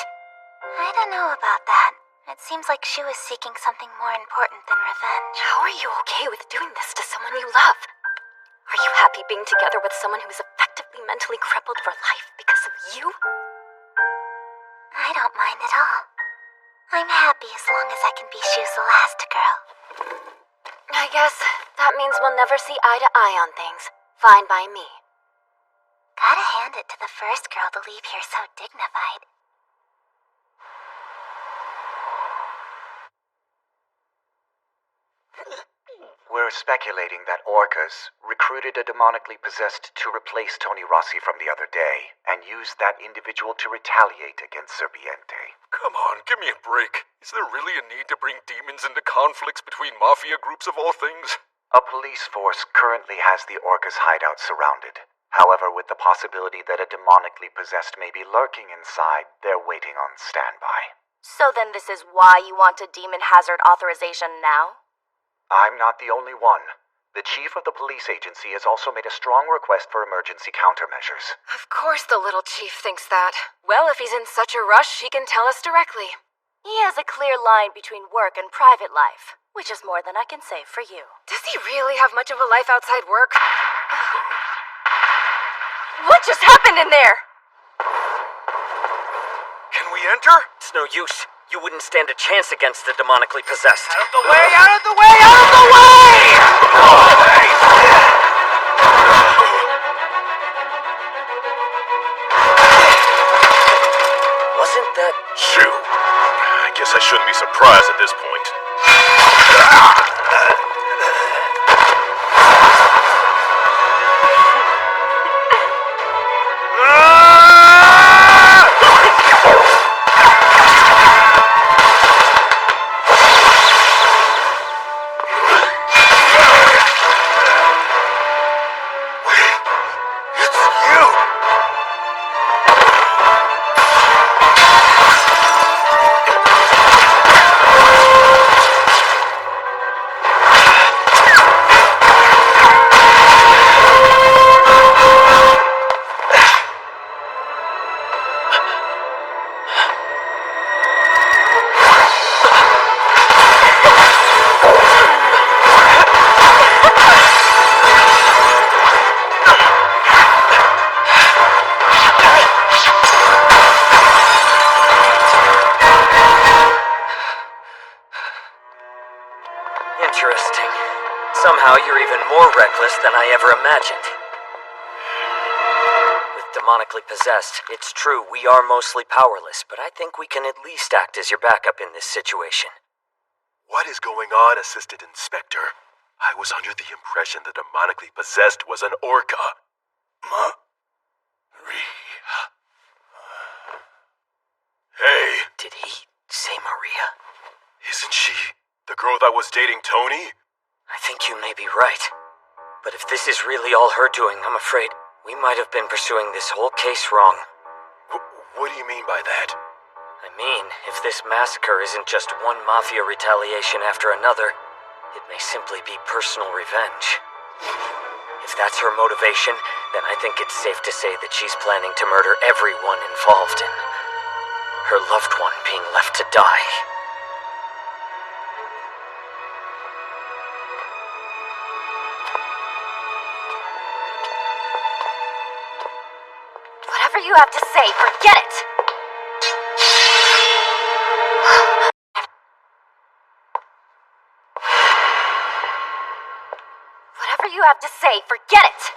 I don't know about that. It seems like Shu is seeking something more important than revenge. How are you okay with doing this to someone you love? Are you happy being together with someone who is effectively mentally crippled for life because of you? I don't mind at all. I'm happy as long as I can be Shu's last girl. I guess that means we'll never see eye to eye on things. Fine by me. Gotta hand it to the first girl to leave here so dignified. We're speculating that Orcas recruited a demonically possessed to replace Tony Rossi from the other day, and used that individual to retaliate against Serpiente. Come on, give me a break. Is there really a need to bring demons into conflicts between mafia groups of all things? A police force currently has the Orcas hideout surrounded. However, with the possibility that a demonically possessed may be lurking inside, they're waiting on standby. So then this is why you want a demon hazard authorization now? I'm not the only one. The chief of the police agency has also made a strong request for emergency countermeasures. Of course the little chief thinks that. Well, if he's in such a rush, he can tell us directly. He has a clear line between work and private life, which is more than I can say for you. Does he really have much of a life outside work? What just happened in there? Can we enter? It's no use. You wouldn't stand a chance against the demonically possessed. Out of the way! Out of the way! Out of the way! Wasn't that... Shu. I guess I shouldn't be surprised at this point. reckless than I ever imagined. With demonically possessed, it's true we are mostly powerless, but I think we can at least act as your backup in this situation. What is going on, Assistant Inspector? I was under the impression the demonically possessed was an orca. Hey. Did he say Maria? Isn't she the girl that was dating Tony? I think you may be right. But if this is really all her doing, I'm afraid we might have been pursuing this whole case wrong. What do you mean by that? I mean, if this massacre isn't just one mafia retaliation after another, it may simply be personal revenge. If that's her motivation, then I think it's safe to say that she's planning to murder everyone involved in her loved one being left to die. Whatever you have to say, forget it! Whatever you have to say, forget it!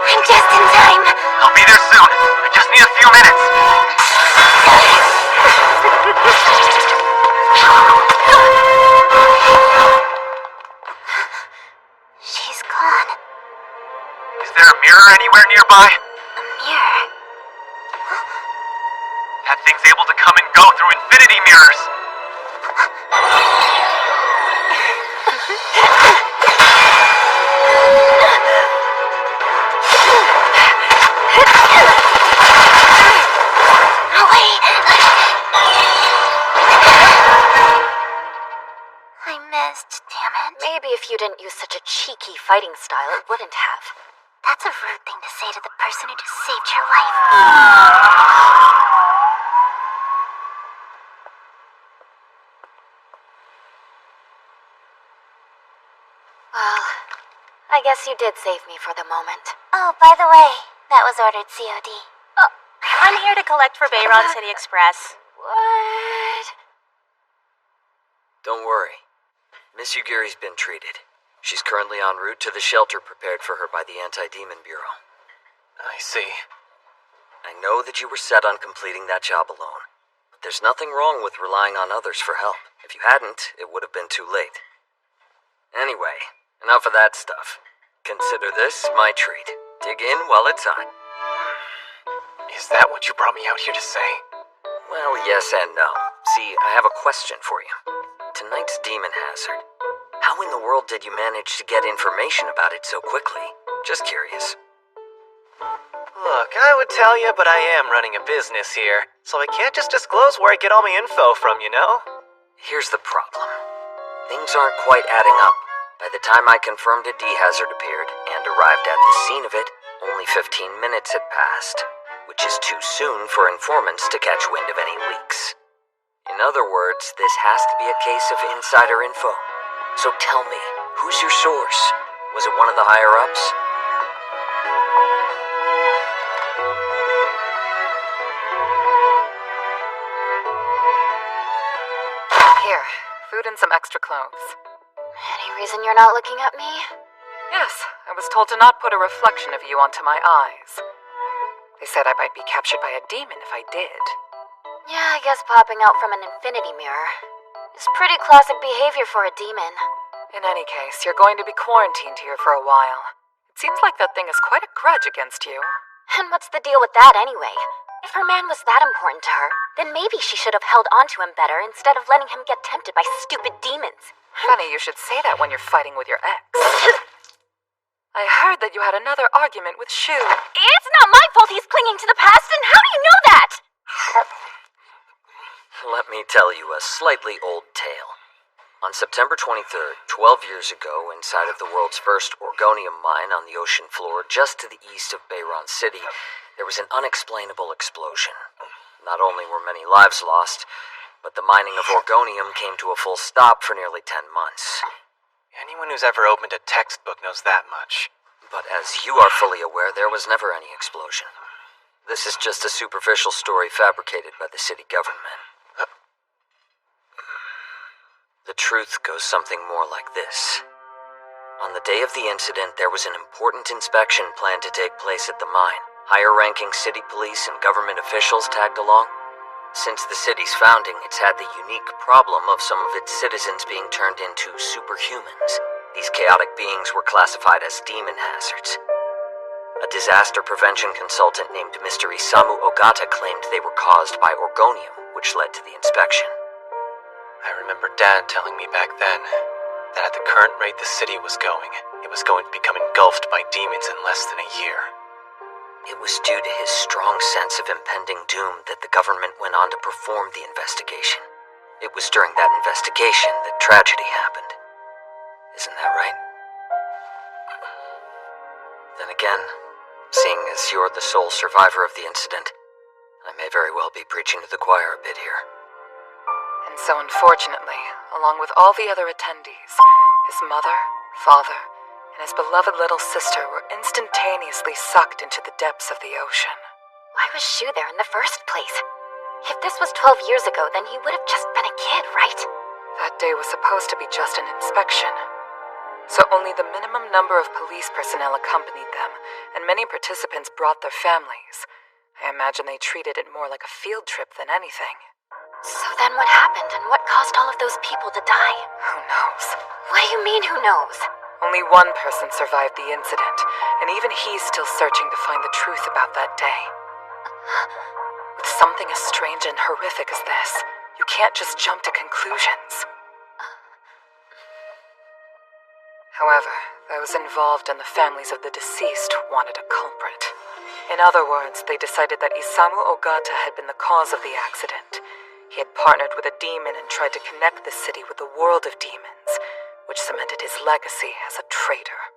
I'm just in time. I'll be there soon. I just need a few minutes. She's gone. Is there a mirror anywhere nearby? A mirror? That thing's able to come and go through infinity mirrors. No way! I missed, damn it. Maybe if you didn't use such a cheeky fighting style, it wouldn't have. That's a rude thing to say to the person who just saved your life. Well, I guess you did save me for the moment. Oh, by the way, that was ordered COD. Oh, I'm here to collect for Bayron City Express. What? Don't worry. Miss Yugiri's been treated. She's currently en route to the shelter prepared for her by the Anti-Demon Bureau. I see. I know that you were set on completing that job alone, but there's nothing wrong with relying on others for help. If you hadn't, it would have been too late. Anyway, enough of that stuff. Consider this my treat. Dig in while it's hot. Is that what you brought me out here to say? Well, yes and no. See, I have a question for you. Tonight's Demon Hazard. How in the world did you manage to get information about it so quickly? Just curious. Look, I would tell you, but I am running a business here, so I can't just disclose where I get all my info from, you know? Here's the problem. Things aren't quite adding up. By the time I confirmed a D-Hazard appeared and arrived at the scene of it, only 15 minutes had passed, which is too soon for informants to catch wind of any leaks. In other words, this has to be a case of insider info. So tell me, who's your source? Was it one of the higher-ups? Here, food and some extra clothes. Any reason you're not looking at me? Yes, I was told to not put a reflection of you onto my eyes. They said I might be captured by a demon if I did. Yeah, I guess popping out from an infinity mirror is pretty classic behavior for a demon. In any case, you're going to be quarantined here for a while. It seems like that thing has quite a grudge against you. And what's the deal with that anyway? If her man was that important to her, then maybe she should have held onto him better instead of letting him get tempted by stupid demons. Funny you should say that when you're fighting with your ex. I heard that you had another argument with Shu. It's not my fault he's clinging to the past, and how do you know that? Let me tell you a slightly old tale. On September 23rd, 12 years ago, inside of the world's first orgonium mine on the ocean floor just to the east of Bayron City, there was an unexplainable explosion. Not only were many lives lost, but the mining of orgonium came to a full stop for nearly 10 months. Anyone who's ever opened a textbook knows that much. But as you are fully aware, there was never any explosion. This is just a superficial story fabricated by the city government. The truth goes something more like this. On the day of the incident, there was an important inspection planned to take place at the mine. Higher-ranking city police and government officials tagged along. Since the city's founding, it's had the unique problem of some of its citizens being turned into superhumans. These chaotic beings were classified as demon hazards. A disaster prevention consultant named Mr. Isamu Ogata claimed they were caused by orgonium, which led to the inspection. I remember Dad telling me back then that at the current rate the city was going, it was going to become engulfed by demons in less than a year. It was due to his strong sense of impending doom that the government went on to perform the investigation. It was during that investigation that tragedy happened. Isn't that right? Then again, seeing as you're the sole survivor of the incident, I may very well be preaching to the choir a bit here. And so unfortunately, along with all the other attendees, his mother, father, and his beloved little sister were instantaneously sucked into the depths of the ocean. Why was Shu there in the first place? If this was 12 years ago, then he would have just been a kid, right? That day was supposed to be just an inspection. So only the minimum number of police personnel accompanied them, and many participants brought their families. I imagine they treated it more like a field trip than anything. So then what happened, and what caused all of those people to die? Who knows? What do you mean, who knows? Only one person survived the incident, and even he's still searching to find the truth about that day. With something as strange and horrific as this, you can't just jump to conclusions. However, those involved and the families of the deceased wanted a culprit. In other words, they decided that Isamu Ogata had been the cause of the accident. He had partnered with a demon and tried to connect the city with the world of demons, which cemented his legacy as a traitor.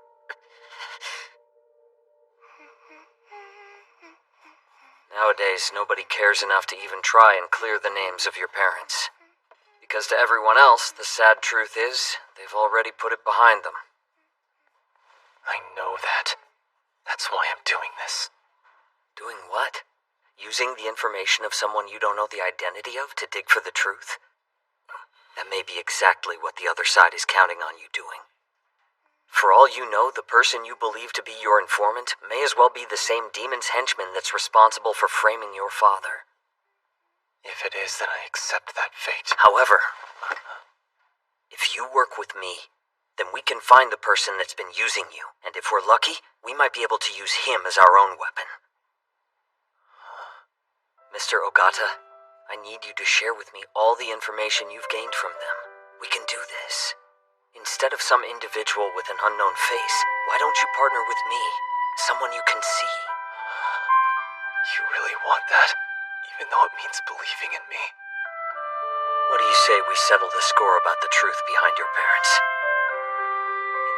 Nowadays, nobody cares enough to even try and clear the names of your parents. Because to everyone else, the sad truth is, they've already put it behind them. I know that. That's why I'm doing this. Doing what? Using the information of someone you don't know the identity of to dig for the truth? That may be exactly what the other side is counting on you doing. For all you know, the person you believe to be your informant may as well be the same demon's henchman that's responsible for framing your father. If it is, then I accept that fate. However, if you work with me, then we can find the person that's been using you, and if we're lucky, we might be able to use him as our own weapon. Mr. Ogata, I need you to share with me all the information you've gained from them. We can do this. Instead of some individual with an unknown face, why don't you partner with me? Someone you can see. You really want that? Even though it means believing in me? What do you say we settle the score about the truth behind your parents?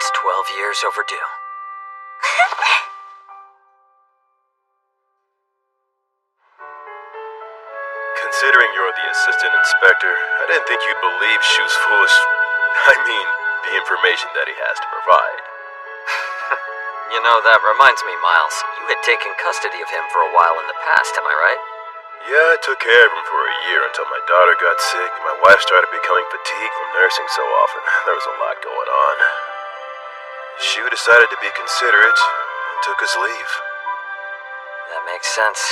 It's 12 years overdue. Considering you're the assistant inspector, I didn't think you'd believe Shu's foolish... I mean, the information that he has to provide. You know, that reminds me, Miles. You had taken custody of him for a while in the past, am I right? Yeah, I took care of him for a year until my daughter got sick and my wife started becoming fatigued from nursing so often. There was a lot going on. Shu decided to be considerate and took his leave. That makes sense.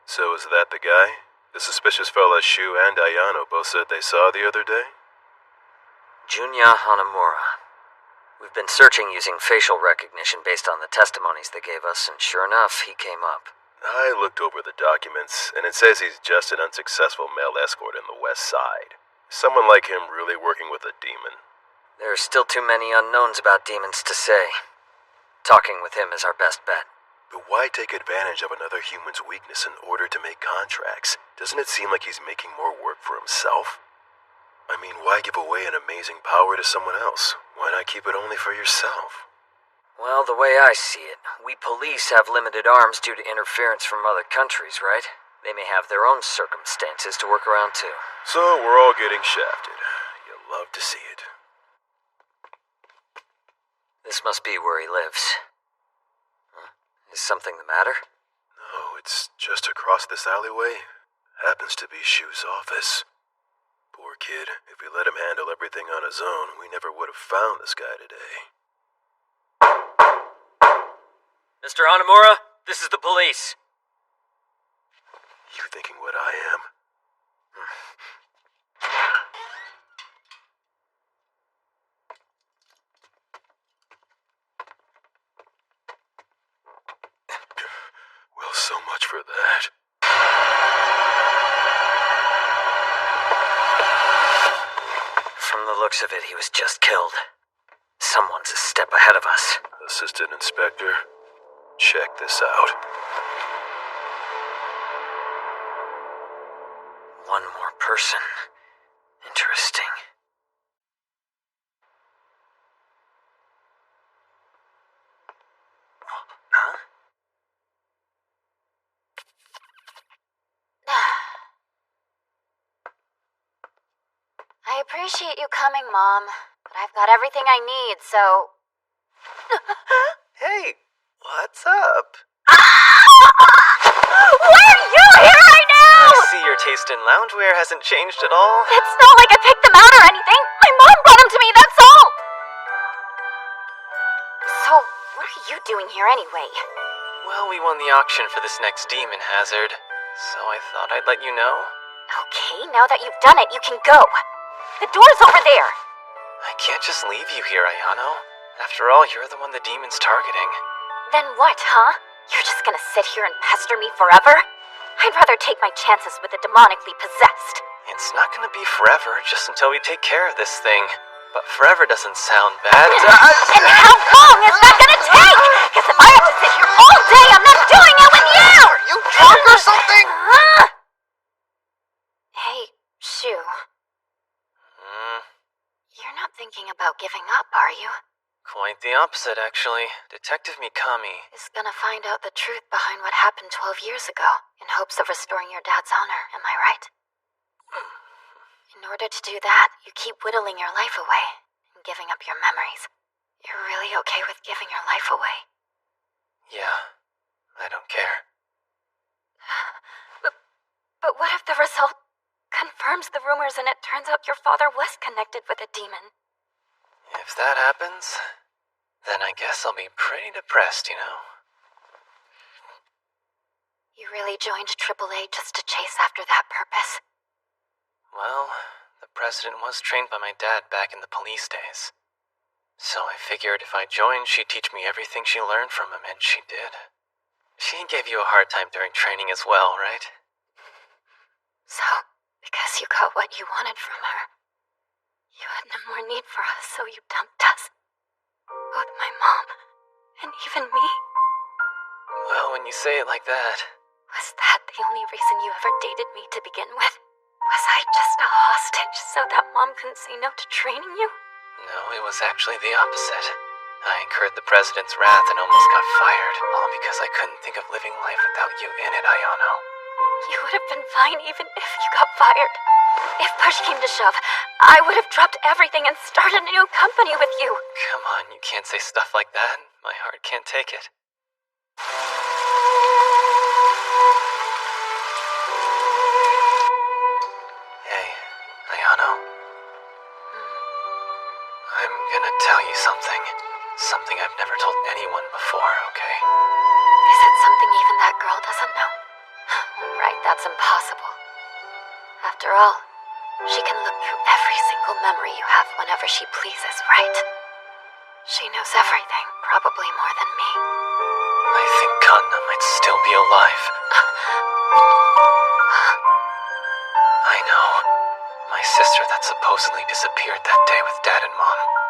So is that the guy? The suspicious fella Shu and Ayano both said they saw the other day? Junya Hanamura. We've been searching using facial recognition based on the testimonies they gave us, and sure enough, he came up. I looked over the documents, and it says he's just an unsuccessful male escort in the West Side. Someone like him really working with a demon. There are still too many unknowns about demons to say. Talking with him is our best bet. But why take advantage of another human's weakness in order to make contracts? Doesn't it seem like he's making more work for himself? I mean, why give away an amazing power to someone else? Why not keep it only for yourself? Well, the way I see it, we police have limited arms due to interference from other countries, right? They may have their own circumstances to work around too. So we're all getting shafted. You'll love to see it. This must be where he lives. Is something the matter? No, it's just across this alleyway. Happens to be Shu's office. Poor kid. If we let him handle everything on his own, we never would have found this guy today. Mr. Hanamura, this is the police. You thinking what I am? Well, so much for that. From the looks of it, he was just killed. Someone's a step ahead of us. Assistant Inspector, check this out. One more person. Interesting. Huh? I appreciate you coming, Mom, but I've got everything I need, so... Hey, what's up? Why are you here right now? I see your taste in loungewear hasn't changed at all. It's not like I picked them out or anything. My mom brought them to me, that's all. So, what are you doing here anyway? Well, we won the auction for this next demon hazard, so I thought I'd let you know. Okay, now that you've done it, you can go. The door's over there. I can't just leave you here, Ayano. After all, you're the one the demon's targeting. Then what, huh? You're just gonna sit here and pester me forever? I'd rather take my chances with the demonically possessed. It's not gonna be forever, just until we take care of this thing. But forever doesn't sound bad. And how long is that gonna take? Because if I have to sit here all day, I'm not doing it with you! Are you drunk or something? Hey, Shu. You're not thinking about giving up, are you? Quite the opposite, actually. Detective Mikami Is gonna find out the truth behind what happened 12 years ago, in hopes of restoring your dad's honor, am I right? In order to do that, you keep whittling your life away, and giving up your memories. You're really okay with giving your life away? Yeah, I don't care. But what if the result confirms the rumors and it turns out your father was connected with a demon? If that happens, then I guess I'll be pretty depressed, you know. You really joined AAA just to chase after that purpose? Well, the president was trained by my dad back in the police days. So I figured if I joined, she'd teach me everything she learned from him, and she did. She gave you a hard time during training as well, right? So, because you got what you wanted from her, you had no more need for us, so you dumped us. Both my mom and even me. Well, when you say it like that... Was that the only reason you ever dated me to begin with? Was I just a hostage so that Mom couldn't say no to training you? No, it was actually the opposite. I incurred the president's wrath and almost got fired, all because I couldn't think of living life without you in it, Ayano. You would have been fine even if you got fired. If push came to shove, I would have dropped everything and started a new company with you. Come on, you can't say stuff like that. My heart can't take it. Hey, Ayano. I'm gonna tell you something. Something I've never told anyone before, okay? Is it something even that girl doesn't know? Right, that's impossible. After all, she can look through every single memory you have whenever she pleases, right? She knows everything, probably more than me. I think Kanna might still be alive. I know. My sister that supposedly disappeared that day with Dad and Mom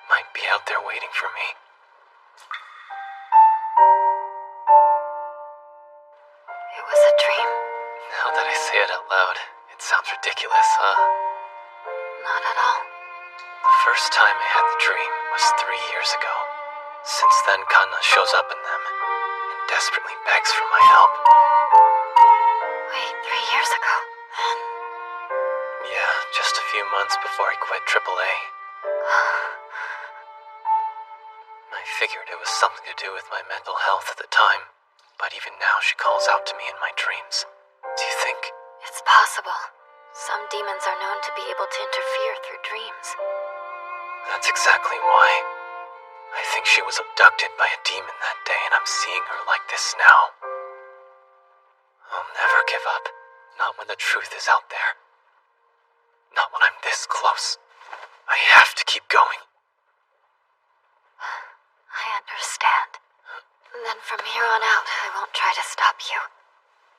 might be out there waiting for me. It was a dream. Now that I say it out loud, it sounds ridiculous, huh? Not at all. The first time I had the dream was 3 years ago. Since then, Kanna shows up in them and desperately begs for my help. Wait, 3 years ago? Yeah, just a few months before I quit AAA. My figured it was something to do with my mental health at the time, but even now she calls out to me in my dreams. Do you think? It's possible. Some demons are known to be able to interfere through dreams. That's exactly why. I think she was abducted by a demon that day, and I'm seeing her like this now. I'll never give up. Not when the truth is out there. Not when I'm this close. I have to keep going. I understand. Then from here on out, I won't try to stop you.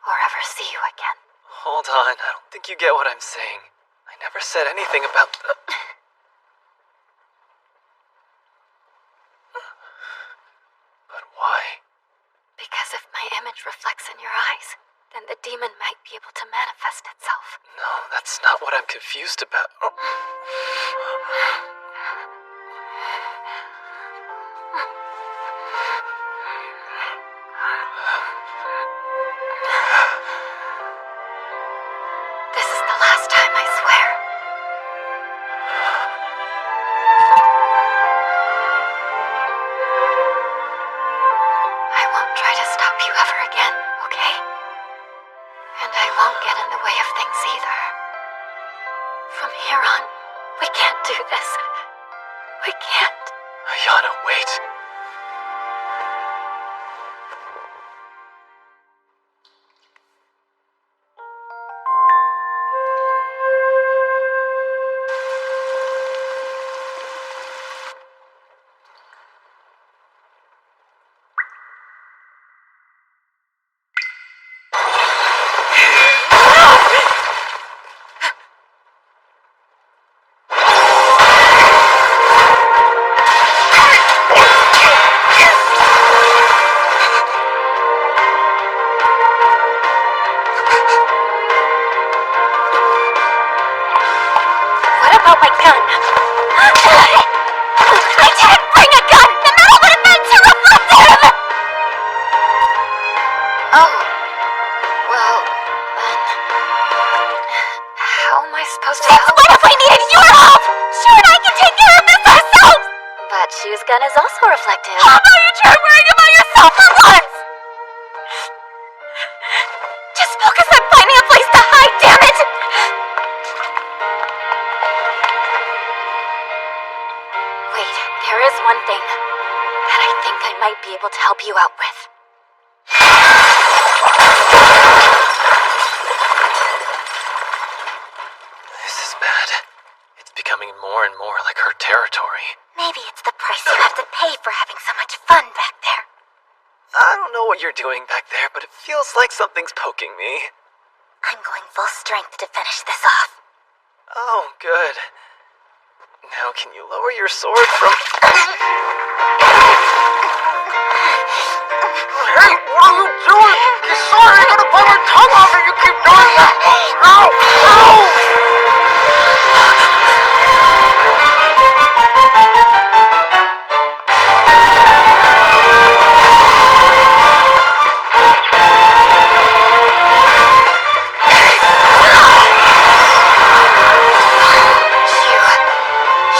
Or ever see you again. Hold on, I don't think you get what I'm saying. I never said anything about the... But why? Because if my image reflects in your eyes, then the demon might be able to manifest itself. No, that's not what I'm confused about. This is the last time, I swear. I won't try to stop you ever again, okay? And I won't get in the way of things either. From here on, we can't do this. We can't. Ayana, wait. What about my gun? I didn't bring a gun! The metal would have been too reflective! Oh. Well, then... How am I supposed to help? What if we needed your help? Shu and I can take care of this ourselves! But Shu's gun is also reflective. How about you try worrying about yourself for once? Just focus on finding a place to hide, damn it! Wait, there is one thing that I think I might be able to help you out with. This is bad. It's becoming more and more like her territory. Maybe it's the price you have to pay for having so much fun back there. I don't know what you're doing back there, but it feels like something's poking me. I'm going full strength to finish this off. Oh, good. Now can you lower your sword from... Hey, what are you doing? You sorry I'm gonna pull my tongue off if you keep doing that! Ow! Ow!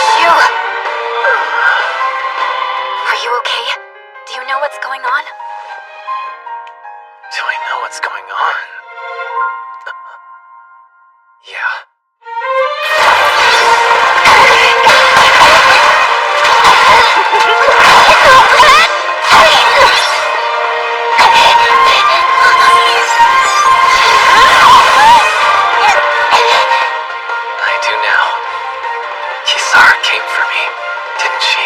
Shu! Are you okay? Do you know what's going on? Do I know what's going on? Yeah. I do now. Kisara came for me, didn't she?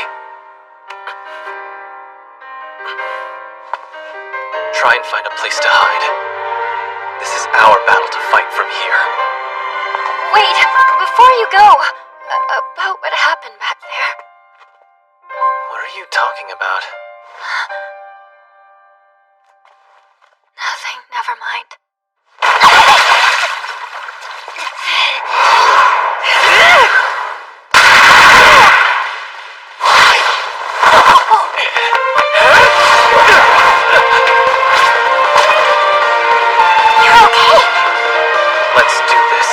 Try and find a place to hide. This is our battle to fight from here. Wait, before you go, about what happened back there. What are you talking about? Nothing, never mind. You're okay? Let's do this.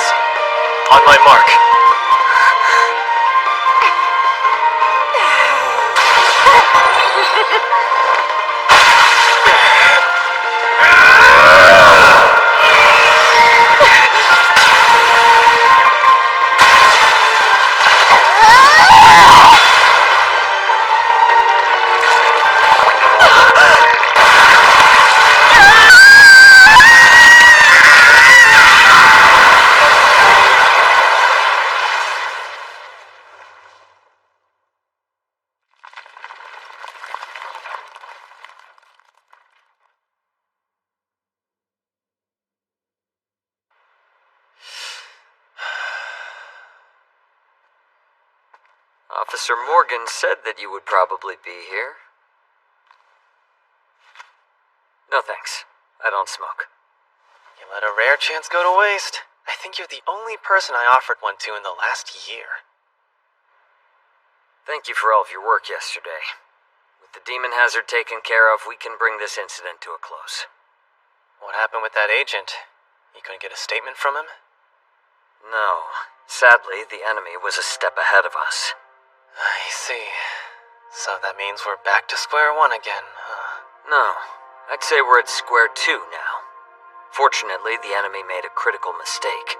On my mark. Officer Morgan said that you would probably be here. No thanks. I don't smoke. You let a rare chance go to waste. I think you're the only person I offered one to in the last year. Thank you for all of your work yesterday. With the demon hazard taken care of, we can bring this incident to a close. What happened with that agent? You couldn't get a statement from him? No. Sadly, the enemy was a step ahead of us. I see. So that means we're back to square one again, huh? No. I'd say we're at square two now. Fortunately, the enemy made a critical mistake.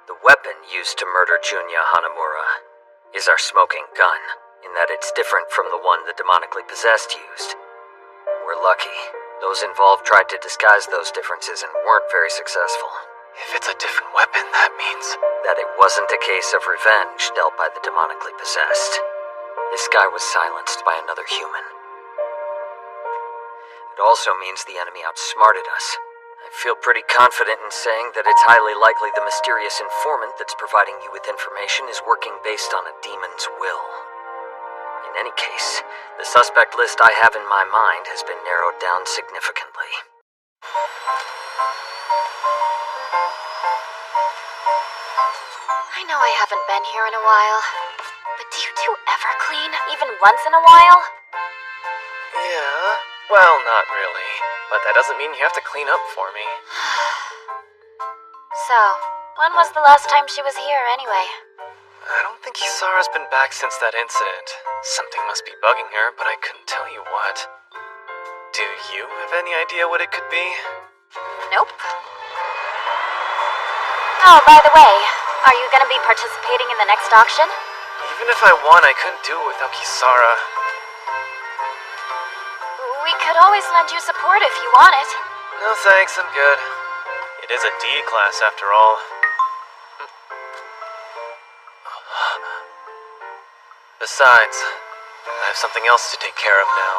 The weapon used to murder Junya Hanamura is our smoking gun, in that it's different from the one the demonically possessed used. We're lucky. Those involved tried to disguise those differences and weren't very successful. If it's a different weapon, that means that it wasn't a case of revenge dealt by the demonically possessed. This guy was silenced by another human. It also means the enemy outsmarted us. I feel pretty confident in saying that it's highly likely the mysterious informant that's providing you with information is working based on a demon's will. In any case, the suspect list I have in my mind has been narrowed down significantly. I know I haven't been here in a while, but do you two ever clean? Even once in a while? Yeah, well, not really. But that doesn't mean you have to clean up for me. So, when was the last time she was here, anyway? I don't think Kisara's been back since that incident. Something must be bugging her, but I couldn't tell you what. Do you have any idea what it could be? Nope. Oh, by the way, are you gonna be participating in the next auction? Even if I won, I couldn't do it without Kisara. We could always lend you support if you want it. No thanks, I'm good. It is a D class after all. Besides, I have something else to take care of now.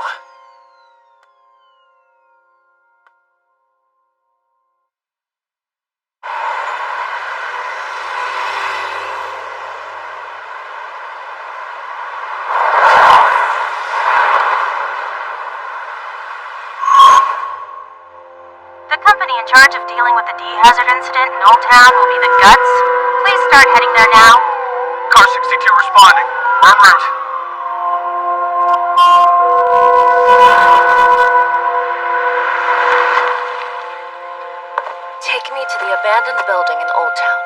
The company in charge of dealing with the D-Hazard incident in Old Town will be the Guts. Please start heading there now. Car 62 responding. We're en route. Take me to the abandoned building in Old Town.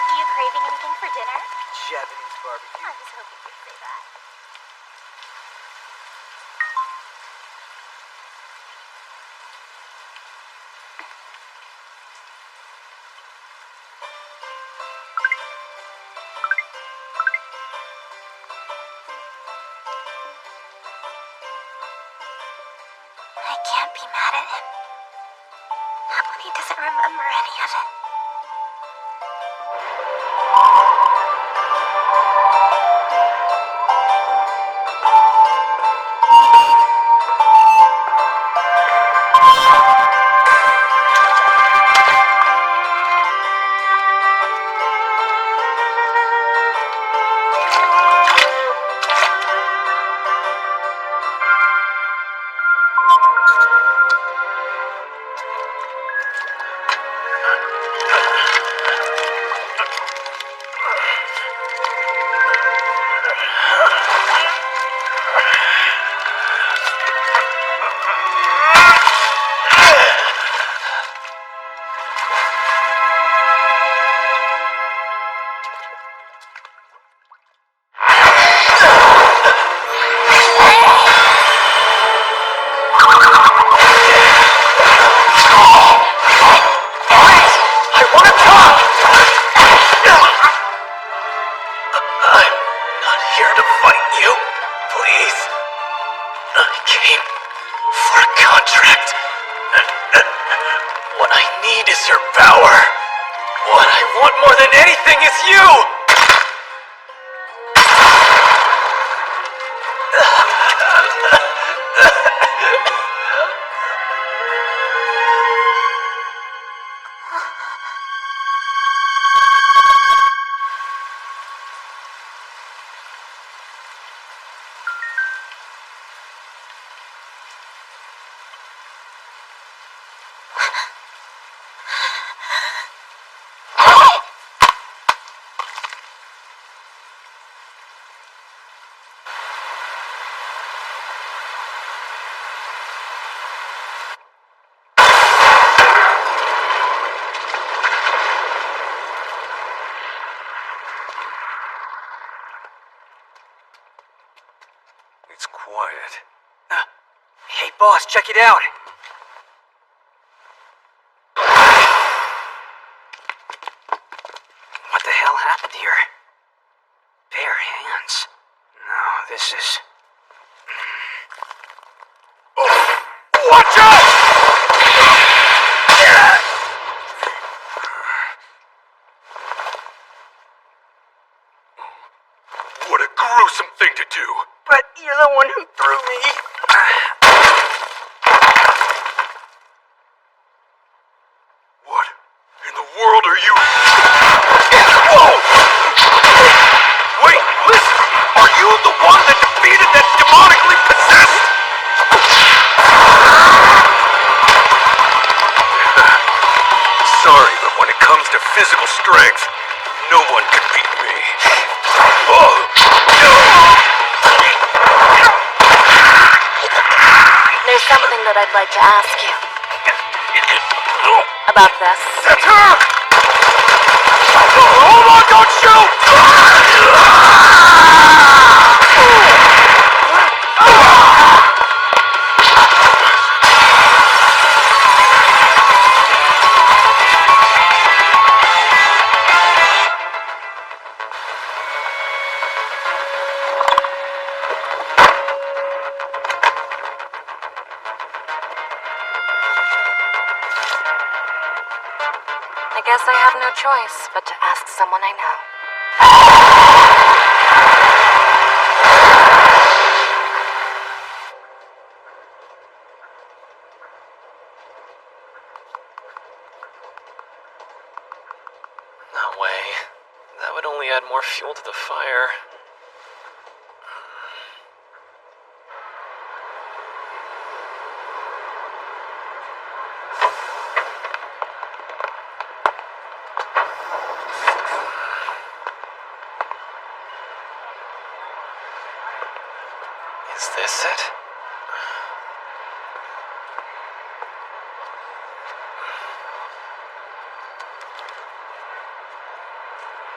Are you craving anything for dinner? Japanese barbecue. I was hoping you'd say that. I can't be mad at him. Not when he doesn't remember any of it. is your power. What I want more than anything is you! Boss, check it out. What the hell happened here? Bare hands. No, this is... Watch out! What a gruesome thing to do. But you're the one who threw me. What in the world are you... Whoa! Wait, listen! Are you the one that defeated that demonically possessed? Sorry, but when it comes to physical strength, no one can beat me. There's something that I'd like to ask you. About this. That's her! Hold on, don't shoot! I guess I have no choice but to ask someone I know. No way. That would only add more fuel to the fire. Is this it?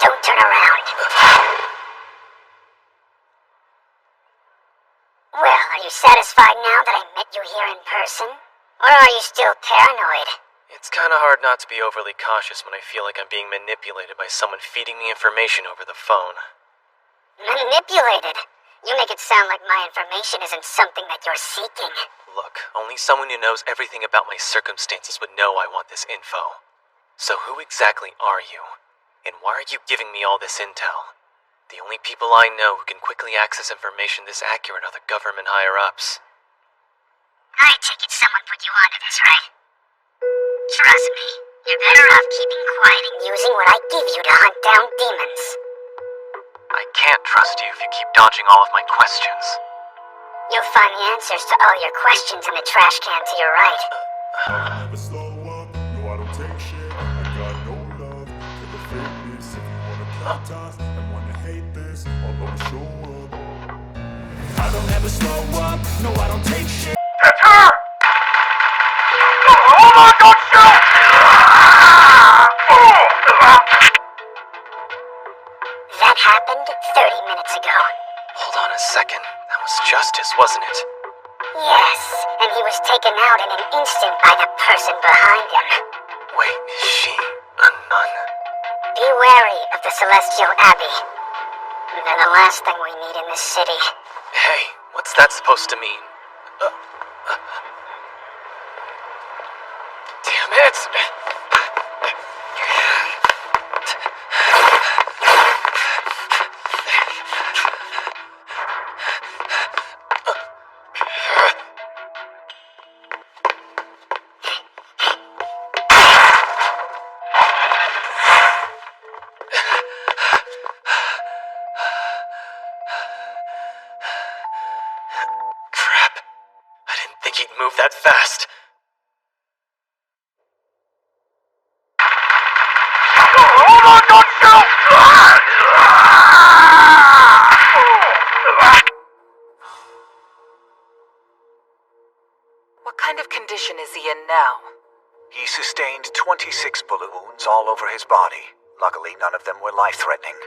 Don't turn around. Well, are you satisfied now that I met you here in person? Or are you still paranoid? It's kinda hard not to be overly cautious when I feel like I'm being manipulated by someone feeding me information over the phone. Manipulated? You make it sound like my information isn't something that you're seeking. Look, only someone who knows everything about my circumstances would know I want this info. So who exactly are you? And why are you giving me all this intel? The only people I know who can quickly access information this accurate are the government higher-ups. I take it someone put you onto this, right? Trust me, you're better off keeping quiet and using what I give you to hunt down demons. I can't trust you if you keep dodging all of my questions. You'll find the answers to all your questions in the trash can to your right. I'll never slow up, no I don't take shit. I got no love for the fakeness. If you wanna play tough and wanna hate this, I'll always show up. I don't ever slow up, no I don't take shit. That's her! Hold on, don't shoot! That happened 30 minutes ago. Hold on a second. That was Justice, wasn't it? Yes, and he was taken out in an instant by the person behind him. Wait, is she a nun? Be wary of the Celestial Abbey. They're the last thing we need in this city. Hey, what's that supposed to mean? Damn it! He'd move that fast. Hold on, don't shoot! What kind of condition is he in now? He sustained 26 bullet wounds all over his body. Luckily, none of them were life-threatening.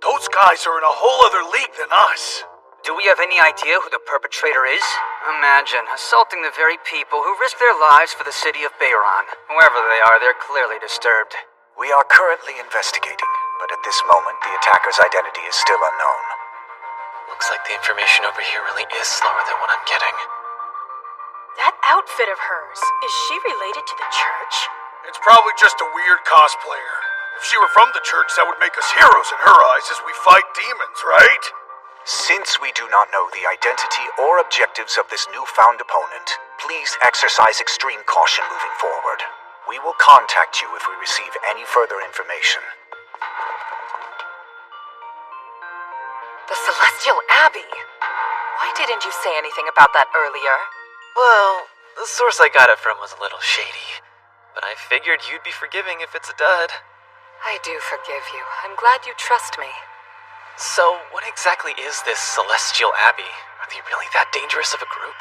Those guys are in a whole other league than us. Do we have any idea who the perpetrator is? Imagine assaulting the very people who risk their lives for the city of Bayron. Whoever they are, they're clearly disturbed. We are currently investigating, but at this moment, the attacker's identity is still unknown. Looks like the information over here really is slower than what I'm getting. That outfit of hers, is she related to the church? It's probably just a weird cosplayer. If she were from the church, that would make us heroes in her eyes as we fight demons, right? Since we do not know the identity or objectives of this newfound opponent, please exercise extreme caution moving forward. We will contact you if we receive any further information. The Celestial Abbey? Why didn't you say anything about that earlier? Well, the source I got it from was a little shady. But I figured you'd be forgiving if it's a dud. I do forgive you. I'm glad you trust me. So, what exactly is this Celestial Abbey? Are they really that dangerous of a group?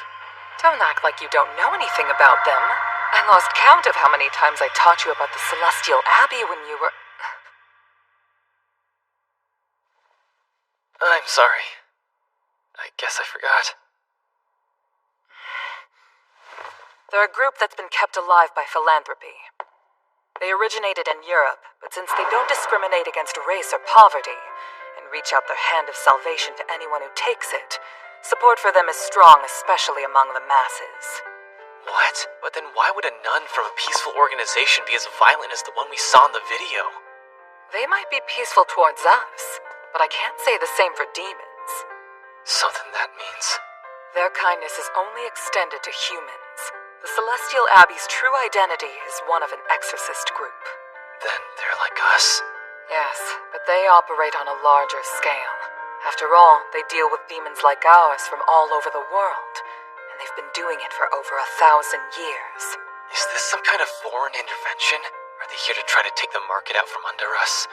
Don't act like you don't know anything about them. I lost count of how many times I taught you about the Celestial Abbey when you were... I'm sorry. I guess I forgot. They're a group that's been kept alive by philanthropy. They originated in Europe, but since they don't discriminate against race or poverty, and reach out their hand of salvation to anyone who takes it, support for them is strong, especially among the masses. What? But then why would a nun from a peaceful organization be as violent as the one we saw in the video? They might be peaceful towards us, but I can't say the same for demons. So then that means... Their kindness is only extended to humans. The Celestial Abbey's true identity is one of an exorcist group. Then they're like us? Yes, but they operate on a larger scale. After all, they deal with demons like ours from all over the world, and they've been doing it for over 1,000 years. Is this some kind of foreign intervention? Are they here to try to take the market out from under us?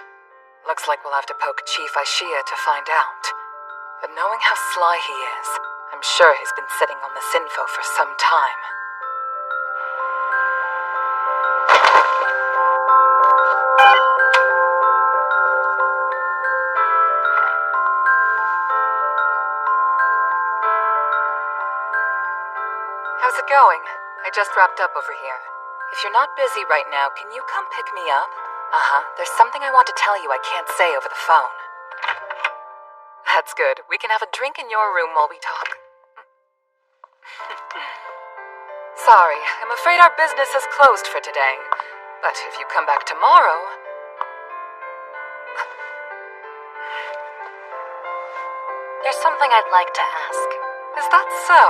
Looks like we'll have to poke Chief Ishia to find out. But knowing how sly he is, I'm sure he's been sitting on this info for some time. How's it going? I just wrapped up over here. If you're not busy right now, can you come pick me up? There's something I want to tell you I can't say over the phone. That's good. We can have a drink in your room while we talk. Sorry, I'm afraid our business is closed for today. But if you come back tomorrow... There's something I'd like to ask. Is that so?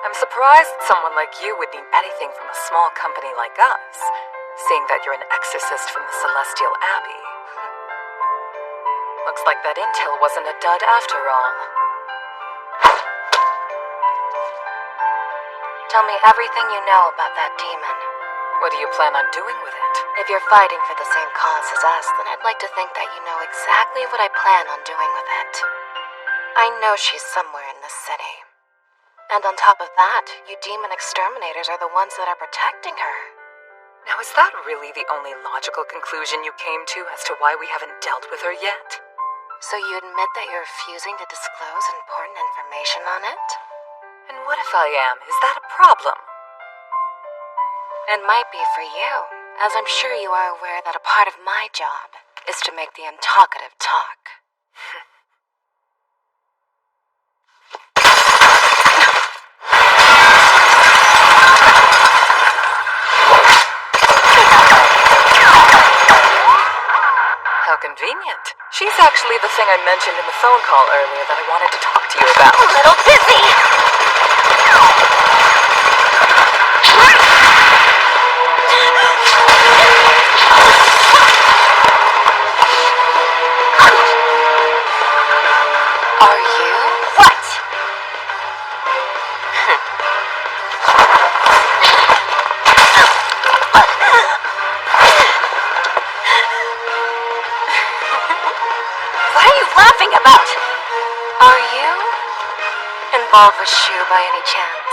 I'm surprised someone like you would need anything from a small company like us, seeing that you're an exorcist from the Celestial Abbey. Looks like that intel wasn't a dud after all. Tell me everything you know about that demon. What do you plan on doing with it? If you're fighting for the same cause as us, then I'd like to think that you know exactly what I plan on doing with it. I know she's somewhere in this city. And on top of that, you demon exterminators are the ones that are protecting her. Now, is that really the only logical conclusion you came to as to why we haven't dealt with her yet? So you admit that you're refusing to disclose important information on it? And what if I am? Is that a problem? It might be for you, as I'm sure you are aware that a part of my job is to make the untalkative talk. How convenient. She's actually the thing I mentioned in the phone call earlier that I wanted to talk to you about. A little busy! Are you? What? What are you laughing about? Are you involved with Shu by any chance?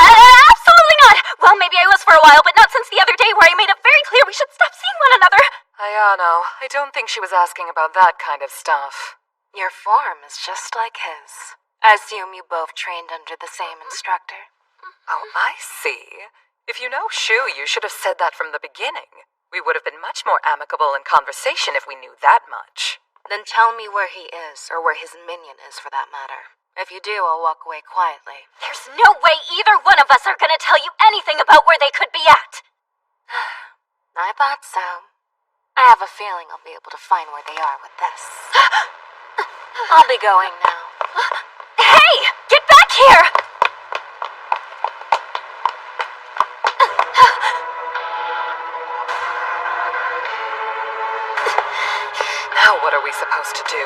Absolutely not! Well, maybe I was for a while, but not since the other day where I made it very clear we should stop seeing one another. Ayano, I don't think she was asking about that kind of stuff. Your form is just like his. I assume you both trained under the same instructor. Oh, I see. If you know Shu, you should have said that from the beginning. We would have been much more amicable in conversation if we knew that much. Then tell me where he is, or where his minion is for that matter. If you do, I'll walk away quietly. There's no way either one of us are gonna tell you anything about where they could be at! I thought so. I have a feeling I'll be able to find where they are with this. I'll be going now. Hey! Get back here! Now what are we supposed to do?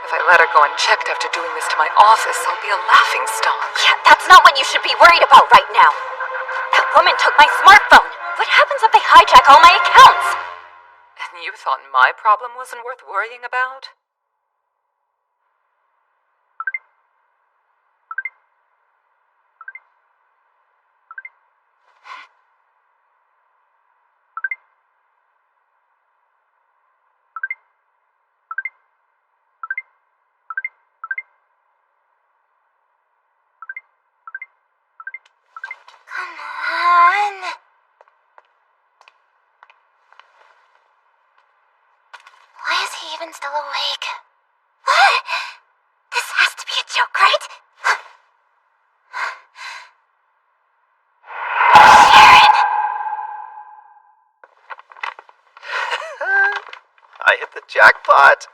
If I let her go unchecked after doing this to my office, I'll be a laughingstock. Yeah, that's not what you should be worried about right now. That woman took my smartphone. What happens if they hijack all my accounts? And you thought my problem wasn't worth worrying about? Come on. Why is he even still awake? What? This has to be a joke, right? Sharon! I hit the jackpot!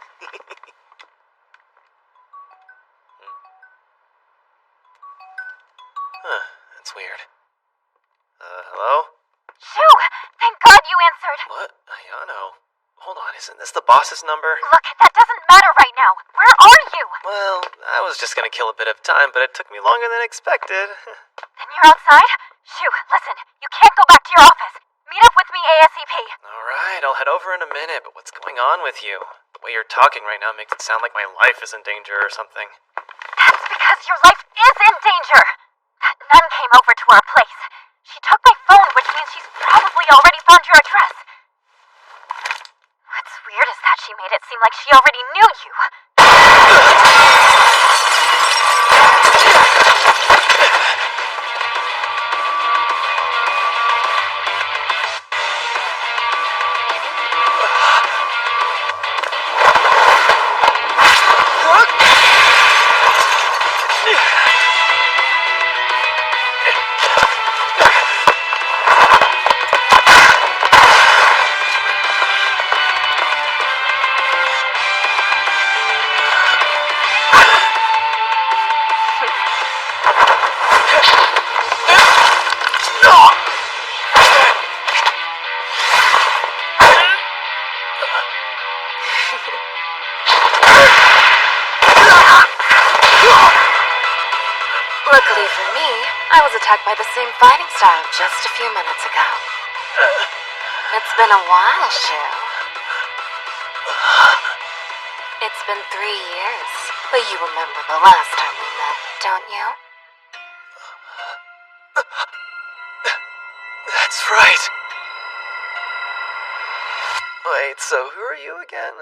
Huh, that's weird. Hello? Shu! Thank God you answered! What? Ayano? Hold on, isn't this the boss's number? Look, that doesn't matter right now. Where are you? Well, I was just gonna kill a bit of time, but it took me longer than expected. Then you're outside? Shu, listen, you can't go back to your office. Meet up with me ASAP. Alright, I'll head over in a minute, but what's going on with you? The way you're talking right now makes it sound like my life is in danger or something. That's because your life is in danger. That nun came over to our place. She took my phone, which means she's probably already found your address. What's weird is that she made it seem like she already knew you. Luckily for me, I was attacked by the same fighting style just a few minutes ago. It's been a while, Shu. It's been 3 years, but you remember the last time we met, don't you? That's right. Wait, so who are you again?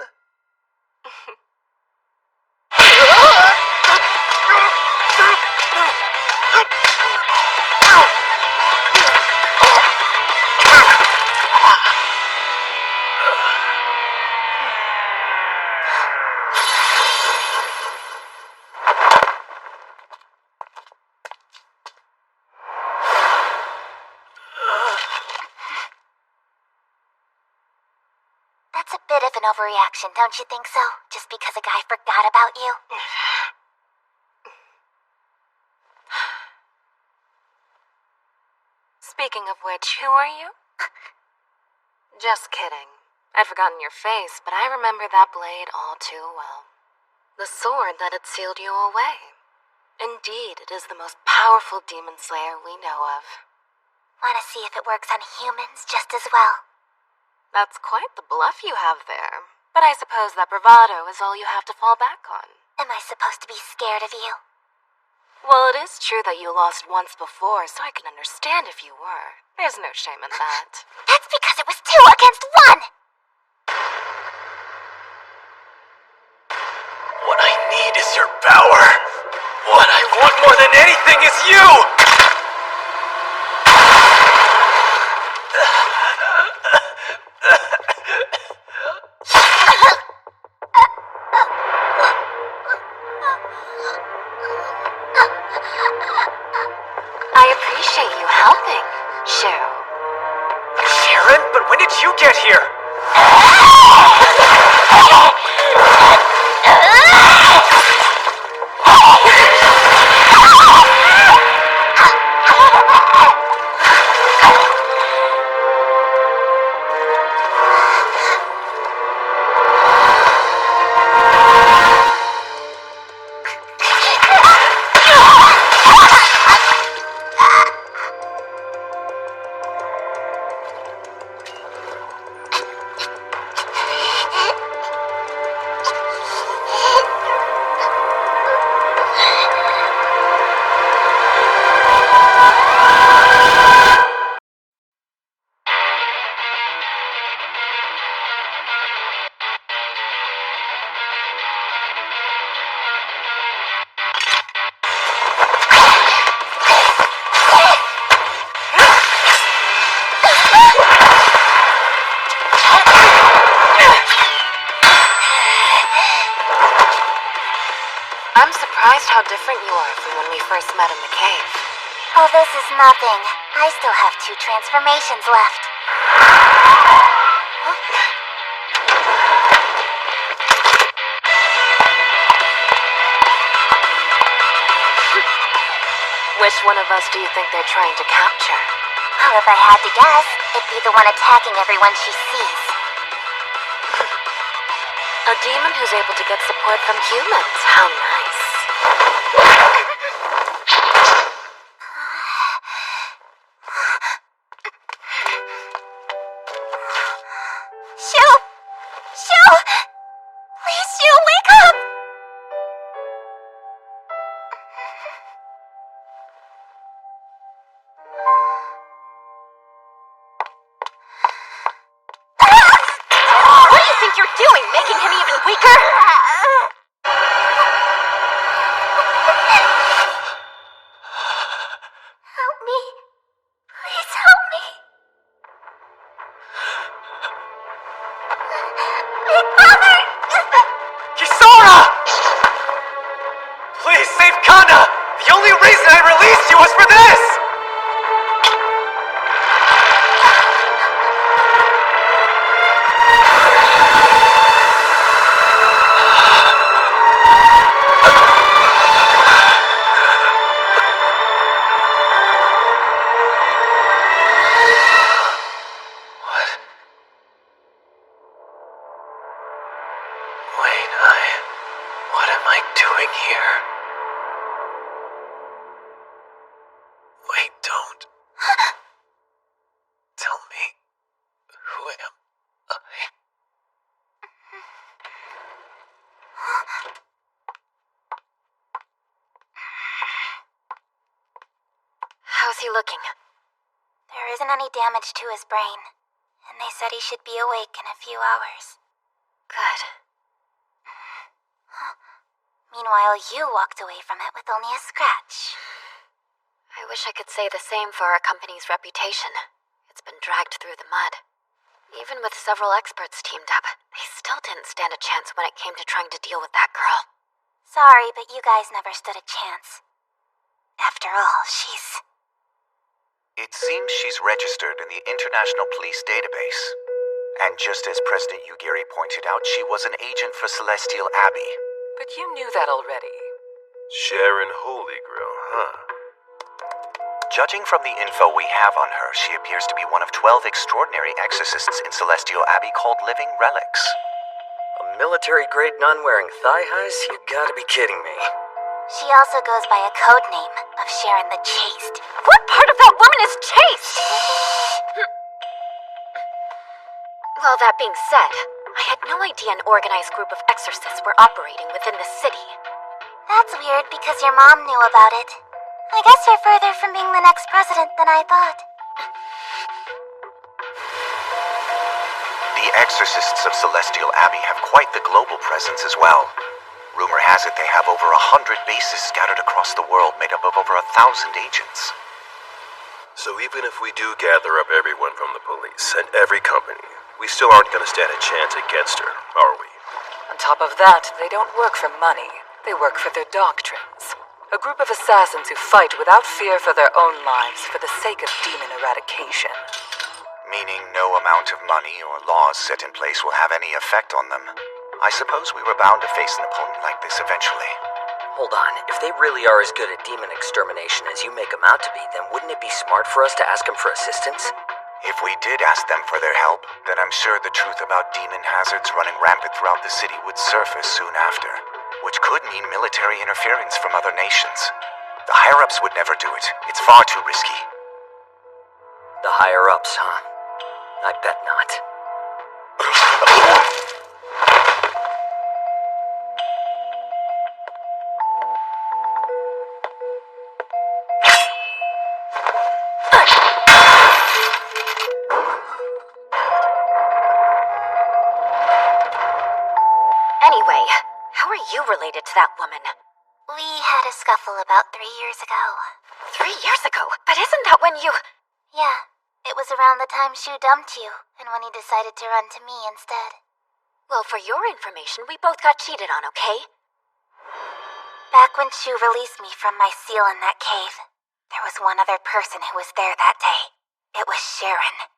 That's a bit of an overreaction, don't you think so? Just because a guy forgot about you? Speaking of which, who are you? Just kidding. I'd forgotten your face, but I remember that blade all too well. The sword that had sealed you away. Indeed, it is the most powerful demon slayer we know of. Want to see if it works on humans just as well? That's quite the bluff you have there. But I suppose that bravado is all you have to fall back on. Am I supposed to be scared of you? Well, it is true that you lost once before, so I can understand if you were. There's no shame in that. That's because it was 2 against 1! What I need is your power. want more than anything is you! I appreciate you helping, Cheryl. Sharon, but when did you get here? I'm surprised how different you are from when we first met in the cave. Oh, this is nothing. I still have 2 transformations left. Which one of us do you think they're trying to capture? Well, if I had to guess, it'd be the one attacking everyone she sees. A demon who's able to get support from humans. How nice. Shu! Shu! Please, Shu, wake up! What do you think you're doing? Making him even weaker? Help me. Please help me. Big Brother! Kisara! Please save Kana! The only reason I released you was for this! What am I doing here? Wait, don't. Tell me, who am I? How's he looking? There isn't any damage to his brain, and they said he should be awake in a few hours. Good. Meanwhile, you walked away from it with only a scratch. I wish I could say the same for our company's reputation. It's been dragged through the mud. Even with several experts teamed up, they still didn't stand a chance when it came to trying to deal with that girl. Sorry, but you guys never stood a chance. After all, she's... It seems she's registered in the International Police Database. And just as President Yugiri pointed out, she was an agent for Celestial Abbey. But you knew that already. Sharon Holygrail, huh? Judging from the info we have on her, she appears to be one of 12 extraordinary exorcists in Celestial Abbey called Living Relics. A military-grade nun wearing thigh-highs? You gotta be kidding me. She also goes by a code name of Sharon the Chaste. What part of that woman is chaste? Well, that being said, I had no idea an organized group of exorcists were operating within the city. That's weird because your mom knew about it. I guess you're further from being the next president than I thought. The exorcists of Celestial Abbey have quite the global presence as well. Rumor has it they have over 100 bases scattered across the world made up of over 1,000 agents. So even if we do gather up everyone from the police and every company, we still aren't going to stand a chance against her, are we? On top of that, they don't work for money. They work for their doctrines. A group of assassins who fight without fear for their own lives for the sake of demon eradication. Meaning no amount of money or laws set in place will have any effect on them. I suppose we were bound to face an opponent like this eventually. Hold on, if they really are as good at demon extermination as you make them out to be, then wouldn't it be smart for us to ask them for assistance? If we did ask them for their help, then I'm sure the truth about demon hazards running rampant throughout the city would surface soon after, which could mean military interference from other nations. The higher-ups would never do it. It's far too risky. The higher-ups, huh? I bet not. Anyway, how are you related to that woman? We had a scuffle about 3 years ago. 3 years ago? But isn't that when you... Yeah, it was around the time Shu dumped you, and when he decided to run to me instead. Well, for your information, we both got cheated on, okay? Back when Shu released me from my seal in that cave, there was one other person who was there that day. It was Sharon.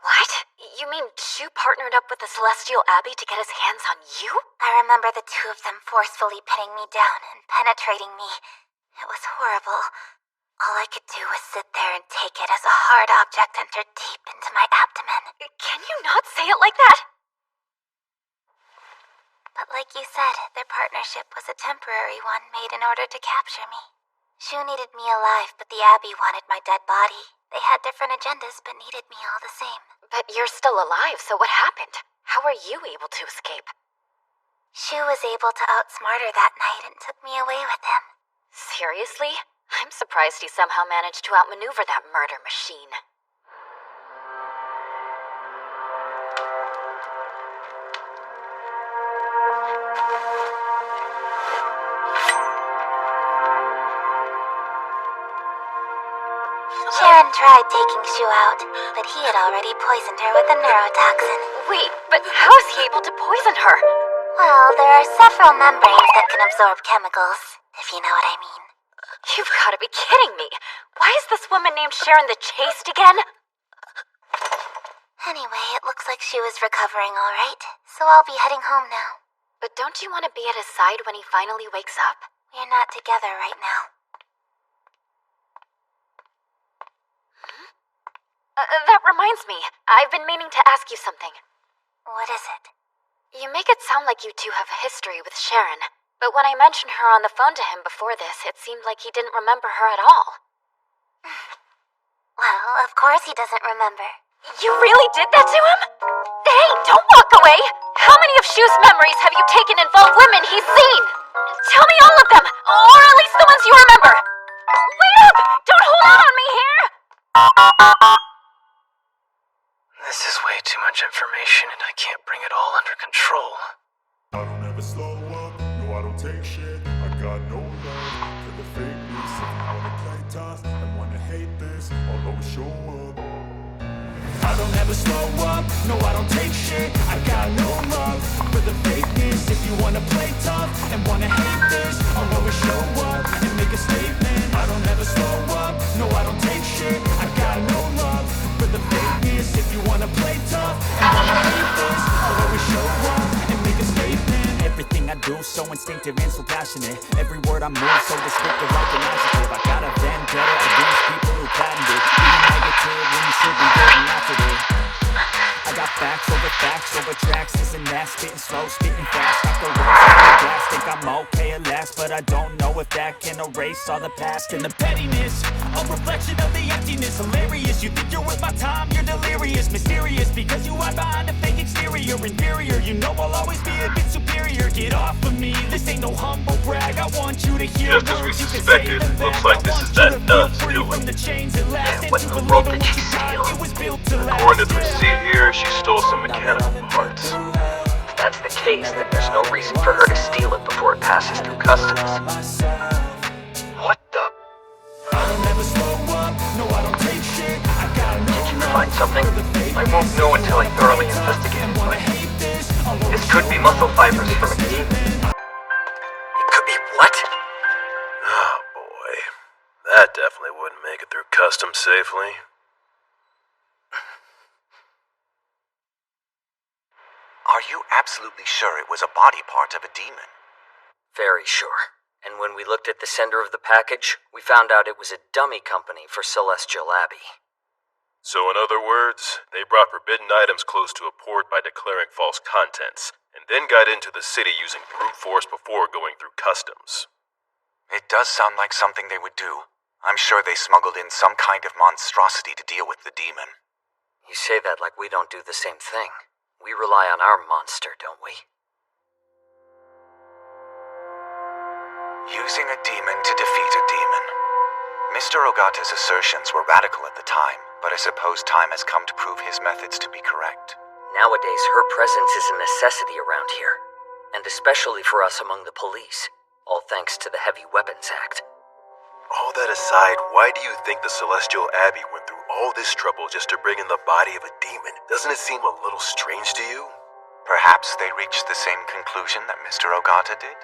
What? You mean Shu partnered up with the Celestial Abbey to get his hands on you? I remember the two of them forcefully pinning me down and penetrating me. It was horrible. All I could do was sit there and take it as a hard object entered deep into my abdomen. Can you not say it like that? But like you said, their partnership was a temporary one made in order to capture me. Shu needed me alive, but the Abbey wanted my dead body. They had different agendas, but needed me all the same. But you're still alive, so what happened? How were you able to escape? Shu was able to outsmart her that night and took me away with him. Seriously? I'm surprised he somehow managed to outmaneuver that murder machine. Sharon tried taking Shu out, but he had already poisoned her with a neurotoxin. Wait, but how is he able to poison her? Well, there are several membranes that can absorb chemicals, if you know what I mean. You've got to be kidding me. Why is this woman named Sharon the Chaste again? Anyway, it looks like Shu is recovering all right, so I'll be heading home now. But don't you want to be at his side when he finally wakes up? We're not together right now. That reminds me. I've been meaning to ask you something. What is it? You make it sound like you two have a history with Sharon, but when I mentioned her on the phone to him before this, it seemed like he didn't remember her at all. Well, of course he doesn't remember. You really did that to him? Hey, don't walk away! How many of Shu's memories have you taken involve women he's seen? Tell me all of them, or at least the ones you remember. Wait up! Don't hold out on me here! This is way too much information, and I can't bring it all under control. I don't ever slow up, no I don't take shit. I got no love for the fakeness. If you wanna play tough and wanna hate this, I'll always show up. I don't ever slow up, no I don't take shit. I got no love for the fakeness. If you wanna play tough and wanna hate this, I'll always show up and make a statement. I don't ever slow up, no I don't take shit. I got no love for the fakeness. If you wanna play tough and wanna hate this, I'll always show up and make a statement. Everything I do so instinctive and so passionate. Every word I move so descriptive like an adjective. I got a vendetta against people who patented being negative when you should be getting after it. I got facts over tracks. Isn't that spitting slow, spitting fast? Got the words on the gas. Think I'm okay at last, but I don't know if that can erase all the past and the pettiness. A reflection of the emptiness. Hilarious. You think you're worth my time? You're delirious, mysterious because you hide behind a fake exterior. Inferior. You know I'll always be a bit superior. Get off of me. This ain't no humble brag. I want you to hear just as we suspected, looks like this is that nut's doing. And what in the world did she steal? According to the receipt here, she stole some mechanical parts. That's the case. case, then there's no reason for her to steal it before it passes through customs. What the? Did you find something? I won't know until I thoroughly investigate it, but this could be muscle fibers from a demon. It could be what? Oh boy. That definitely wouldn't make it through customs safely. Are you absolutely sure it was a body part of a demon? Very sure. And when we looked at the sender of the package, we found out it was a dummy company for Celestial Abbey. So in other words, they brought forbidden items close to a port by declaring false contents, and then got into the city using brute force before going through customs. It does sound like something they would do. I'm sure they smuggled in some kind of monstrosity to deal with the demon. You say that like we don't do the same thing. We rely on our monster, don't we? Using a demon to defeat a demon. Mr. Ogata's assertions were radical at the time, but I suppose time has come to prove his methods to be correct. Nowadays, her presence is a necessity around here, and especially for us among the police, all thanks to the Heavy Weapons Act. All that aside, why do you think the Celestial Abbey went through all this trouble just to bring in the body of a demon? Doesn't it seem a little strange to you? Perhaps they reached the same conclusion that Mr. Ogata did?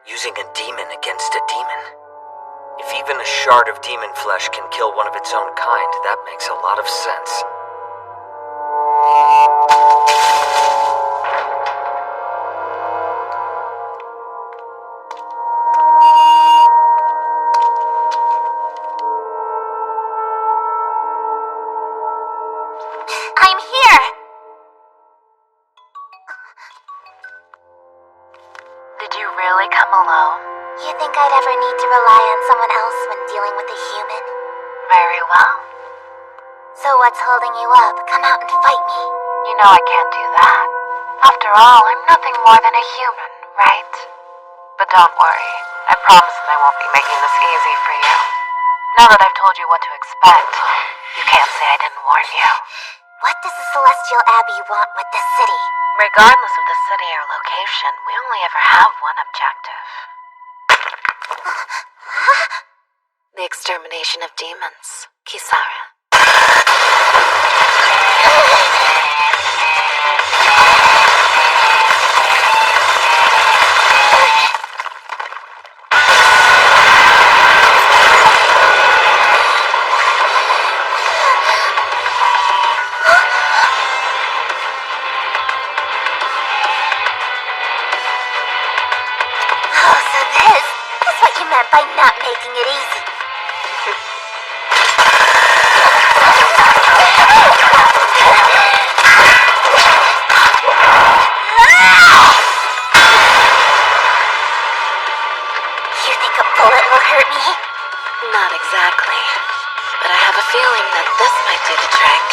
Using a demon against a demon. If even a shard of demon flesh can kill one of its own kind, that makes a lot of sense. I'm here! Did you really come alone? You think I'd ever need to rely on someone else when dealing with a human? Very well. So what's holding you up? Come out and fight me. You know I can't do that. After all, I'm nothing more than a human, right? But don't worry. I promise I won't be making this easy for you. Now that I've told you what to expect, you can't say I didn't warn you. What does the Celestial Abbey want with this city? Regardless of the city or location, we only ever have one objective. The extermination of demons, Kisara. Oh, so that's what you meant by not making it easy. You think a bullet will hurt me? Not exactly. But I have a feeling that this might do the trick.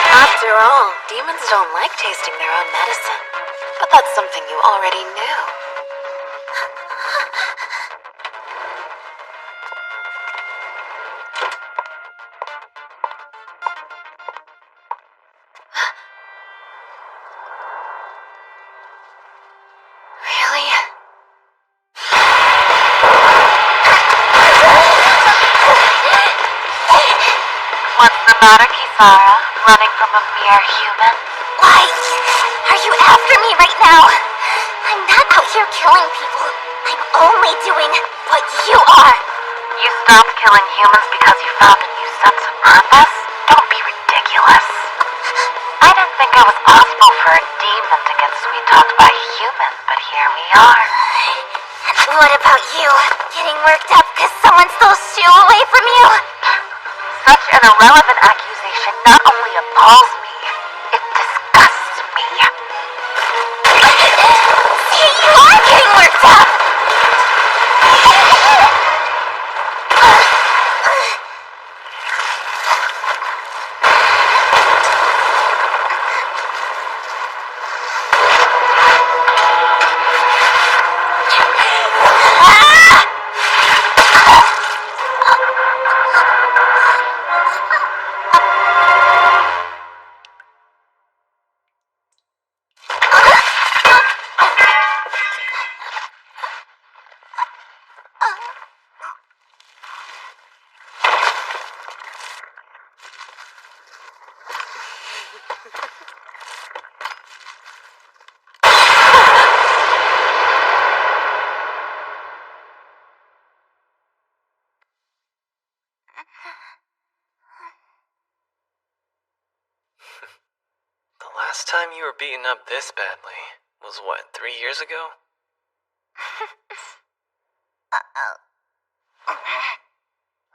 After all, demons don't like tasting their own medicine. But that's something you already knew. Really? What's the matter, Kisara? Running from a mere human? Why? Are you after me right now? I'm not out here killing people. I'm only doing what you are. You stopped killing humans because you found a new sense of purpose? Don't be ridiculous. I didn't think it was possible for a demon to get sweet-talked by a human, but here we are. And what about you? Getting worked up because someone stole Shu away from you? Such an irrelevant accusation not only appalls me, it disgusts me. See, you are getting worked up! beaten up this badly was what, 3 years ago?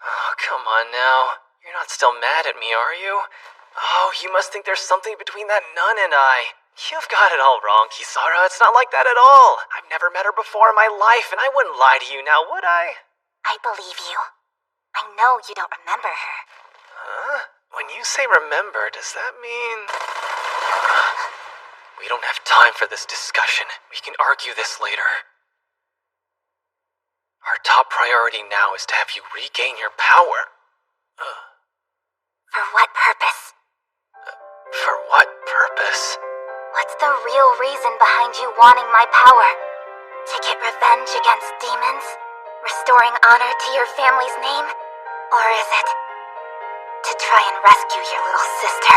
Oh, come on now. You're not still mad at me, are you? Oh, you must think there's something between that nun and I. You've got it all wrong, Kisara. It's not like that at all. I've never met her before in my life, and I wouldn't lie to you now, would I? I believe you. I know you don't remember her. Huh? When you say remember, does that mean... We don't have time for this discussion. We can argue this later. Our top priority now is to have you regain your power. For what purpose? For what purpose? What's the real reason behind you wanting my power? To get revenge against demons? Restoring honor to your family's name? Or is it to try and rescue your little sister?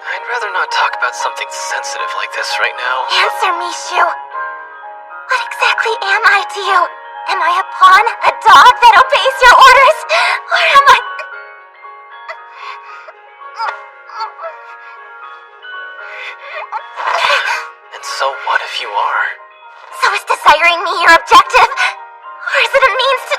I'd rather not talk about something sensitive like this right now. Answer me, Shu. What exactly am I to you? Am I a pawn? A dog that obeys your orders? Or am I... And so what if you are? So is desiring me your objective? Or is it a means to...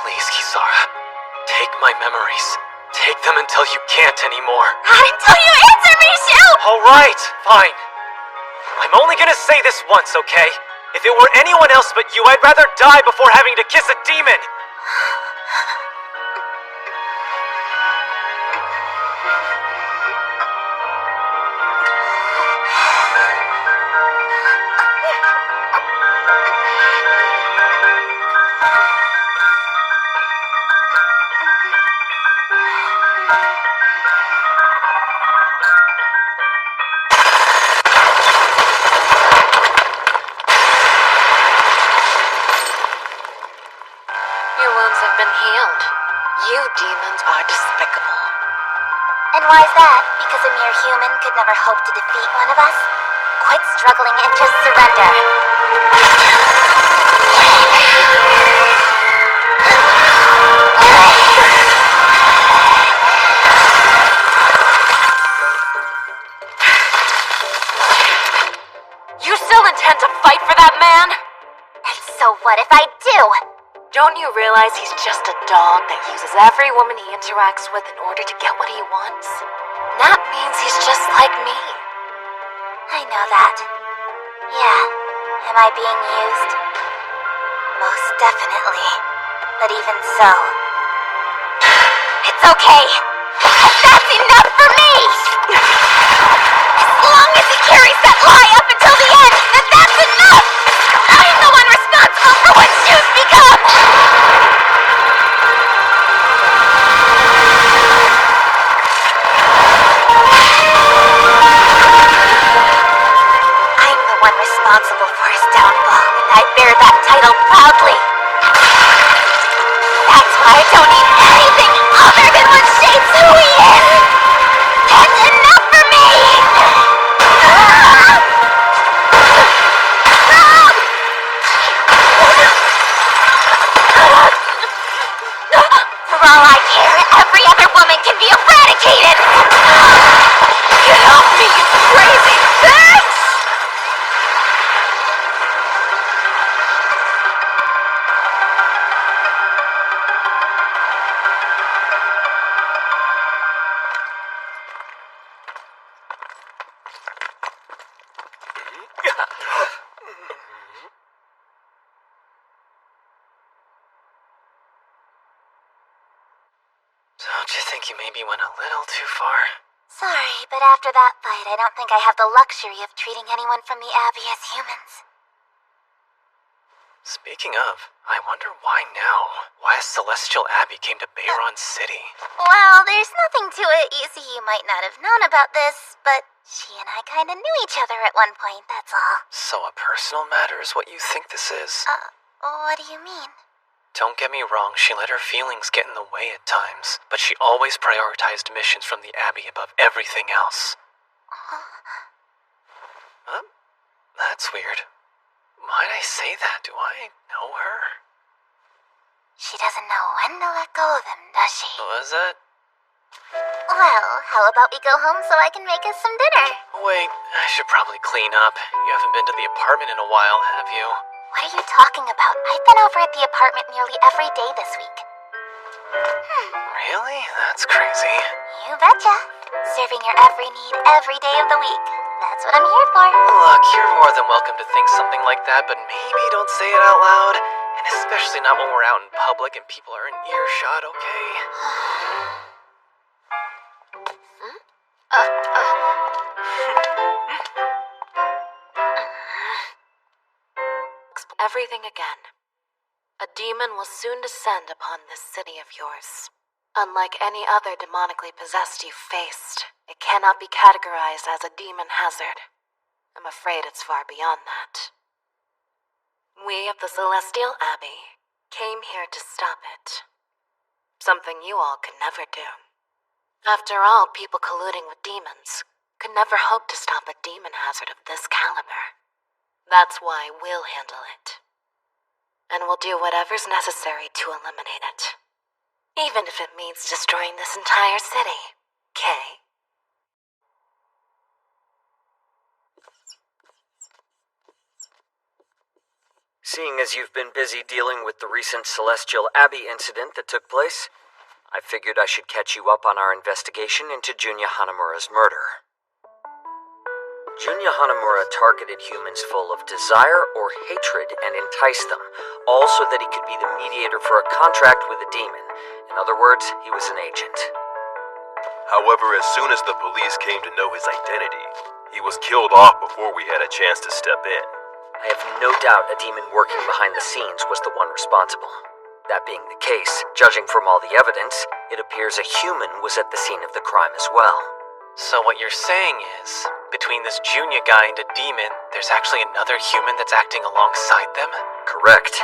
Please, Kisara. Take my memories. Take them until you can't anymore. Not until you answer me, Shu! Alright, fine. I'm only gonna say this once, okay? If it were anyone else but you, I'd rather die before having to kiss a demon! Your wounds have been healed. You demons are despicable. And why is that? Because a mere human could never hope to defeat one of us? Quit struggling and just surrender. You still intend to fight for that man? And so what if I do? Don't you realize he's just a dog that uses every woman he interacts with in order to get what he wants? That means he's just like me. I know that. Yeah. Am I being used? Most definitely. But even so... It's okay! That's enough for me! As long as he carries that lie up until the end, then that's enough! I'm the one responsible for what Shu's become! I'm the one responsible for his downfall, and I bear that title proudly. That's why I don't need anything other than what shapes who he is! That's enough for me! For all I care, every other woman can be eradicated! Get off me, you crazy bitch! Don't you think you maybe went a little too far? Sorry, but after that fight, I don't think I have the luxury of treating anyone from the Abbey as humans. Speaking of, I wonder why now? Why Celestial Abbey came to Bayron City? Well, there's nothing to it. You see, you might not have known about this, but she and I kinda knew each other at one point, that's all. So a personal matter is what you think this is? What do you mean? Don't get me wrong, she let her feelings get in the way at times, but she always prioritized missions from the Abbey above everything else. Huh? That's weird. Why'd I say that? Do I know her? She doesn't know when to let go of them, does she? Was that Well, how about we go home so I can make us some dinner? Wait, I should probably clean up. You haven't been to the apartment in a while, have you? What are you talking about? I've been over at the apartment nearly every day this week. Really? That's crazy. You betcha. Serving your every need every day of the week. That's what I'm here for. Look, you're more than welcome to think something like that, but maybe don't say it out loud. And especially not when we're out in public and people are in earshot, okay? Everything again. A demon will soon descend upon this city of yours. Unlike any other demonically possessed you've faced, it cannot be categorized as a demon hazard. I'm afraid it's far beyond that. We of the Celestial Abbey came here to stop it. Something you all could never do. After all, people colluding with demons could never hope to stop a demon hazard of this caliber. That's why we'll handle it. And we'll do whatever's necessary to eliminate it. Even if it means destroying this entire city. Kay? Seeing as you've been busy dealing with the recent Celestial Abbey incident that took place, I figured I should catch you up on our investigation into Junya Hanamura's murder. Junya Hanamura targeted humans full of desire or hatred and enticed them, all so that he could be the mediator for a contract with a demon. In other words, he was an agent. However, as soon as the police came to know his identity, he was killed off before we had a chance to step in. I have no doubt a demon working behind the scenes was the one responsible. That being the case, judging from all the evidence, it appears a human was at the scene of the crime as well. So what you're saying is, between this Junya guy and a demon, there's actually another human that's acting alongside them? Correct.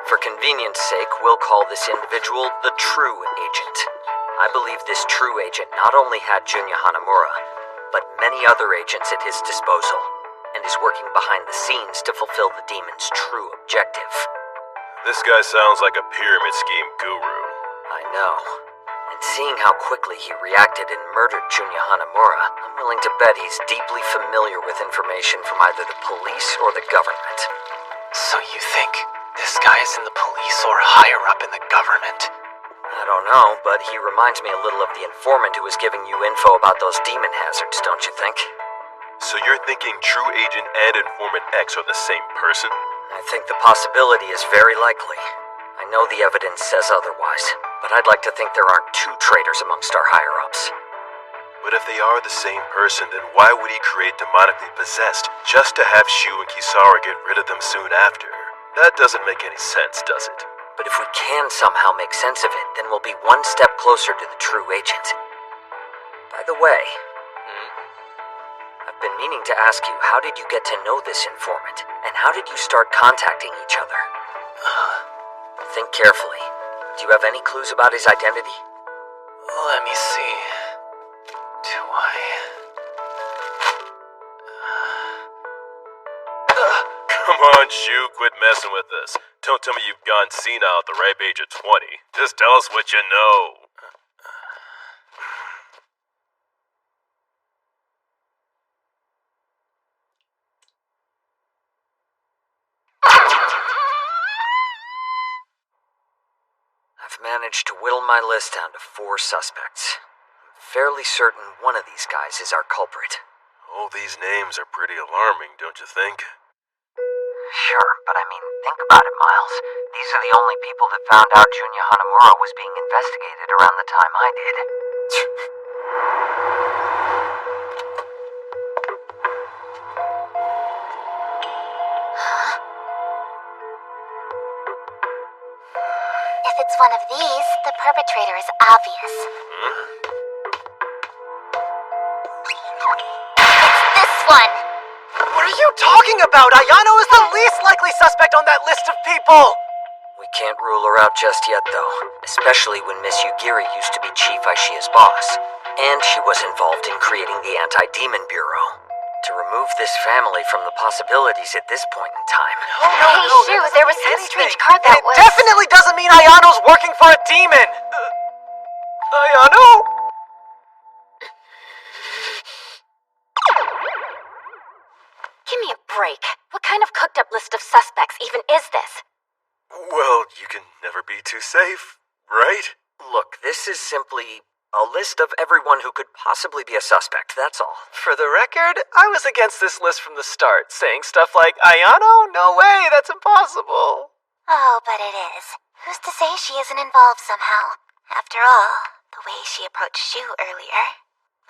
For convenience sake, we'll call this individual the True Agent. I believe this True Agent not only had Junya Hanamura, but many other agents at his disposal, and is working behind the scenes to fulfill the demon's true objective. This guy sounds like a pyramid scheme guru. I know. And seeing how quickly he reacted and murdered Junya Hanamura, I'm willing to bet he's deeply familiar with information from either the police or the government. So you think this guy is in the police or higher up in the government? I don't know, but he reminds me a little of the informant who was giving you info about those demon hazards, don't you think? So you're thinking True Agent and Informant X are the same person? I think the possibility is very likely. I know the evidence says otherwise, but I'd like to think there aren't two traitors amongst our higher-ups. But if they are the same person, then why would he create demonically possessed just to have Shu and Kisara get rid of them soon after? That doesn't make any sense, does it? But if we can somehow make sense of it, then we'll be one step closer to the True Agent. By the way, I've been meaning to ask you, how did you get to know this informant? And how did you start contacting each other? Think carefully. Do you have any clues about his identity? Let me see. Do I? Come on, Shu, quit messing with us. Don't tell me you've gone senile at the ripe age of 20. Just tell us what you know. I've managed to whittle my list down to 4 suspects. I'm fairly certain one of these guys is our culprit. Oh, these names are pretty alarming, don't you think? Sure, but I mean, think about it, Miles. These are the only people that found out Junya Hanamura was being investigated around the time I did. If it's one of these, the perpetrator is obvious. It's this one! What are you talking about? Ayano is the least likely suspect on that list of people! We can't rule her out just yet, though. Especially when Miss Yugiri used to be Chief Aishia's boss. And she was involved in creating the Anti-Demon Bureau. To remove this family from the possibilities at this point in time. Hey, Shu, there was some strange card that was... Definitely doesn't mean Ayano's working for a demon! Ayano! Give me a break. What kind of cooked up list of suspects even is this? Well, you can never be too safe, right? Look, this is simply a list of everyone who could possibly be a suspect, that's all. For the record, I was against this list from the start, saying stuff like, Ayano? No way, that's impossible. Oh, but it is. Who's to say she isn't involved somehow? After all, the way she approached Shu earlier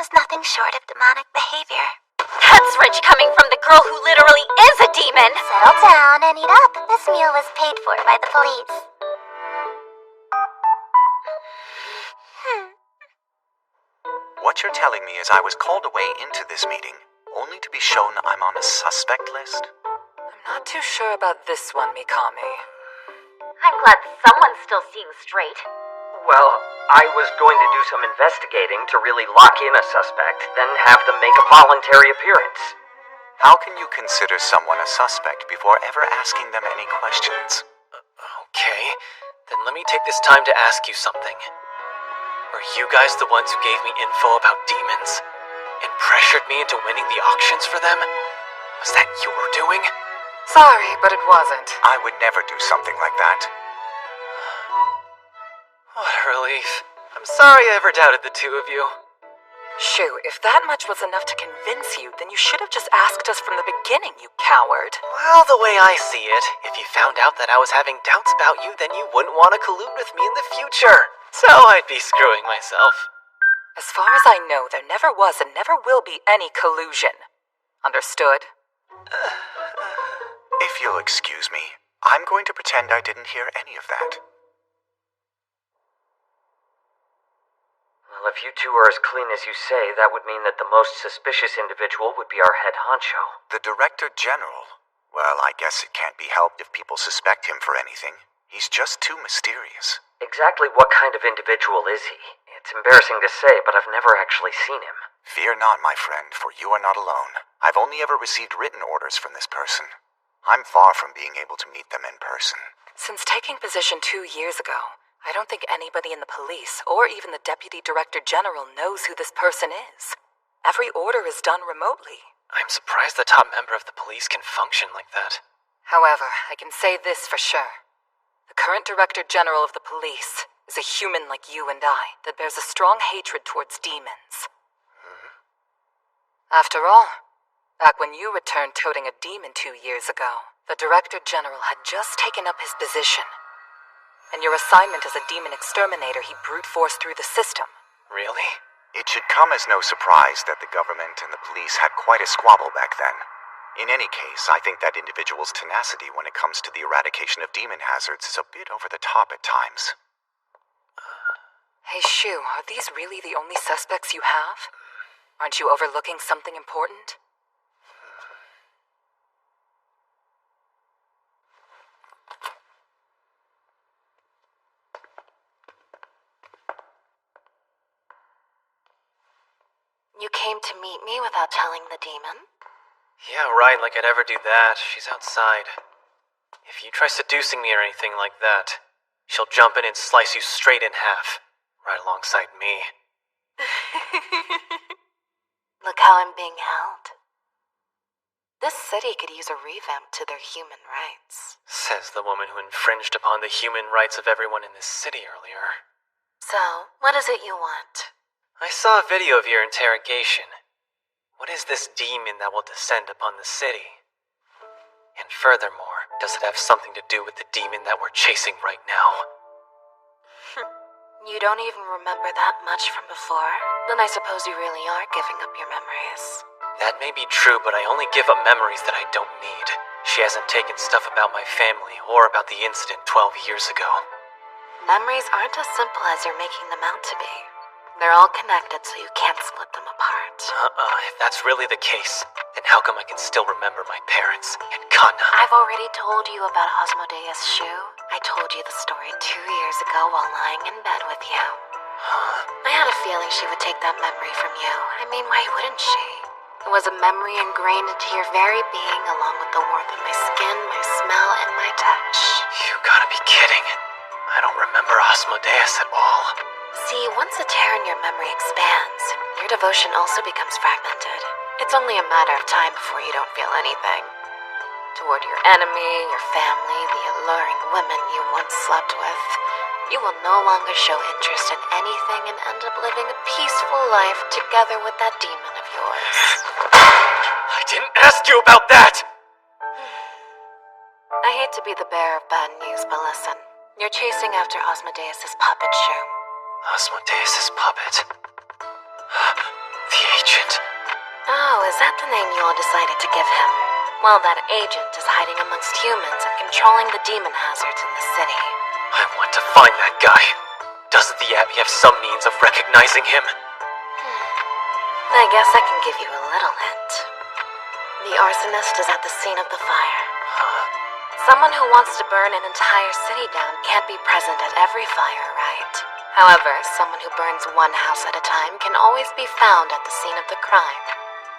was nothing short of demonic behavior. That's rich coming from the girl who literally is a demon! Settle down and eat up. This meal was paid for by the police. What you're telling me is I was called away into this meeting, only to be shown I'm on a suspect list? I'm not too sure about this one, Mikami. I'm glad someone's still seeing straight. Well, I was going to do some investigating to really lock in a suspect, then have them make a voluntary appearance. How can you consider someone a suspect before ever asking them any questions? Okay, then let me take this time to ask you something. Were you guys the ones who gave me info about demons? And pressured me into winning the auctions for them? Was that your doing? Sorry, but it wasn't. I would never do something like that. What a relief. I'm sorry I ever doubted the two of you. Shu, if that much was enough to convince you, then you should have just asked us from the beginning, you coward. Well, the way I see it, if you found out that I was having doubts about you, then you wouldn't want to collude with me in the future. So I'd be screwing myself. As far as I know, there never was and never will be any collusion. Understood? If you'll excuse me, I'm going to pretend I didn't hear any of that. Well, if you two are as clean as you say, that would mean that the most suspicious individual would be our head honcho. The Director General? Well, I guess it can't be helped if people suspect him for anything. He's just too mysterious. Exactly what kind of individual is he? It's embarrassing to say, but I've never actually seen him. Fear not, my friend, for you are not alone. I've only ever received written orders from this person. I'm far from being able to meet them in person. Since taking position 2 years ago, I don't think anybody in the police, or even the Deputy Director General, knows who this person is. Every order is done remotely. I'm surprised the top member of the police can function like that. However, I can say this for sure. The current Director General of the police is a human like you and I that bears a strong hatred towards demons. After all, back when you returned toting a demon 2 years ago, the Director General had just taken up his position. And your assignment as a demon exterminator he brute forced through the system. Really? It should come as no surprise that the government and the police had quite a squabble back then. In any case, I think that individual's tenacity when it comes to the eradication of demon hazards is a bit over the top at times. Hey Shu, are these really the only suspects you have? Aren't you overlooking something important? You came to meet me without telling the demon? Yeah, right, like I'd ever do that. She's outside. If you try seducing me or anything like that, she'll jump in and slice you straight in half, right alongside me. Look how I'm being held. This city could use a revamp to their human rights. Says the woman who infringed upon the human rights of everyone in this city earlier. So, what is it you want? I saw a video of your interrogation. What is this demon that will descend upon the city? And furthermore, does it have something to do with the demon that we're chasing right now? You don't even remember that much from before? Then I suppose you really are giving up your memories. That may be true, but I only give up memories that I don't need. She hasn't taken stuff about my family or about the incident 12 years ago. Memories aren't as simple as you're making them out to be. They're all connected, so you can't split them apart. If that's really the case, then how come I can still remember my parents and Kana? I've already told you about Asmodeus Shu. I told you the story 2 years ago while lying in bed with you. I had a feeling she would take that memory from you. I mean, why wouldn't she? It was a memory ingrained into your very being, along with the warmth of my skin, my smell, and my touch. You gotta be kidding. I don't remember Asmodeus at all. See, once a tear in your memory expands, your devotion also becomes fragmented. It's only a matter of time before you don't feel anything. Toward your enemy, your family, the alluring women you once slept with, you will no longer show interest in anything and end up living a peaceful life together with that demon of yours. I didn't ask you about that! I hate to be the bearer of bad news, but listen. You're chasing after Osmodeus' puppet show. Osmodeus' puppet? The agent. Oh, is that the name you all decided to give him? Well, that agent is hiding amongst humans and controlling the demon hazards in the city. I want to find that guy. Doesn't the Abbey have some means of recognizing him? I guess I can give you a little hint. The arsonist is at the scene of the fire. Someone who wants to burn an entire city down can't be present at every fire, right? However, someone who burns one house at a time can always be found at the scene of the crime.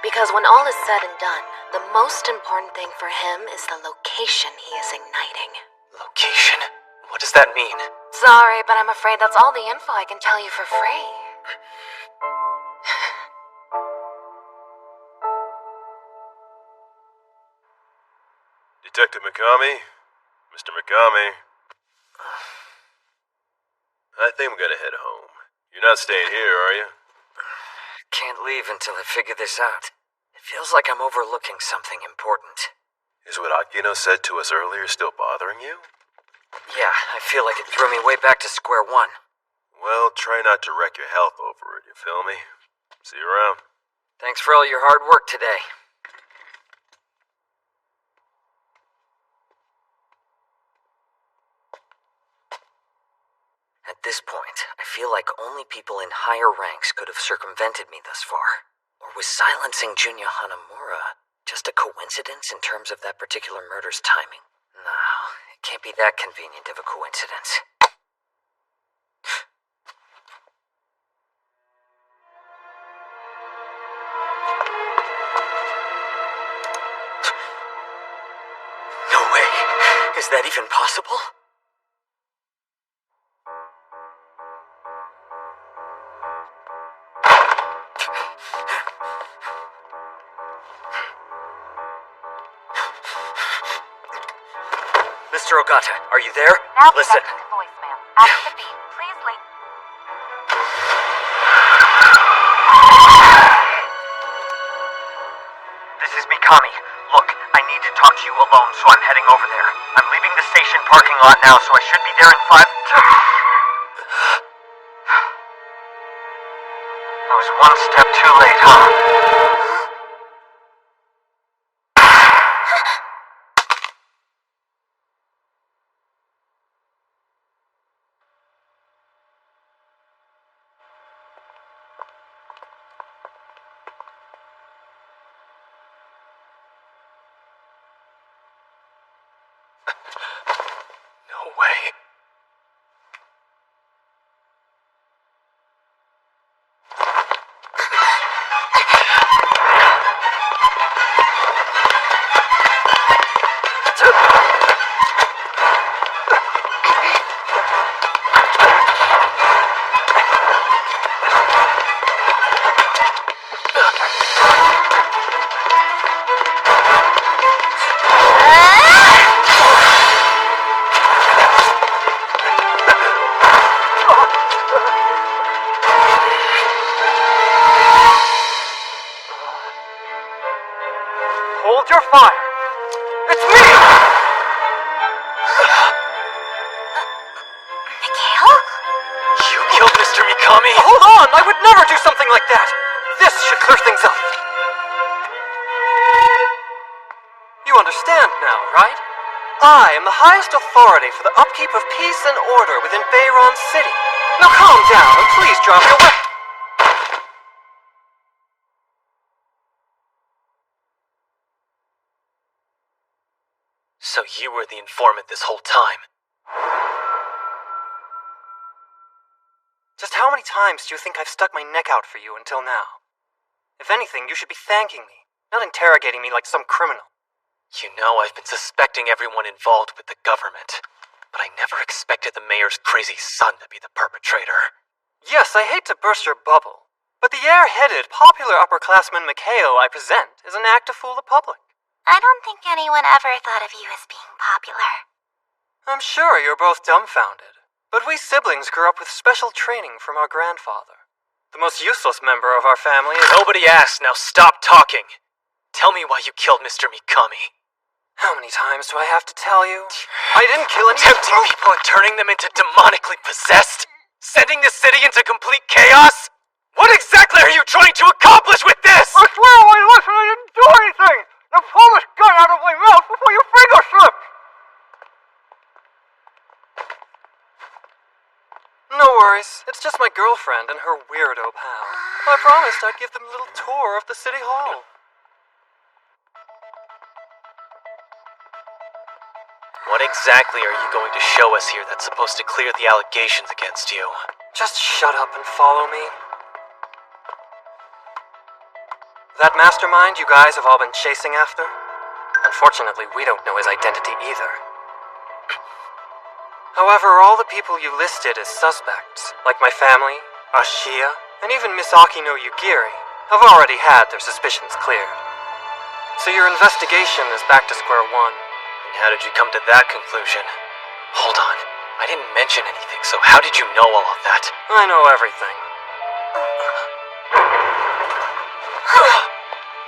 Because when all is said and done, the most important thing for him is the location he is igniting. Location? What does that mean? Sorry, but I'm afraid that's all the info I can tell you for free. Detective Mikami? Mr. Mikami? I think I'm gonna head home. You're not staying here, are you? Can't leave until I figure this out. It feels like I'm overlooking something important. Is what Akino said to us earlier still bothering you? Yeah, I feel like it threw me way back to square one. Well, try not to wreck your health over it, you feel me? See you around. Thanks for all your hard work today. At this point, I feel like only people in higher ranks could have circumvented me thus far. Or was silencing Junya Hanamura just a coincidence in terms of that particular murder's timing? No, it can't be that convenient of a coincidence. No way! Is that even possible? Mr. Ogata, are you there? Now Listen. connecting to voicemail. After the beep, please leave. This is Mikami. Look, I need to talk to you alone, so I'm heading over there. I'm leaving the station parking lot now, so I should be there in 5... I was one step too late, huh? No way. Hold your fire. It's me! Mikhail? You killed Mr. Mikami? Hold on! I would never do something like that! This should clear things up. You understand now, right? I am the highest authority for the upkeep of peace and order within Bayron City. Now calm down and please drop your weapon. So you were the informant this whole time? Just how many times do you think I've stuck my neck out for you until now? If anything, you should be thanking me, not interrogating me like some criminal. You know, I've been suspecting everyone involved with the government, but I never expected the mayor's crazy son to be the perpetrator. Yes, I hate to burst your bubble, but the air-headed, popular upperclassman Mikhail I present is an act to fool the public. I don't think anyone ever thought of you as being popular. I'm sure you're both dumbfounded, but we siblings grew up with special training from our grandfather. The most useless member of our family is— Nobody asked, now stop talking. Tell me why you killed Mr. Mikami. How many times do I have to tell you? I didn't kill any— Tempting people and turning them into demonically possessed? Sending the city into complete chaos? What exactly are you trying to accomplish with this? I swear on my life I didn't do anything! Now pull this gun out of my mouth before your finger slips! No worries, it's just my girlfriend and her weirdo pal. I promised I'd give them a little tour of the city hall. What exactly are you going to show us here that's supposed to clear the allegations against you? Just shut up and follow me. That mastermind you guys have all been chasing after? Unfortunately, we don't know his identity either. However, all the people you listed as suspects, like my family, Ashiya, and even Misaki no Yugiri, have already had their suspicions cleared. So your investigation is back to square one. And how did you come to that conclusion? Hold on, I didn't mention anything, so how did you know all of that? I know everything.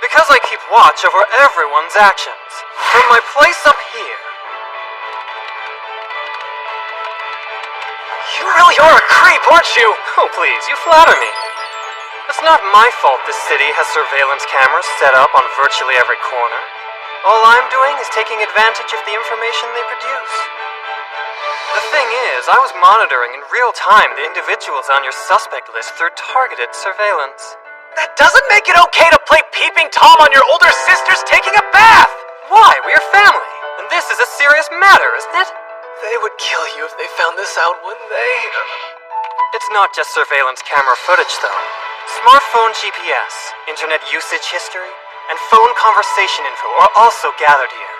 Because I keep watch over everyone's actions. From my place up here. You really are a creep, aren't you? Oh please, you flatter me. It's not my fault this city has surveillance cameras set up on virtually every corner. All I'm doing is taking advantage of the information they produce. The thing is, I was monitoring in real time the individuals on your suspect list through targeted surveillance. That doesn't make it okay to play Peeping Tom on your older sister's taking a bath! Why? We are family, and this is a serious matter, isn't it? They would kill you if they found this out, wouldn't they? It's not just surveillance camera footage, though. Smartphone GPS, internet usage history, and phone conversation info are also gathered here.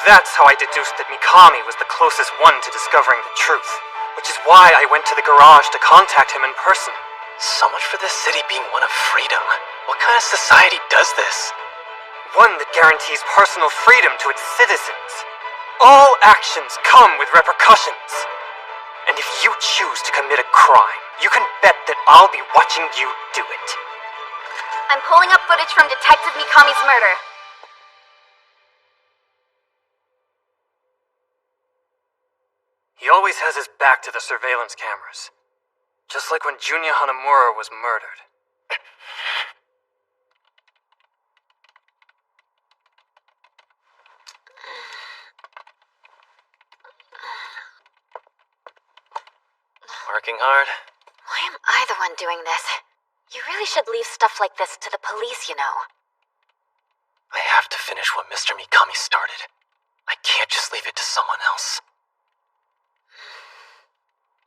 That's how I deduced that Mikami was the closest one to discovering the truth, which is why I went to the garage to contact him in person. So much for this city being one of freedom. What kind of society does this? One that guarantees personal freedom to its citizens. All actions come with repercussions. And if you choose to commit a crime, you can bet that I'll be watching you do it. I'm pulling up footage from Detective Mikami's murder. He always has his back to the surveillance cameras. Just like when Junya Hanamura was murdered. Working hard? Why am I the one doing this? You really should leave stuff like this to the police, you know. I have to finish what Mr. Mikami started. I can't just leave it to someone else.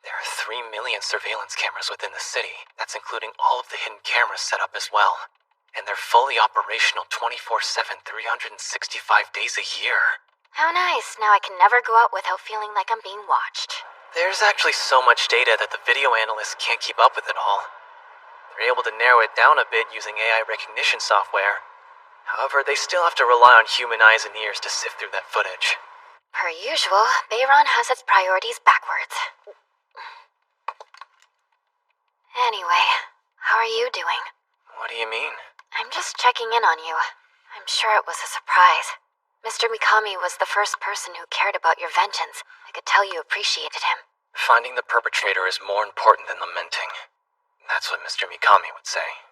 There are 3 million surveillance cameras within the city. That's including all of the hidden cameras set up as well. And they're fully operational 24/7, 365 days a year. How nice. Now I can never go out without feeling like I'm being watched. There's actually so much data that the video analysts can't keep up with it all. They're able to narrow it down a bit using AI recognition software. However, they still have to rely on human eyes and ears to sift through that footage. Per usual, Bayron has its priorities backwards. Anyway, how are you doing? What do you mean? I'm just checking in on you. I'm sure it was a surprise. Mr. Mikami was the first person who cared about your vengeance. I could tell you appreciated him. Finding the perpetrator is more important than lamenting. That's what Mr. Mikami would say,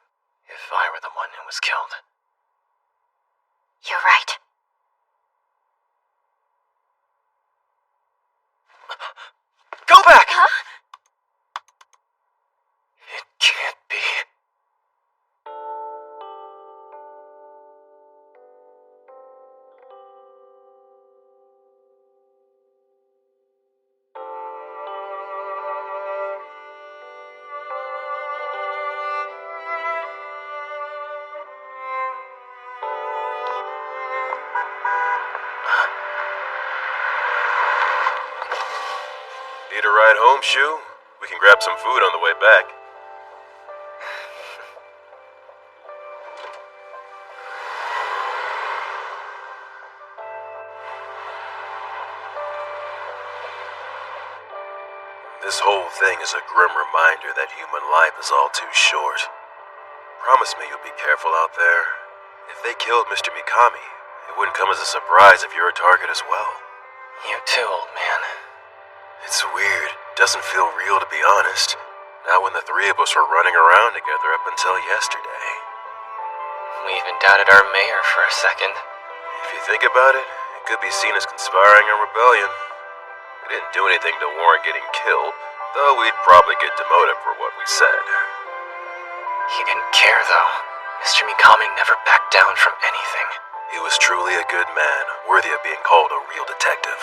if I were the one who was killed. You're right. Go back! Huh? It can't be. Need a ride home, Shu? We can grab some food on the way back. This whole thing is a grim reminder that human life is all too short. Promise me you'll be careful out there. If they killed Mr. Mikami, it wouldn't come as a surprise if you're a target as well. You too, old man. It's weird. Doesn't feel real, to be honest. Not when the three of us were running around together up until yesterday. We even doubted our mayor for a second. If you think about it, it could be seen as conspiring a rebellion. We didn't do anything to warrant getting killed, though we'd probably get demoted for what we said. He didn't care, though. Mr. Mikami never backed down from anything. He was truly a good man, worthy of being called a real detective.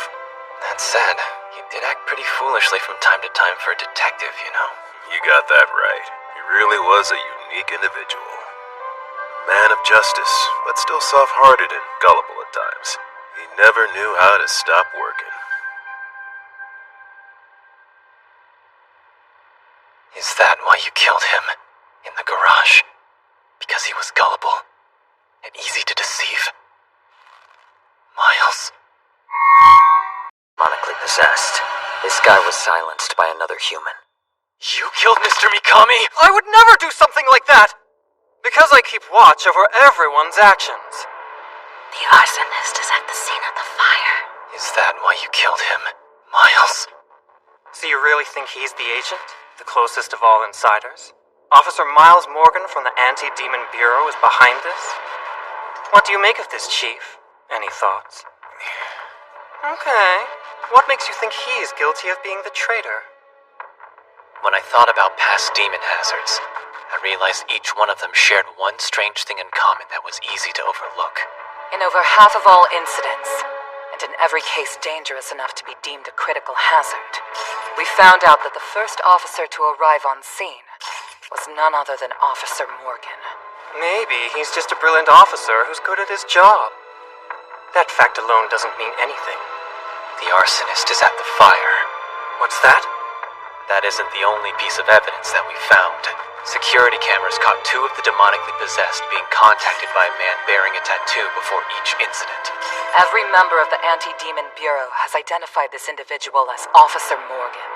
That said, he did act pretty foolishly from time to time for a detective, you know. You got that right. He really was a unique individual. A man of justice, but still soft-hearted and gullible at times. He never knew how to stop working. Is that why you killed him? In the garage? Because he was gullible? And easy to deceive? Miles? Demonically possessed. This guy was silenced by another human. You killed Mr. Mikami? I would never do something like that! Because I keep watch over everyone's actions. The arsonist is at the scene of the fire. Is that why you killed him, Miles? So you really think he's the agent? The closest of all insiders? Officer Miles Morgan from the Anti-Demon Bureau is behind this? What do you make of this, Chief? Any thoughts? Okay. What makes you think he is guilty of being the traitor? When I thought about past demon hazards, I realized each one of them shared one strange thing in common that was easy to overlook. In over half of all incidents, and in every case dangerous enough to be deemed a critical hazard, we found out that the first officer to arrive on scene was none other than Officer Morgan. Maybe he's just a brilliant officer who's good at his job. That fact alone doesn't mean anything. The arsonist is at the fire. What's that? That isn't the only piece of evidence that we found. Security cameras caught two of the demonically possessed being contacted by a man bearing a tattoo before each incident. Every member of the Anti-Demon Bureau has identified this individual as Officer Morgan.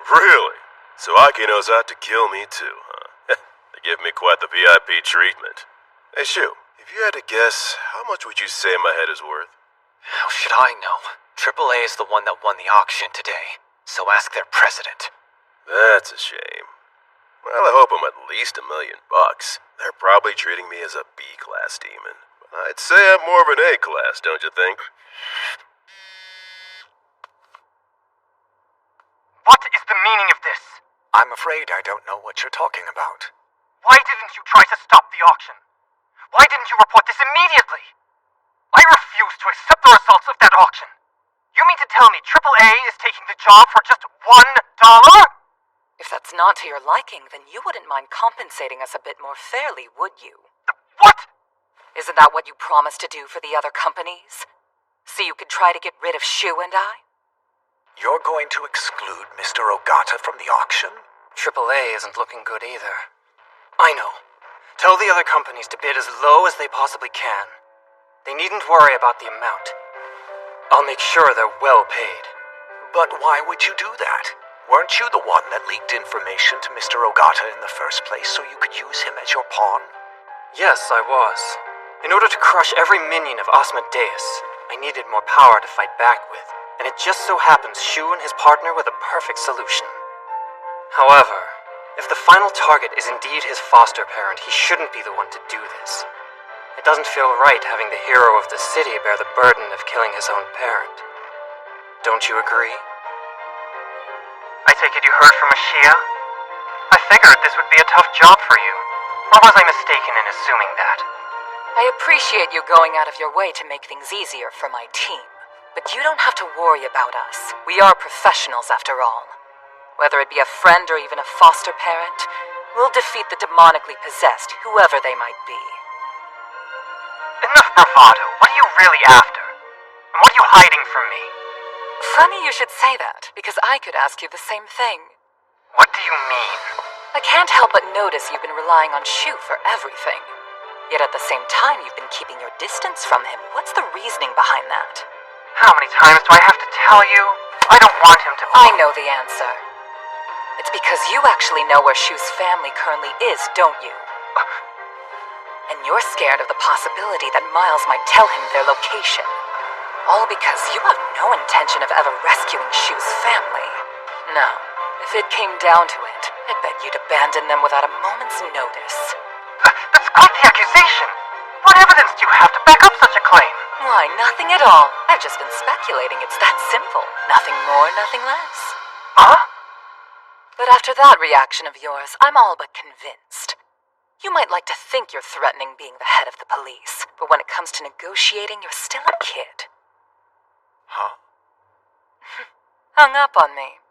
Really? So Akino's out to kill me too, huh? They give me quite the VIP treatment. Hey, Shu, if you had to guess, how much would you say my head is worth? How should I know? AAA is the one that won the auction today, so ask their president. That's a shame. Well, I hope I'm at least $1 million. They're probably treating me as a B-class demon. But I'd say I'm more of an A-class, don't you think? What is the meaning of this? I'm afraid I don't know what you're talking about. Why didn't you try to stop the auction? Why didn't you report this immediately? I refuse to accept the results of that auction. You mean to tell me AAA is taking the job for just $1? If that's not to your liking, then you wouldn't mind compensating us a bit more fairly, would you? What? Isn't that what you promised to do for the other companies? So you could try to get rid of Shu and I? You're going to exclude Mr. Ogata from the auction? AAA isn't looking good either. I know. Tell the other companies to bid as low as they possibly can. They needn't worry about the amount. I'll make sure they're well paid. But why would you do that? Weren't you the one that leaked information to Mr. Ogata in the first place so you could use him as your pawn? Yes, I was. In order to crush every minion of Asmodeus, I needed more power to fight back with, and it just so happens Shu and his partner were the perfect solution. However, if the final target is indeed his foster parent, he shouldn't be the one to do this. It doesn't feel right having the hero of the city bear the burden of killing his own parent. Don't you agree? I take it you heard from Ashia? I figured this would be a tough job for you. Or was I mistaken in assuming that? I appreciate you going out of your way to make things easier for my team. But you don't have to worry about us. We are professionals after all. Whether it be a friend or even a foster parent, We'll defeat the demonically possessed, whoever they might be. Enough bravado. What are you really after? And what are you hiding from me? Funny you should say that, because I could ask you the same thing. What do you mean? I can't help but notice you've been relying on Shu for everything. Yet at the same time, you've been keeping your distance from him. What's the reasoning behind that? How many times do I have to tell you? I don't want him to... I know the answer. It's because you actually know where Shu's family currently is, don't you? And you're scared of the possibility that Miles might tell him their location. All because you have no intention of ever rescuing Shu's family. No, if it came down to it, I'd bet you'd abandon them without a moment's notice. That's quite the accusation. What evidence do you have to back up such a claim? Why, nothing at all. I've just been speculating. It's that simple. Nothing more, nothing less. Huh? But after that reaction of yours, I'm all but convinced. You might like to think you're threatening being the head of the police, but when it comes to negotiating, you're still a kid. Huh? Hung up on me.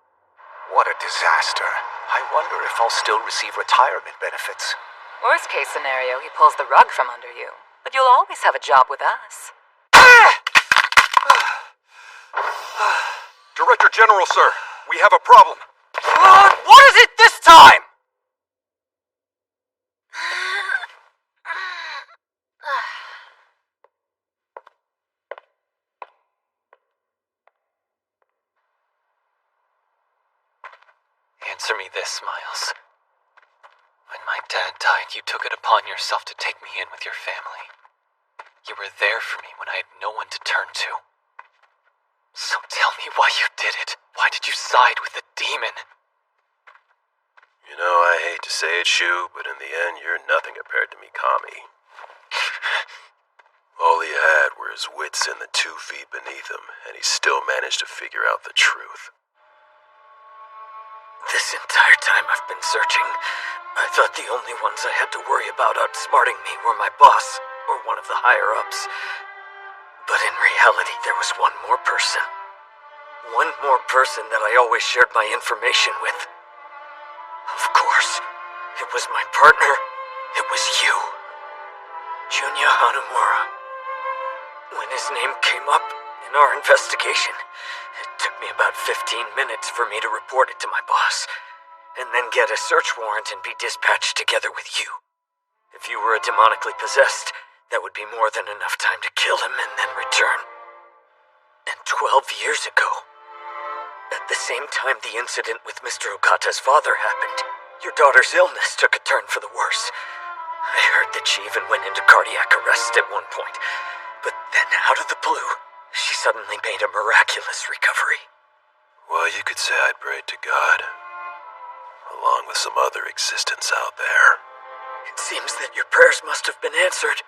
What a disaster. I wonder if I'll still receive retirement benefits. Worst case scenario, he pulls the rug from under you. But you'll always have a job with us. Director General, sir, we have a problem. What is it this time? Answer me this, Miles. When my dad died, you took it upon yourself to take me in with your family. You were there for me when I had no one to turn to. So tell me why you did it. Why did you side with the demon? You know, I hate to say it, Shu, but in the end, you're nothing compared to Mikami. All he had were his wits and the 2 feet beneath him, and he still managed to figure out the truth. This entire time I've been searching, I thought the only ones I had to worry about outsmarting me were my boss or one of the higher-ups. But in reality, there was one more person. One more person that I always shared my information with. Of course, it was my partner. It was you. Junya Hanamura. When his name came up in our investigation, it took me about 15 minutes for me to report it to my boss, and then get a search warrant and be dispatched together with you. If you were a demonically possessed, that would be more than enough time to kill him and then return. And 12 years ago, at the same time the incident with Mr. Okata's father happened, your daughter's illness took a turn for the worse. I heard that she even went into cardiac arrest at one point, but then out of the blue, she suddenly made a miraculous recovery. Well, you could say I prayed to God, along with some other existence out there. It seems that your prayers must have been answered,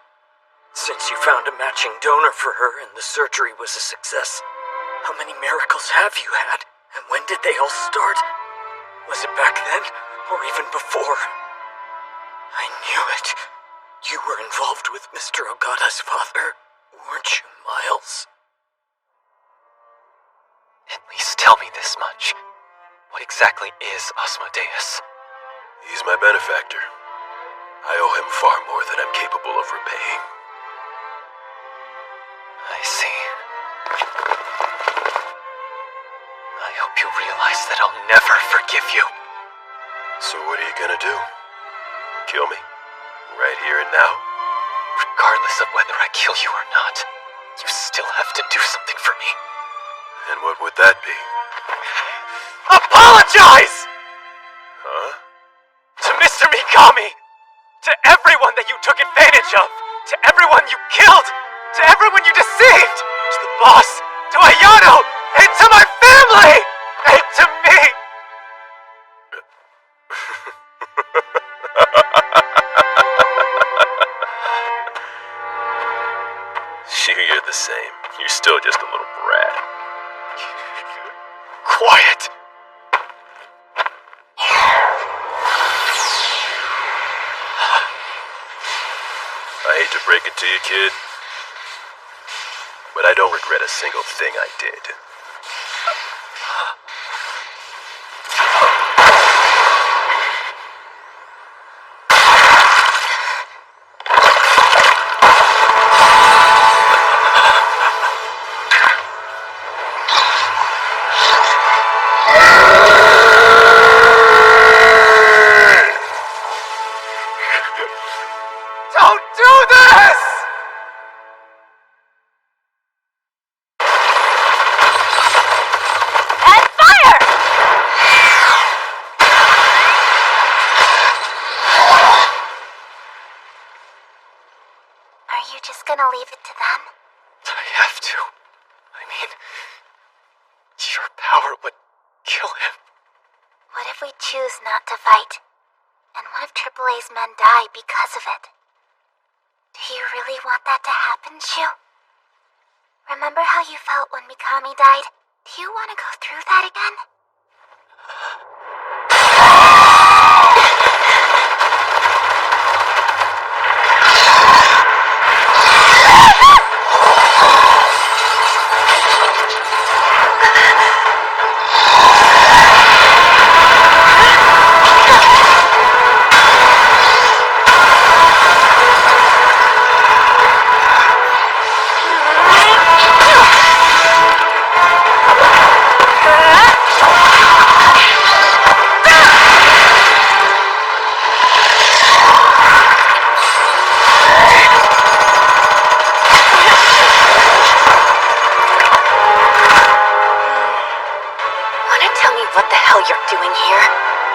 since you found a matching donor for her and the surgery was a success. How many miracles have you had, and when did they all start? Was it back then, or even before? I knew it. You were involved with Mr. Ogata's father, weren't you, Miles? At least tell me this much. What exactly is Asmodeus? He's my benefactor. I owe him far more than I'm capable of repaying. I see. I hope you realize that I'll never forgive you. So what are you gonna do? Kill me? Right here and now? Regardless of whether I kill you or not, you still have to do something for me. And what would that be? Apologize! Huh? To Mr. Mikami! To everyone that you took advantage of! To everyone you killed! To everyone you deceived! To the boss! To Ayano! And to my family! And to me! You're the same. You're still just a little brat. Quiet! I hate to break it to you, kid, but I don't regret a single thing I did. leave it to them? I have to. I mean, your power would kill him. What if we choose not to fight, and one of AAA's men die because of it? Do you really want that to happen, Shu? Remember how you felt when Mikami died? Do you want to go through that again?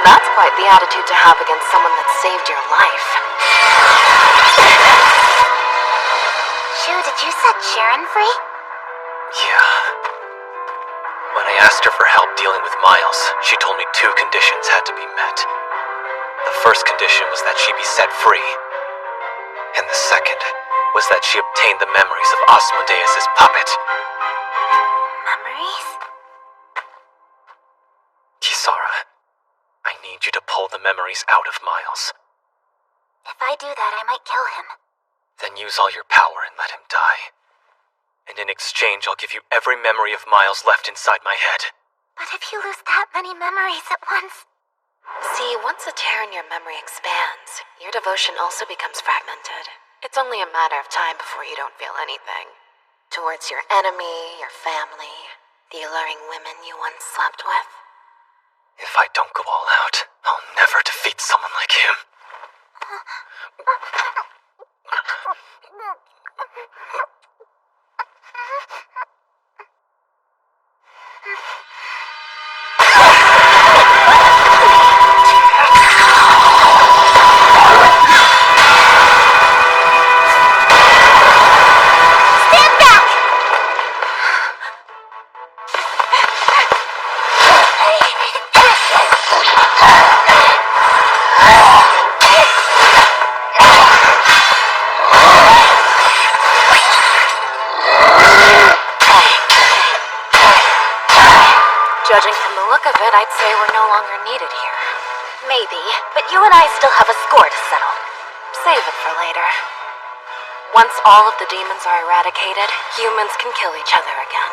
That's quite the attitude to have against someone that saved your life. Shu, did you set Sharon free? Yeah. When I asked her for help dealing with Miles, she told me 2 conditions had to be met. The first condition was that she be set free. And the second was that she obtained the memories of Asmodeus' puppet. Memories? Kisara, I need you to pull the memories out of Miles. If I do that, I might kill him. Then use all your power and let him die. And in exchange, I'll give you every memory of Miles left inside my head. But if you lose that many memories at once... See, once a tear in your memory expands, your devotion also becomes fragmented. It's only a matter of time before you don't feel anything. Towards your enemy, your family, the alluring women you once slept with. If I don't go all out, I'll never defeat someone like him. Judging from the look of it, I'd say we're no longer needed here. Maybe, but you and I still have a score to settle. Save it for later. Once all of the demons are eradicated, humans can kill each other again.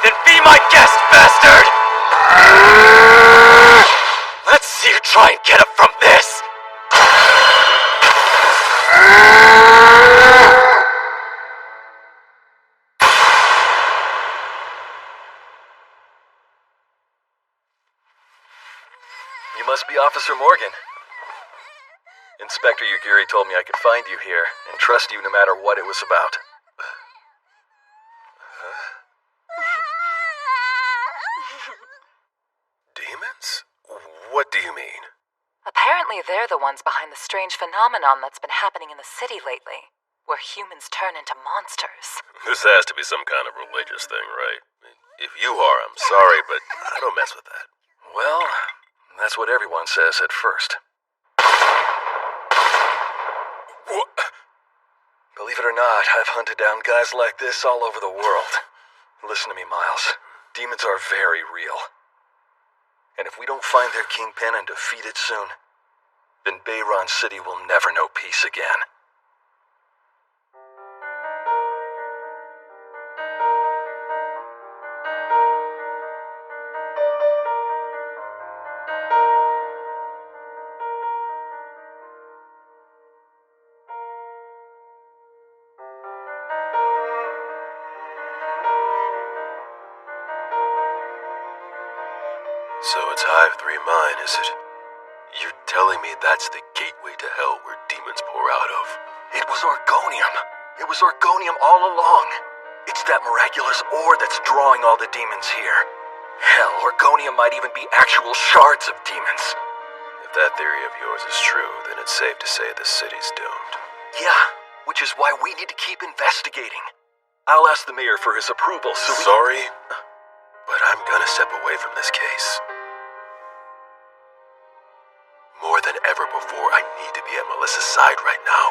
Then be my guest, bastard! Let's see you try and get up from this! You must be Officer Morgan. Inspector Yugiri told me I could find you here and trust you no matter what it was about. Apparently they're the ones behind the strange phenomenon that's been happening in the city lately, where humans turn into monsters. This has to be some kind of religious thing, right? If you are, I'm sorry, but I don't mess with that. Well, that's what everyone says at first. What? Believe it or not, I've hunted down guys like this all over the world. Listen to me, Miles. Demons are very real. And if we don't find their kingpin and defeat it soon, then Bayron City will never know peace again. So it's Hive 3 mine, is it? You're telling me that's the gateway to hell where demons pour out of? It was Argonium. It was Argonium all along. It's that miraculous ore that's drawing all the demons here. Hell, Argonium might even be actual shards of demons. If that theory of yours is true, then it's safe to say the city's doomed. Yeah, which is why we need to keep investigating. I'll ask the mayor for his approval so we... Sorry, but I'm gonna step away from this case. More than ever before, I need to be at Melissa's side right now.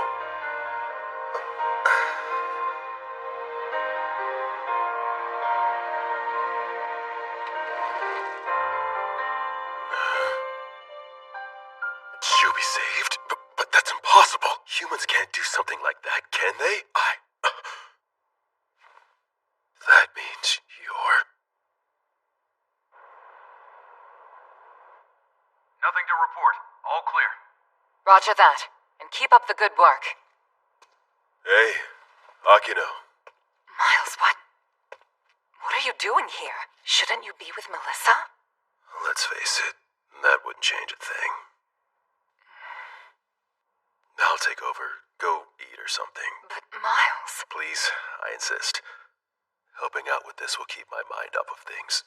She'll be saved? But that's impossible. Humans can't do something like that, can they? That means you're... Nothing to report. All clear. Roger that, and keep up the good work. Hey, Akino. Miles, what? What are you doing here? Shouldn't you be with Melissa? Let's face it, that wouldn't change a thing. I'll take over. Go eat or something. But Miles... Please, I insist. Helping out with this will keep my mind up of things.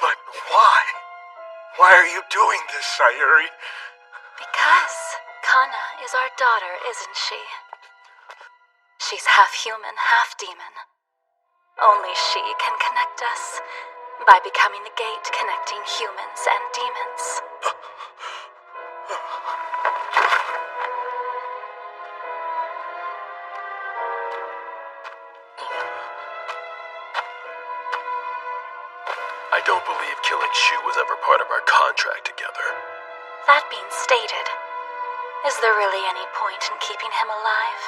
But why? Why are you doing this, Sayuri? Because Kana is our daughter, isn't she? She's half human, half demon. Only she can connect us by becoming the gate connecting humans and demons. I don't believe killing Shu was ever part of our contract together. That being stated, is there really any point in keeping him alive?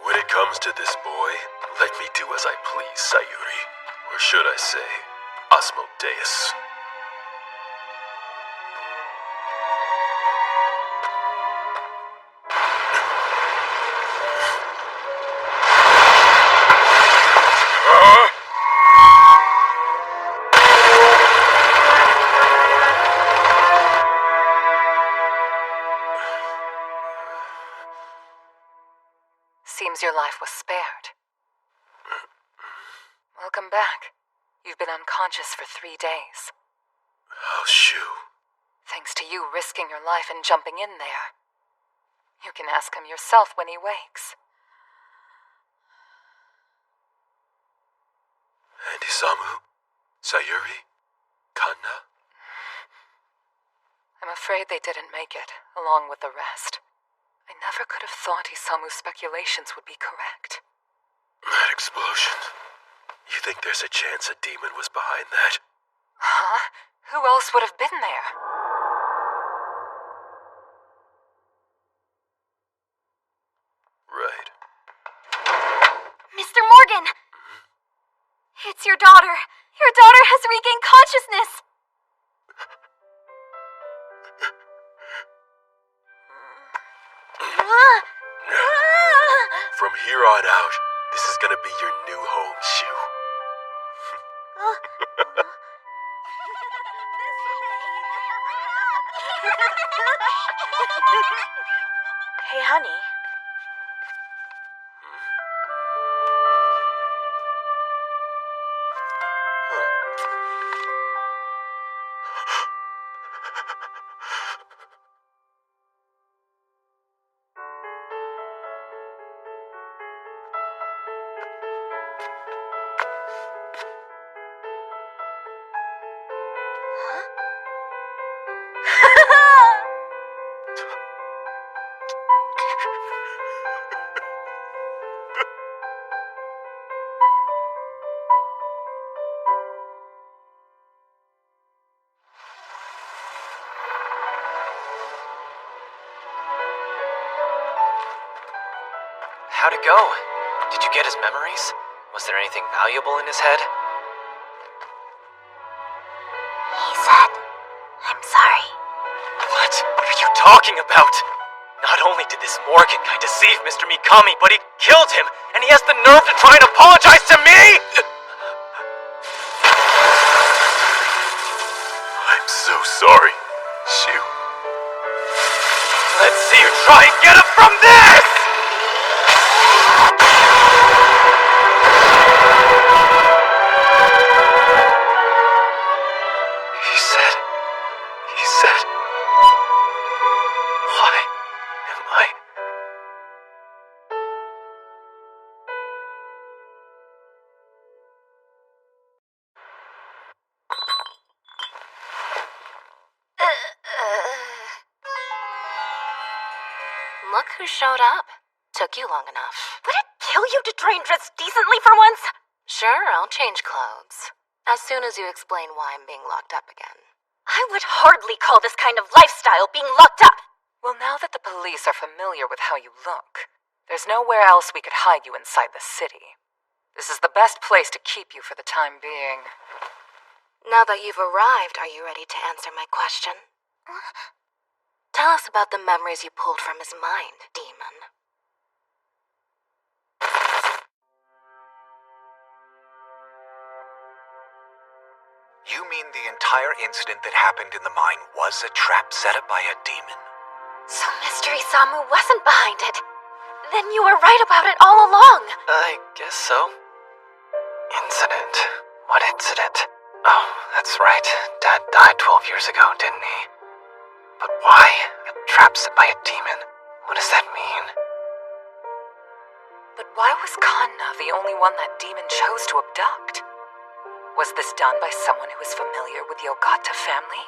When it comes to this boy, let me do as I please, Sayuri. Or should I say, Asmodeus. Seems your life was spared. Welcome back. You've been unconscious for 3 days. How's Shu? Thanks to you risking your life and jumping in there. You can ask him yourself when he wakes. And Isamu? Sayuri? Kanna? I'm afraid they didn't make it, along with the rest. I never could have thought Isamu's speculations would be correct. That explosion. You think there's a chance a demon was behind that? Huh? Who else would have been there? Right. Mr. Morgan! It's your daughter. Your daughter has regained consciousness. From here on out, this is gonna be your new home, Shu. Hey, honey. How'd it go? Did you get his memories? Was there anything valuable in his head? He said, I'm sorry. What? What are you talking about? Not only did this Morgan guy deceive Mr. Mikami, but he killed him, and he has the nerve to try and apologize to me? I'm so sorry. Shoot. Let's see you try and get him from this! He said, why am I... Look who showed up. Took you long enough. Would it kill you to try and dress decently for once? Sure, I'll change clothes. As soon as you explain why I'm being locked up again. I would hardly call this kind of lifestyle being locked up. Well, now that the police are familiar with how you look, there's nowhere else we could hide you inside the city. This is the best place to keep you for the time being. Now that you've arrived, are you ready to answer my question? Tell us about the memories you pulled from his mind, demon. You mean the entire incident that happened in the mine was a trap set up by a demon? So Mystery Samu wasn't behind it. Then you were right about it all along. I guess so. Incident? What incident? Oh, that's right. Dad died 12 years ago, didn't he? But why? A trap set by a demon? What does that mean? But why was Kanna the only one that demon chose to abduct? Was this done by someone who was familiar with the Ogata family?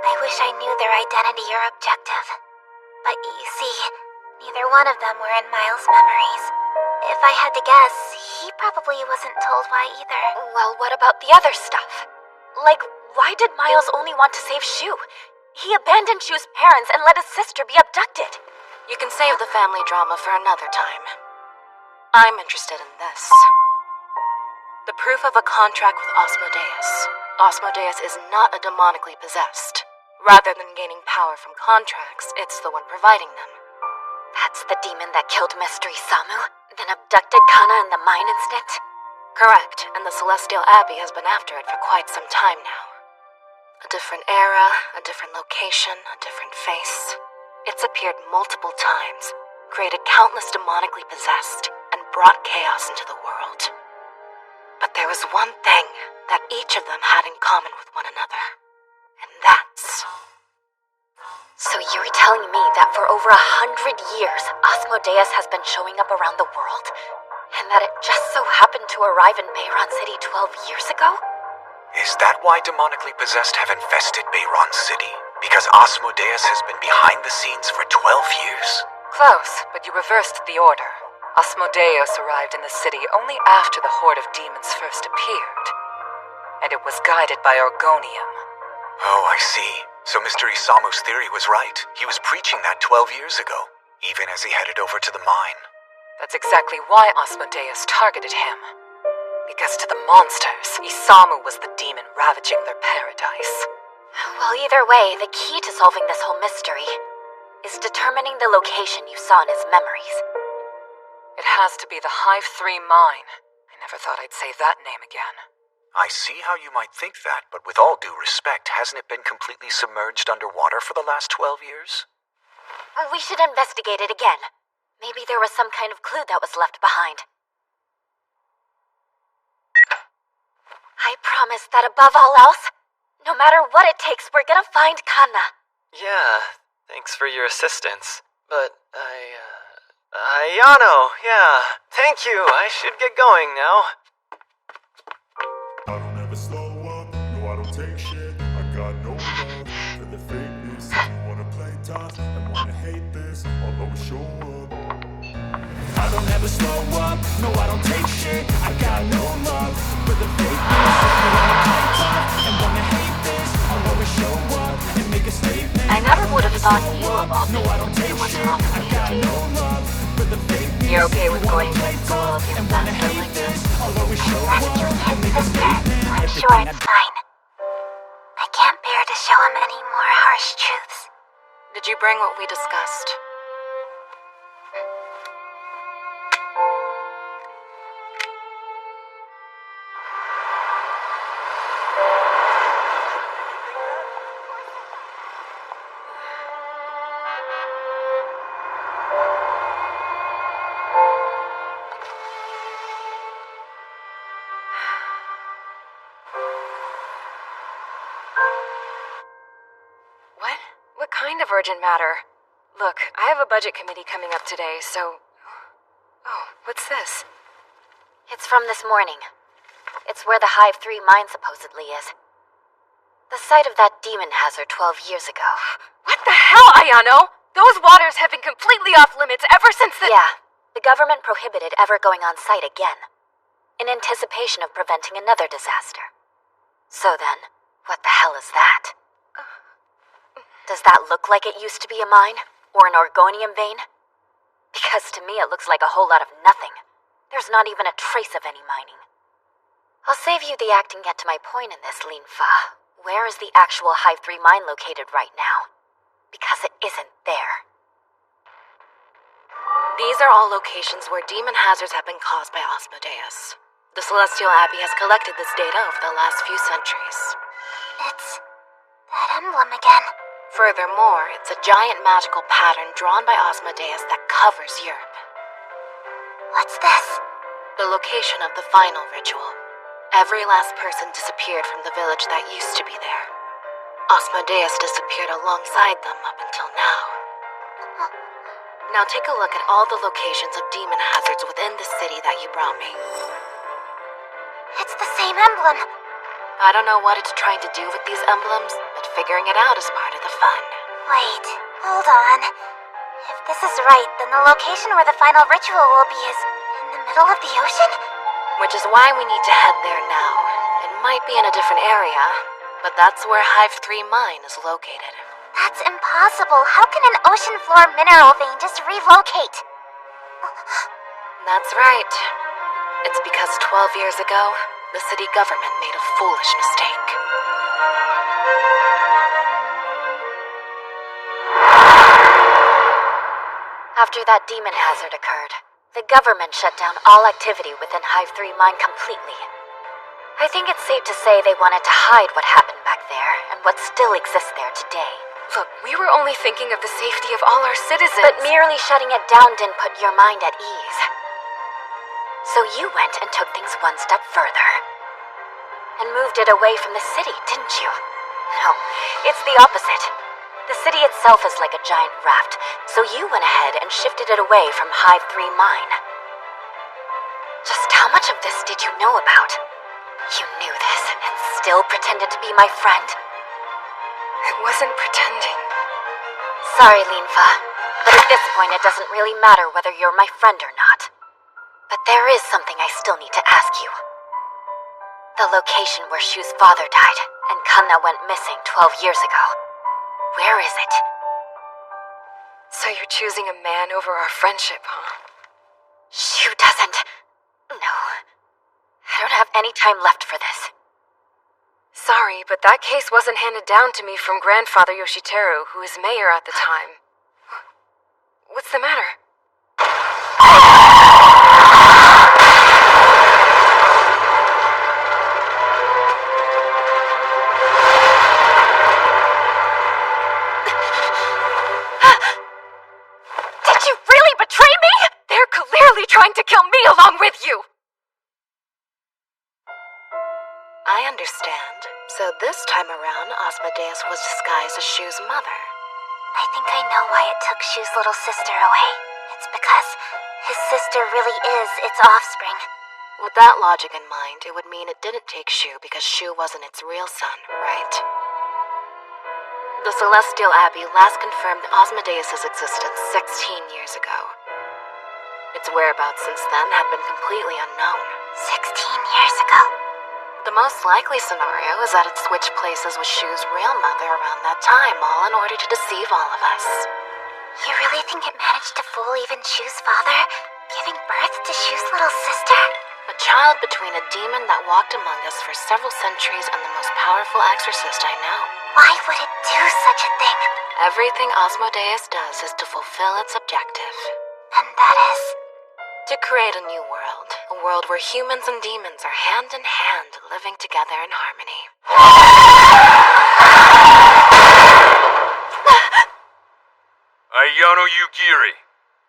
I wish I knew their identity or objective. But you see, neither one of them were in Miles' memories. If I had to guess, he probably wasn't told why either. Well, what about the other stuff? Like, why did Miles only want to save Shu? He abandoned Shu's parents and let his sister be abducted. You can save the family drama for another time. I'm interested in this. The proof of a contract with Asmodeus. Asmodeus is not a demonically possessed. Rather than gaining power from contracts, it's the one providing them. That's the demon that killed Mystery Samu, then abducted Kanna in the mine incident? Correct, and the Celestial Abbey has been after it for quite some time now. A different era, a different location, a different face. It's appeared multiple times, created countless demonically possessed, and brought chaos into the world. But there was one thing that each of them had in common with one another. And that's... So you're telling me that for over 100 years, Asmodeus has been showing up around the world? And that it just so happened to arrive in Beiron City 12 years ago? Is that why demonically possessed have infested Beiron City? Because Asmodeus has been behind the scenes for 12 years? Close, but you reversed the order. Asmodeus arrived in the city only after the horde of demons first appeared. And it was guided by Argonium. Oh, I see. So Mystery Samu's theory was right. He was preaching that 12 years ago, even as he headed over to the mine. That's exactly why Asmodeus targeted him. Because to the monsters, Isamu was the demon ravaging their paradise. Well, either way, the key to solving this whole mystery is determining the location you saw in his memories. It has to be the Hive 3 mine. I never thought I'd say that name again. I see how you might think that, but with all due respect, hasn't it been completely submerged underwater for the last 12 years? We should investigate it again. Maybe there was some kind of clue that was left behind. I promise that above all else, no matter what it takes, we're gonna find Kanna. Yeah, thanks for your assistance. But Ayano, yeah, thank you. I should get going now. I don't ever slow up, no I don't take shit. I got no love for the fakeness. If you wanna play tough and wanna hate this, I'll always show up. I don't ever slow up, no I don't take shit. I got no love for the fakeness. If you wanna play tough and wanna hate this, I'll always show up and make a statement. I never would have thought you of all No I don't take shit. I got no love for the fakeness. You're okay with going to school if you're faster like this? I'll always show up and make a statement. I'm sure it's fine. I can't bear to show him any more harsh truths. Did you bring what we discussed? What kind of urgent matter? Look, I have a budget committee coming up today, so... Oh, what's this? It's from this morning. It's where the Hive 3 mine supposedly is. The site of that demon hazard 12 years ago. What the hell, Ayano? Those waters have been completely off limits ever since the... Yeah, the government prohibited ever going on site again, in anticipation of preventing another disaster. So then, what the hell is that? Does that look like it used to be a mine? Or an Orgonium vein? Because to me it looks like a whole lot of nothing. There's not even a trace of any mining. I'll save you the act and get to my point in this, Lin Fa. Where is the actual Hive 3 mine located right now? Because it isn't there. These are all locations where demon hazards have been caused by Asmodeus. The Celestial Abbey has collected this data over the last few centuries. It's that emblem again. Furthermore, it's a giant magical pattern drawn by Asmodeus that covers Europe. What's this? The location of the final ritual. Every last person disappeared from the village that used to be there. Asmodeus disappeared alongside them up until now. Now take a look at all the locations of demon hazards within the city that you brought me. It's the same emblem. I don't know what it's trying to do with these emblems, but figuring it out is part of the fun. Wait, hold on. If this is right, then the location where the final ritual will be is in the middle of the ocean? Which is why we need to head there now. It might be in a different area, but that's where Hive 3 mine is located. That's impossible. How can an ocean floor mineral vein just relocate? That's right. It's because 12 years ago, the city government made a foolish mistake. After that demon hazard occurred, the government shut down all activity within Hive 3 mine completely. I think it's safe to say they wanted to hide what happened back there and what still exists there today. Look, we were only thinking of the safety of all our citizens. But merely shutting it down didn't put your mind at ease. So you went and took things one step further. And moved it away from the city, didn't you? No, it's the opposite. The city itself is like a giant raft, so you went ahead and shifted it away from Hive 3 mine. Just how much of this did you know about? You knew this and still pretended to be my friend? I wasn't pretending. Sorry, Lin Fa, but at this point it doesn't really matter whether you're my friend or not. But there is something I still need to ask you. The location where Shu's father died and Kanna went missing 12 years ago. Where is it? So you're choosing a man over our friendship, huh? Shu doesn't... No. I don't have any time left for this. Sorry, but that case wasn't handed down to me from Grandfather Yoshiteru, who was mayor at the time. What's the matter? So this time around, Asmodeus was disguised as Shu's mother. I think I know why it took Shu's little sister away. It's because his sister really is its offspring. With that logic in mind, it would mean it didn't take Shu because Shu wasn't its real son, right? The Celestial Abbey last confirmed Asmodeus' existence 16 years ago. Its whereabouts since then had been completely unknown. 16 years ago? The most likely scenario is that it switched places with Shu's real mother around that time, all in order to deceive all of us. You really think it managed to fool even Shu's father, giving birth to Shu's little sister? A child between a demon that walked among us for several centuries and the most powerful exorcist I know. Why would it do such a thing? Everything Asmodeus does is to fulfill its objective. And that is? To create a new world. A world where humans and demons are hand in hand, living together in harmony. Ayano Yugiri,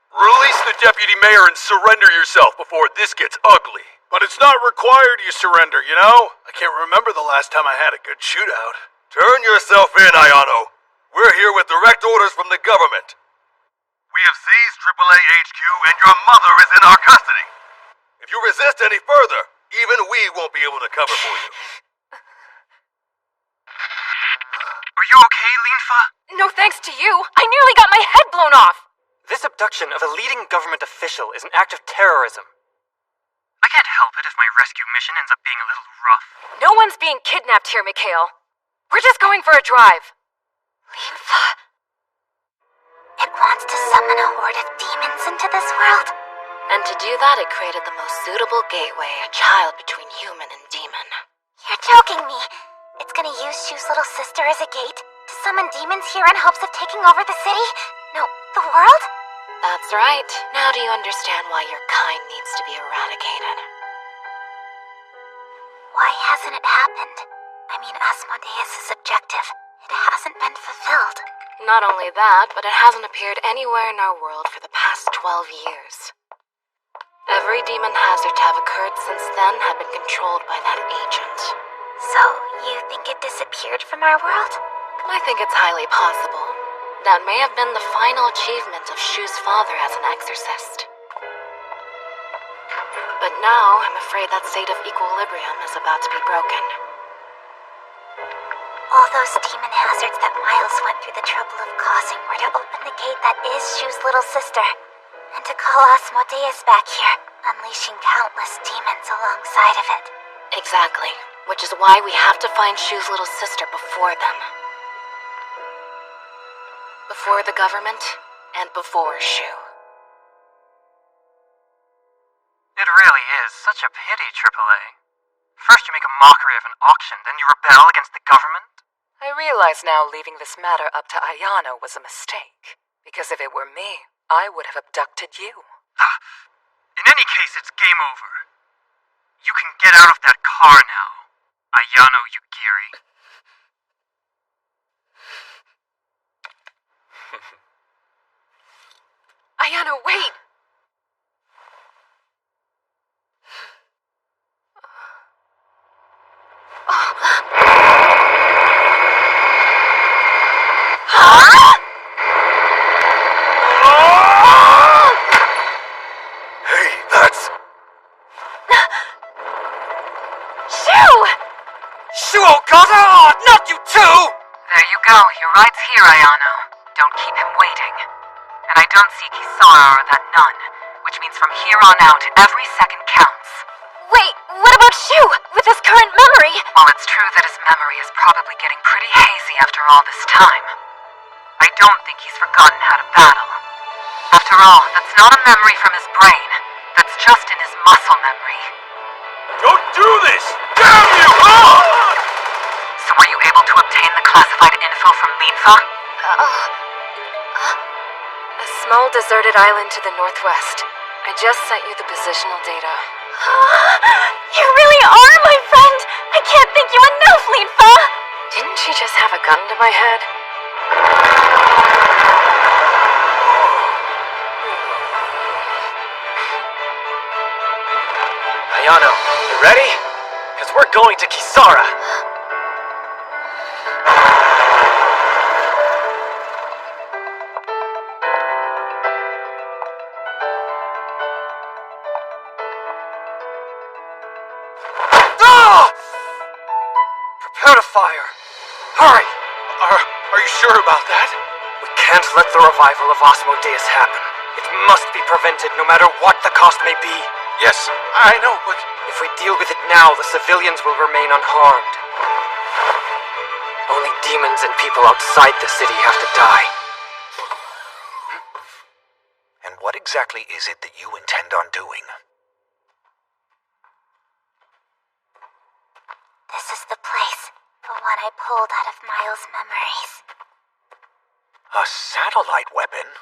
release the deputy mayor and surrender yourself before this gets ugly. But it's not required you surrender, you know? I can't remember the last time I had a good shootout. Turn yourself in, Ayano. We're here with direct orders from the government. We have seized AAA HQ and your mother is in our custody. If you resist any further, even we won't be able to cover for you. Are you okay, Linfa? No thanks to you. I nearly got my head blown off. This abduction of a leading government official is an act of terrorism. I can't help it if my rescue mission ends up being a little rough. No one's being kidnapped here, Mikhail. We're just going for a drive. Linfa. It wants to summon a horde of demons into this world? And to do that, it created the most suitable gateway, a child between human and demon. You're joking me. It's gonna use Shu's little sister as a gate to summon demons here in hopes of taking over the city? No, the world? That's right. Now do you understand why your kind needs to be eradicated? Why hasn't it happened? I mean, Asmodeus' objective. It hasn't been fulfilled. Not only that, but it hasn't appeared anywhere in our world for the past 12 years. Every demon hazard to have occurred since then had been controlled by that agent. So, you think it disappeared from our world? I think it's highly possible. That may have been the final achievement of Shu's father as an exorcist. But now, I'm afraid that state of equilibrium is about to be broken. All those demon hazards that Miles went through the trouble of causing were to open the gate that is Shu's little sister, and to call Asmodeus back here, unleashing countless demons alongside of it. Exactly, which is why we have to find Shu's little sister before them. Before the government, and before Shu. It really is such a pity, AAA. First you make a mockery of an auction, then you rebel against the government? I realize now leaving this matter up to Ayano was a mistake. Because if it were me, I would have abducted you. In any case, it's game over. You can get out of that car now, Ayano Yugiri. Ayano, wait! Hey, that's... Shu Okada! Not you too! There you go. Your ride's here, Ayano. Don't keep him waiting. And I don't see Kisara or that nun, which means from here on out, every second counts. Wait, what about Shu? With his current memory? While it's true that his memory is probably getting pretty hazy after all this time, I don't think he's forgotten how to battle. After all, that's not a memory from his brain. That's just in his muscle memory. Don't do this! Damn you! Ah! So were you able to obtain the classified info from Linfa? A small deserted island to the northwest. I just sent you the positional data. You really are my friend! I can't thank you enough, Linfa! Didn't she just have a gun to my head? Ayano, you ready? Because we're going to Kisara. Hurry! Are you sure about that? We can't let the revival of Asmodeus happen. It must be prevented no matter what the cost may be. Yes, I know, but... If we deal with it now, the civilians will remain unharmed. Only demons and people outside the city have to die. And what exactly is it that you intend on doing? This is the place, the one I pulled out of Miles' memories. A satellite weapon?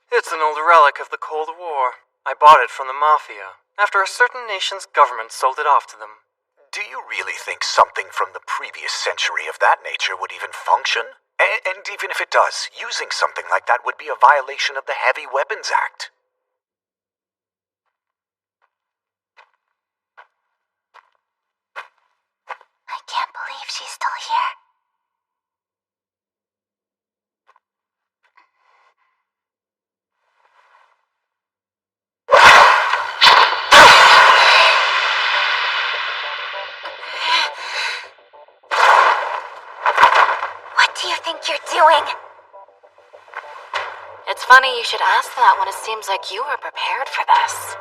It's an old relic of the Cold War. I bought it from the Mafia, after a certain nation's government sold it off to them. Do you really think something from the previous century of that nature would even function? And even if it does, using something like that would be a violation of the Heavy Weapons Act. I can't believe she's still here. What do you think you're doing? It's funny you should ask that when it seems like you were prepared for this.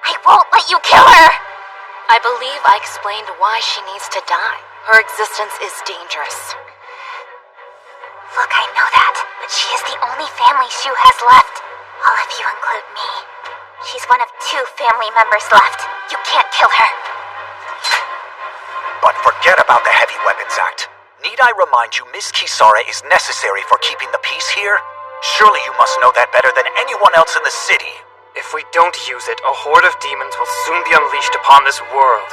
I won't let you kill her! I believe I explained why she needs to die. Her existence is dangerous. Look, I know that, but she is the only family Shu has left. All if you include me. She's one of 2 family members left. You can't kill her. But forget about the Heavy Weapons Act. Need I remind you Miss Kisara is necessary for keeping the peace here? Surely you must know that better than anyone else in the city. If we don't use it, a horde of demons will soon be unleashed upon this world.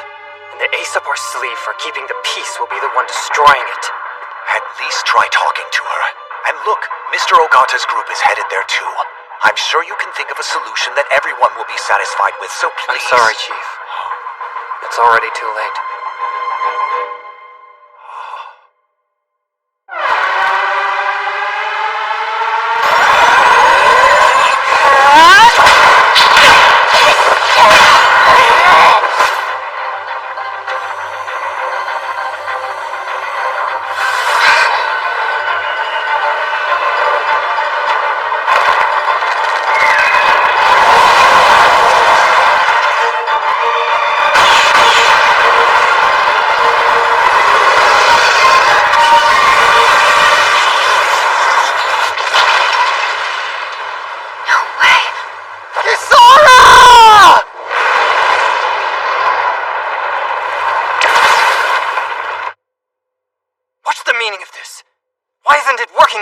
And the ace up our sleeve for keeping the peace will be the one destroying it. At least try talking to her. And look, Mr. Ogata's group is headed there too. I'm sure you can think of a solution that everyone will be satisfied with, so please... I'm sorry, Chief. It's already too late.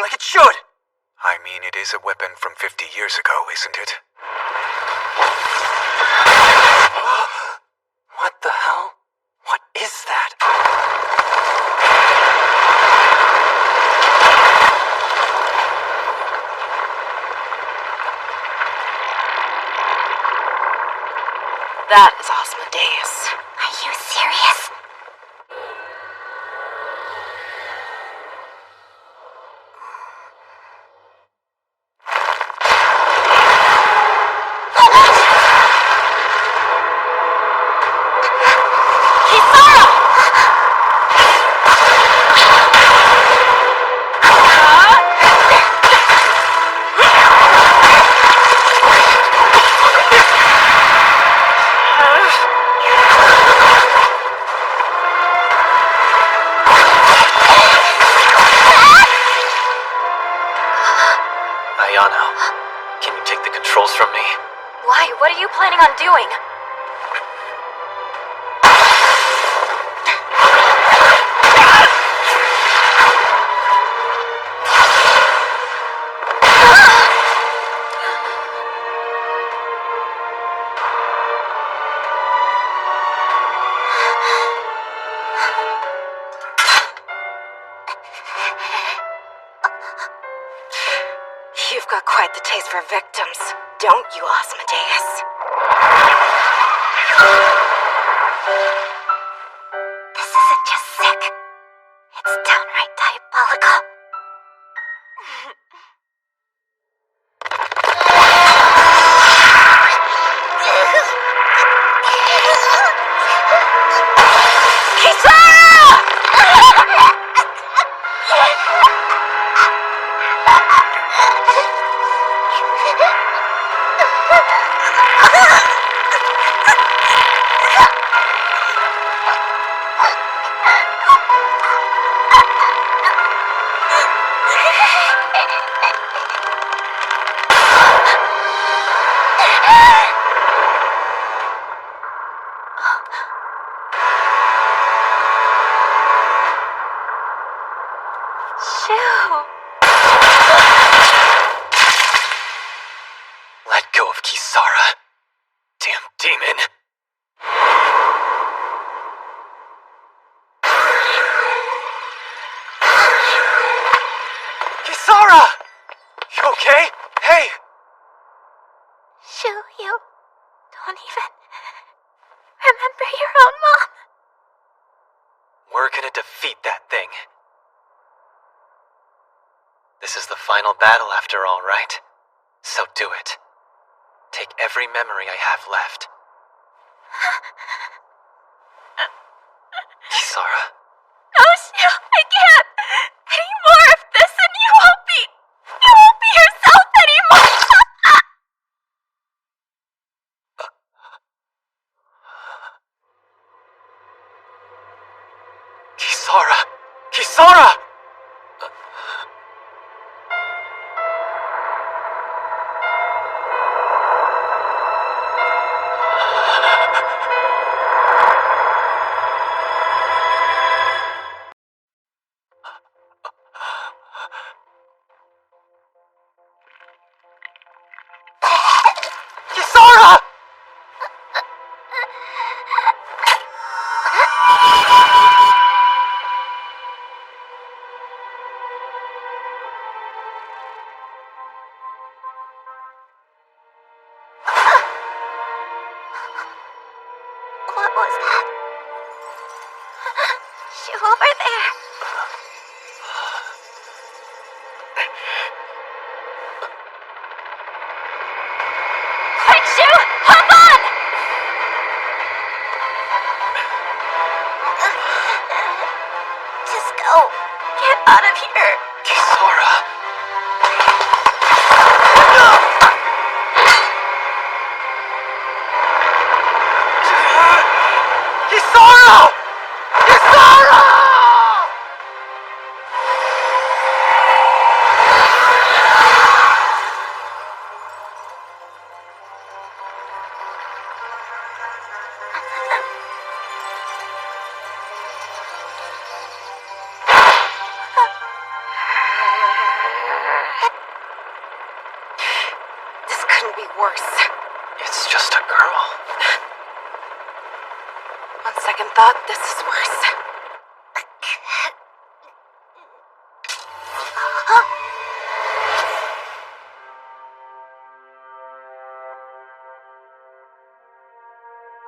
Like it should! I mean, it is a weapon from 50 years ago, isn't it? What the hell? What is that? That is Asmodeus. Are you serious? Ayano, can you take the controls from me? Why? What are you planning on doing? You've got quite the taste for victims, don't you, Asmodeus? This isn't just sick. It's downright diabolical. Shu! Let go of Kisara. Damn demon. Kisara! You okay? Hey! Shu, you don't even remember your own mom. We're gonna defeat that thing. This is the final battle after all, right? So do it. Take every memory I have left. Kisara. No, Shu, I can't! Any more of this and you won't be yourself anymore! Kisara! Kisara! Kisara! What was that? Shu, over there. Quick, Shu! Hop on! Just go. Get out of here. Kisara! Kisara! Kisara! This couldn't be worse. It's just a girl. On second thought, this is worse.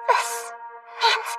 This means...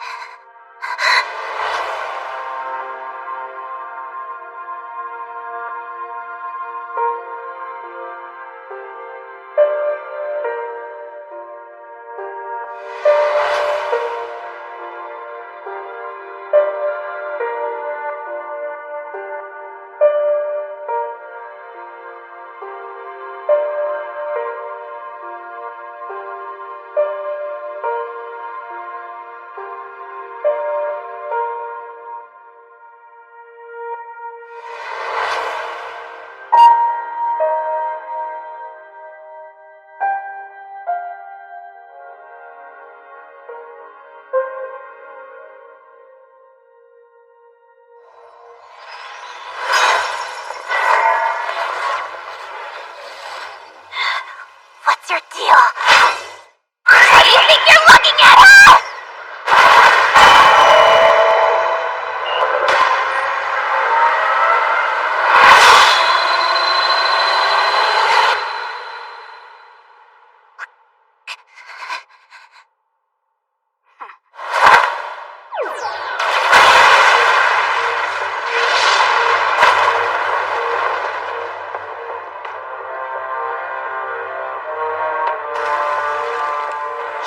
What's your deal? What do you think you're looking at, huh?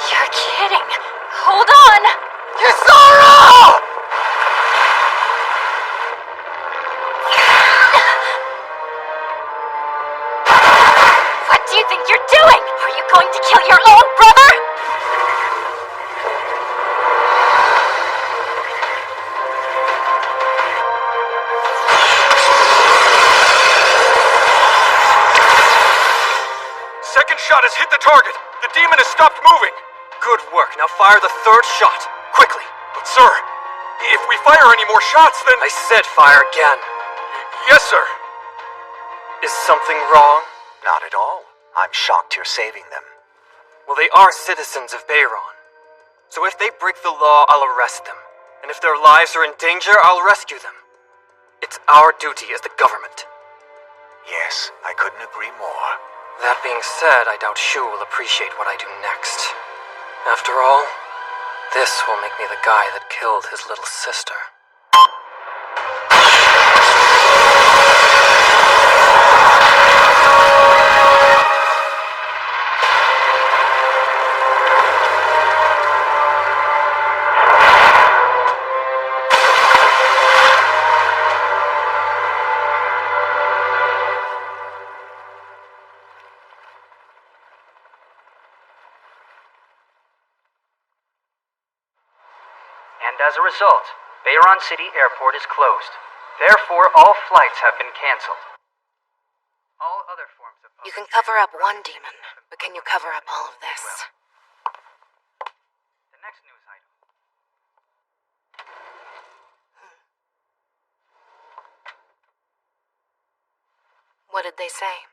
You're kidding. Hold on! Kisara! What do you think you're doing? Are you going to kill your own brother? Second shot has hit the target. The demon has stopped moving. Good work. Now fire the third shot. Quickly. But sir, if we fire any more shots, then... I said fire again. Yes, sir. Is something wrong? Not at all. I'm shocked you're saving them. Well, they are citizens of Bayron. So if they break the law, I'll arrest them. And if their lives are in danger, I'll rescue them. It's our duty as the government. Yes, I couldn't agree more. That being said, I doubt Shu will appreciate what I do next. After all, this will make me the guy that killed his little sister. And as a result, Bayron City Airport is closed. Therefore, all flights have been canceled. All other forms of... You can cover up one demon, but can you cover up all of this? The next news item. What did they say?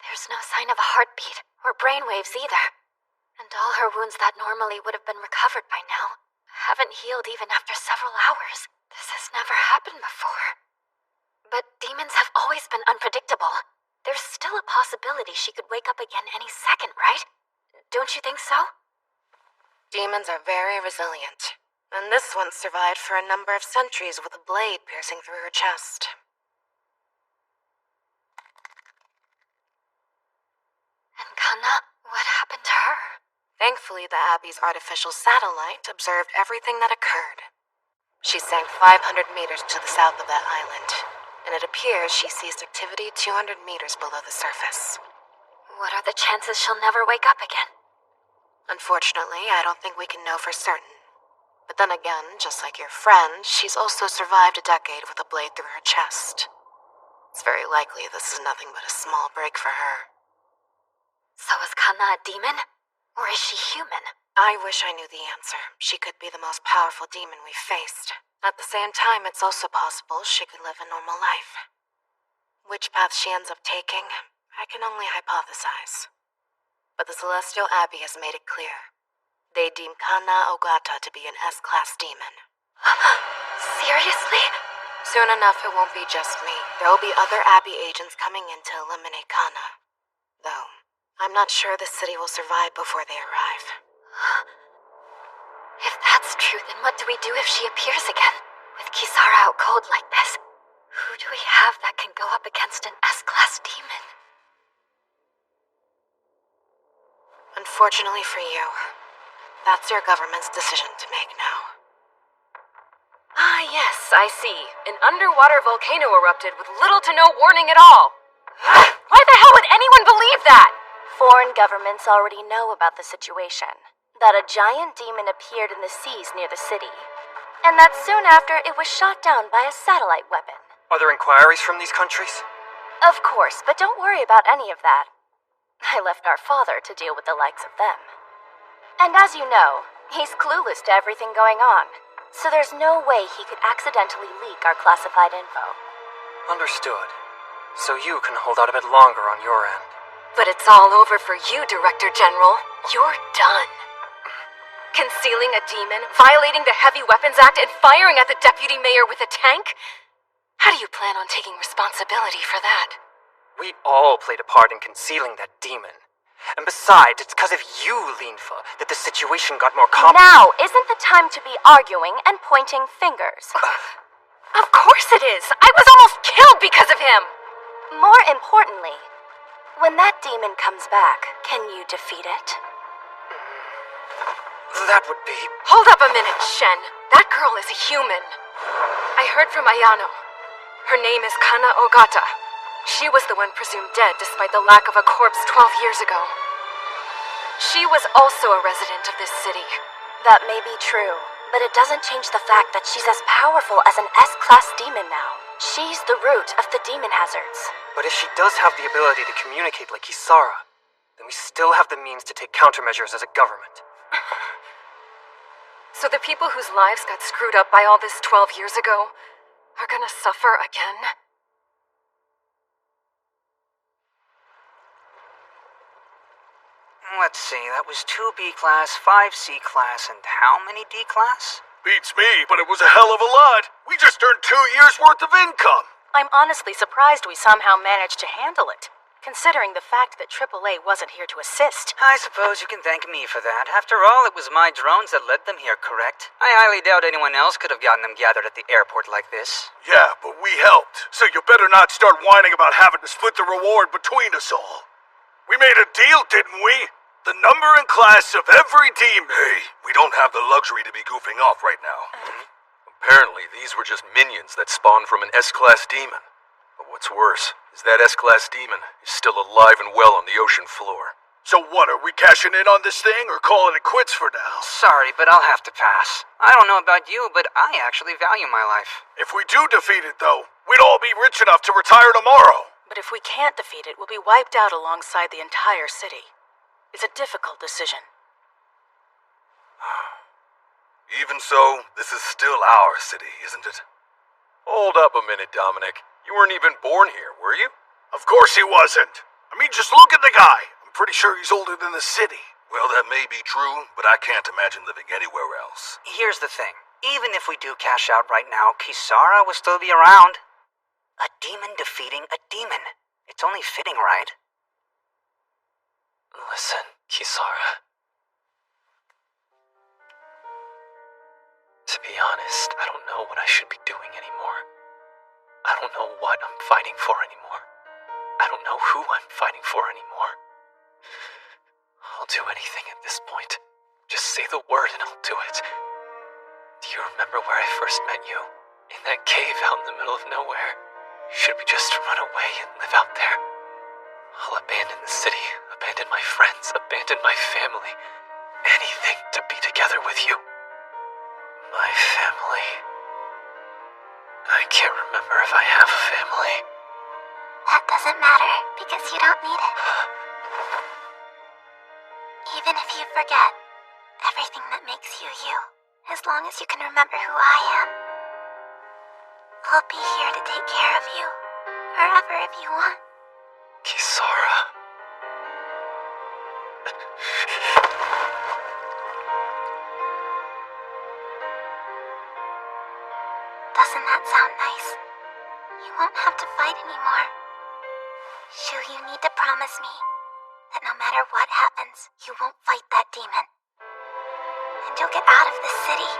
There's no sign of a heartbeat or brainwaves either. And all her wounds that normally would have been recovered by now haven't healed even after several hours. This has never happened before. But demons have always been unpredictable. There's still a possibility she could wake up again any second, right? Don't you think so? Demons are very resilient. And this one survived for a number of centuries with a blade piercing through her chest. And Kana, what happened to her? Thankfully, the Abbey's artificial satellite observed everything that occurred. She sank 500 meters to the south of that island, and it appears she ceased activity 200 meters below the surface. What are the chances she'll never wake up again? Unfortunately, I don't think we can know for certain. But then again, just like your friend, she's also survived a decade with a blade through her chest. It's very likely this is nothing but a small break for her. So is Kana a demon? Or is she human? I wish I knew the answer. She could be the most powerful demon we've faced. At the same time, it's also possible she could live a normal life. Which path she ends up taking, I can only hypothesize. But the Celestial Abbey has made it clear. They deem Kana Ogata to be an S-class demon. Seriously? Soon enough, it won't be just me. There will be other Abbey agents coming in to eliminate Kana. Though, I'm not sure the city will survive before they arrive. If that's true, then what do we do if she appears again? With Kisara out cold like this, who do we have that can go up against an S-class demon? Unfortunately for you, that's your government's decision to make now. Ah, yes, I see. An underwater volcano erupted with little to no warning at all. Why the hell would anyone believe that? Foreign governments already know about the situation. That a giant demon appeared in the seas near the city. And that soon after it was shot down by a satellite weapon. Are there inquiries from these countries? Of course, but don't worry about any of that. I left our father to deal with the likes of them. And as you know, he's clueless to everything going on. So there's no way he could accidentally leak our classified info. Understood. So you can hold out a bit longer on your end. But it's all over for you, Director General. You're done. Concealing a demon, violating the Heavy Weapons Act, and firing at the deputy mayor with a tank? How do you plan on taking responsibility for that? We all played a part in concealing that demon. And besides, it's because of you, Linfa, that the situation got more complicated. Now isn't the time to be arguing and pointing fingers. Of course it is! I was almost killed because of him! More importantly, when that demon comes back, can you defeat it? That would be... Hold up a minute, Shen. That girl is a human. I heard from Ayano. Her name is Kana Ogata. She was the one presumed dead despite the lack of a corpse 12 years ago. She was also a resident of this city. That may be true, but it doesn't change the fact that she's as powerful as an S-class demon now. She's the root of the demon hazards. But if she does have the ability to communicate like Kisara, then we still have the means to take countermeasures as a government. So the people whose lives got screwed up by all this 12 years ago are gonna suffer again? that was 2 B class, 5 C class, and how many D class? Beats me, but it was a hell of a lot. We just earned 2 years' worth of income. I'm honestly surprised we somehow managed to handle it, considering the fact that AAA wasn't here to assist. I suppose you can thank me for that. After all, it was my drones that led them here, correct? I highly doubt anyone else could have gotten them gathered at the airport like this. Yeah, but we helped. So you better not start whining about having to split the reward between us all. We made a deal, didn't we? The number and class of every demon. Hey, we don't have the luxury to be goofing off right now. Apparently, these were just minions that spawned from an S-class demon. But what's worse is that S-class demon is still alive and well on the ocean floor. So what, are we cashing in on this thing or calling it quits for now? Sorry, but I'll have to pass. I don't know about you, but I actually value my life. If we do defeat it, though, we'd all be rich enough to retire tomorrow. But if we can't defeat it, we'll be wiped out alongside the entire city. It's a difficult decision. Even so, this is still our city, isn't it? Hold up a minute, Dominic. You weren't even born here, were you? Of course he wasn't. I mean, just look at the guy. I'm pretty sure he's older than the city. Well, that may be true, but I can't imagine living anywhere else. Here's the thing. Even if we do cash out right now, Kisara will still be around. A demon defeating a demon. It's only fitting, right? Listen, Kisara. To be honest, I don't know what I should be doing anymore. I don't know what I'm fighting for anymore. I don't know who I'm fighting for anymore. I'll do anything at this point. Just say the word and I'll do it. Do you remember where I first met you? In that cave out in the middle of nowhere. Should we just run away and live out there? I'll abandon the city, abandon my friends, abandon my family. Anything to be together with you. My family. I can't remember if I have a family. That doesn't matter, because you don't need it. Even if you forget everything that makes you you, as long as you can remember who I am, I'll be here to take care of you, forever if you want. Kisara. Doesn't that sound nice? You won't have to fight anymore. Shu, you need to promise me that no matter what happens, you won't fight that demon. And you'll get out of this city.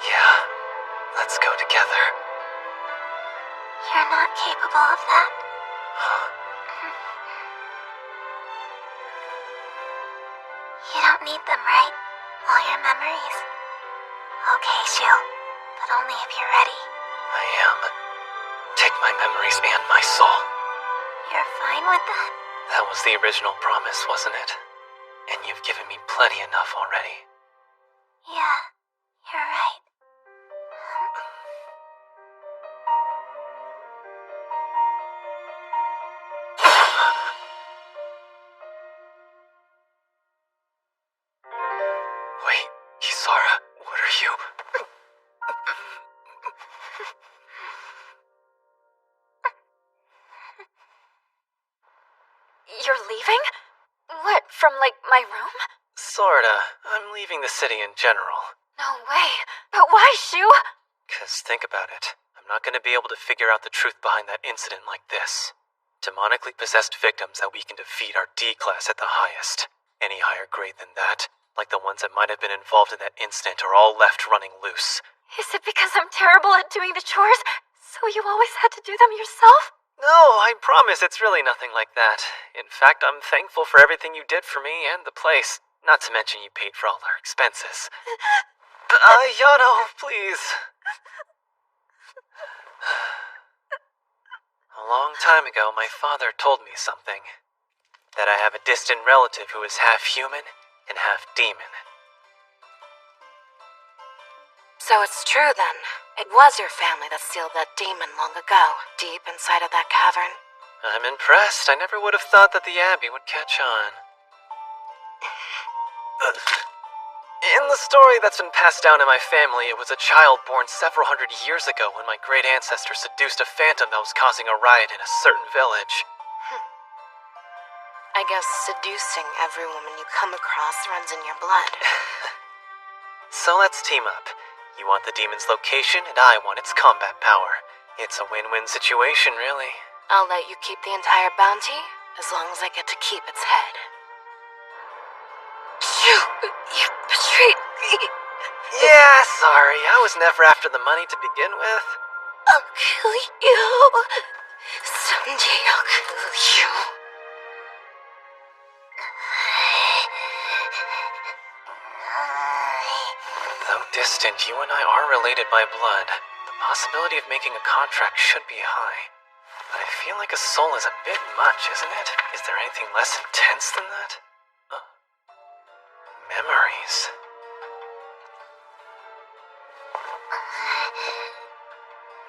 Yeah, let's go together. You're not capable of that. You don't need them, right? All your memories? Okay, Shu, but only if you're ready. I am. Take my memories and my soul. You're fine with that? That was the original promise, wasn't it? And you've given me plenty enough already. Yeah, you're right. Wait, Kisara, what are you? You're leaving? What, from, like, my room? Sorta. I'm leaving the city in general. No way. But why, Shu? 'Cause think about it. I'm not gonna be able to figure out the truth behind that incident like this. Demonically possessed victims that we can defeat are D class at the highest. Any higher grade than that, like the ones that might have been involved in that incident, are all left running loose. Is it because I'm terrible at doing the chores, so you always had to do them yourself? No, I promise it's really nothing like that. In fact, I'm thankful for everything you did for me and the place. Not to mention you paid for all our expenses. Yano, please. A long time ago, my father told me something. That I have a distant relative who is half human and half demon. So it's true then. It was your family that sealed that demon long ago, deep inside of that cavern. I'm impressed. I never would have thought that the Abbey would catch on. In the story that's been passed down in my family, it was a child born several hundred years ago when my great ancestor seduced a phantom that was causing a riot in a certain village. I guess seducing every woman you come across runs in your blood. So let's team up. You want the demon's location, and I want its combat power. It's a win-win situation, really. I'll let you keep the entire bounty, as long as I get to keep its head. You betrayed me. Yeah, sorry. I was never after the money to begin with. I'll kill you. Someday I'll kill you. Though distant, you and I are related by blood. The possibility of making a contract should be high. But I feel like a soul is a bit much, isn't it? Is there anything less intense than that? Memories.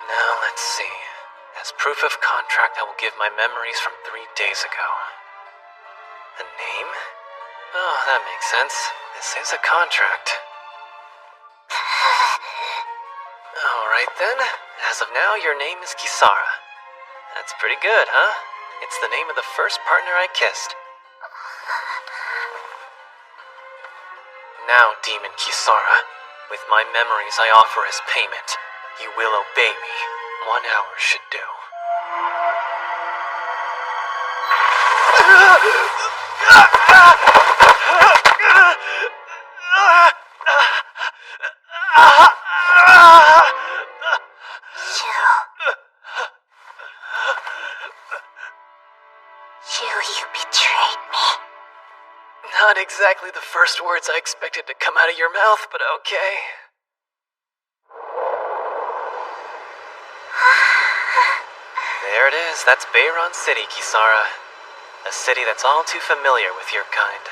Now let's see. As proof of contract, I will give my memories from 3 days ago. A name? Oh, that makes sense. This is a contract. Alright then. As of now, your name is Kisara. That's pretty good, huh? It's the name of the first partner I kissed. Now, Demon Kisara, with my memories I offer as payment. You will obey me. 1 hour should do. You betrayed me. Not exactly the first words I expected to come out of your mouth, but okay. There it is. That's Bayron City, Kisara. A city that's all too familiar with your kind.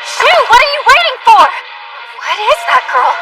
Shu, what are you waiting for? What is that girl?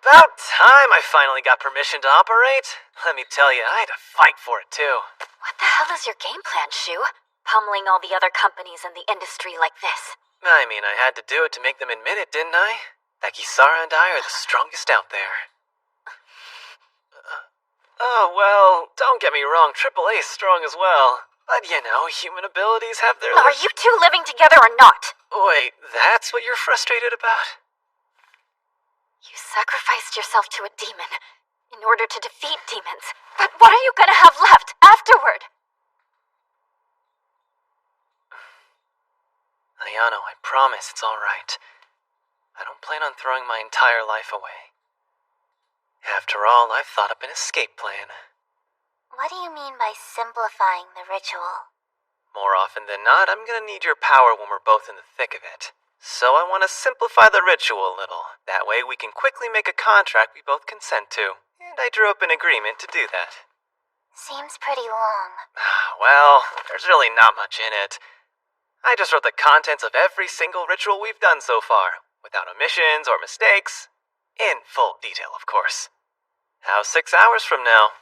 About time I finally got permission to operate. Let me tell you, I had to fight for it too. What the hell is your game plan, Shu? Pummeling all the other companies in the industry like this? I mean, I had to do it to make them admit it, didn't I? That Kisara and I are the strongest out there. Oh, well, don't get me wrong, AAA is strong as well. But you know, human abilities have their... Are you two living together or not? Wait, that's what you're frustrated about? You sacrificed yourself to a demon in order to defeat demons. But what are you gonna have left afterward? Ayano, I promise it's alright. I don't plan on throwing my entire life away. After all, I've thought up an escape plan. What do you mean by simplifying the ritual? More often than not, I'm gonna need your power when we're both in the thick of it. So I want to simplify the ritual a little. That way we can quickly make a contract we both consent to. And I drew up an agreement to do that. Seems pretty long. Well, there's really not much in it. I just wrote the contents of every single ritual we've done so far, without omissions or mistakes. In full detail, of course. How's 6 hours from now?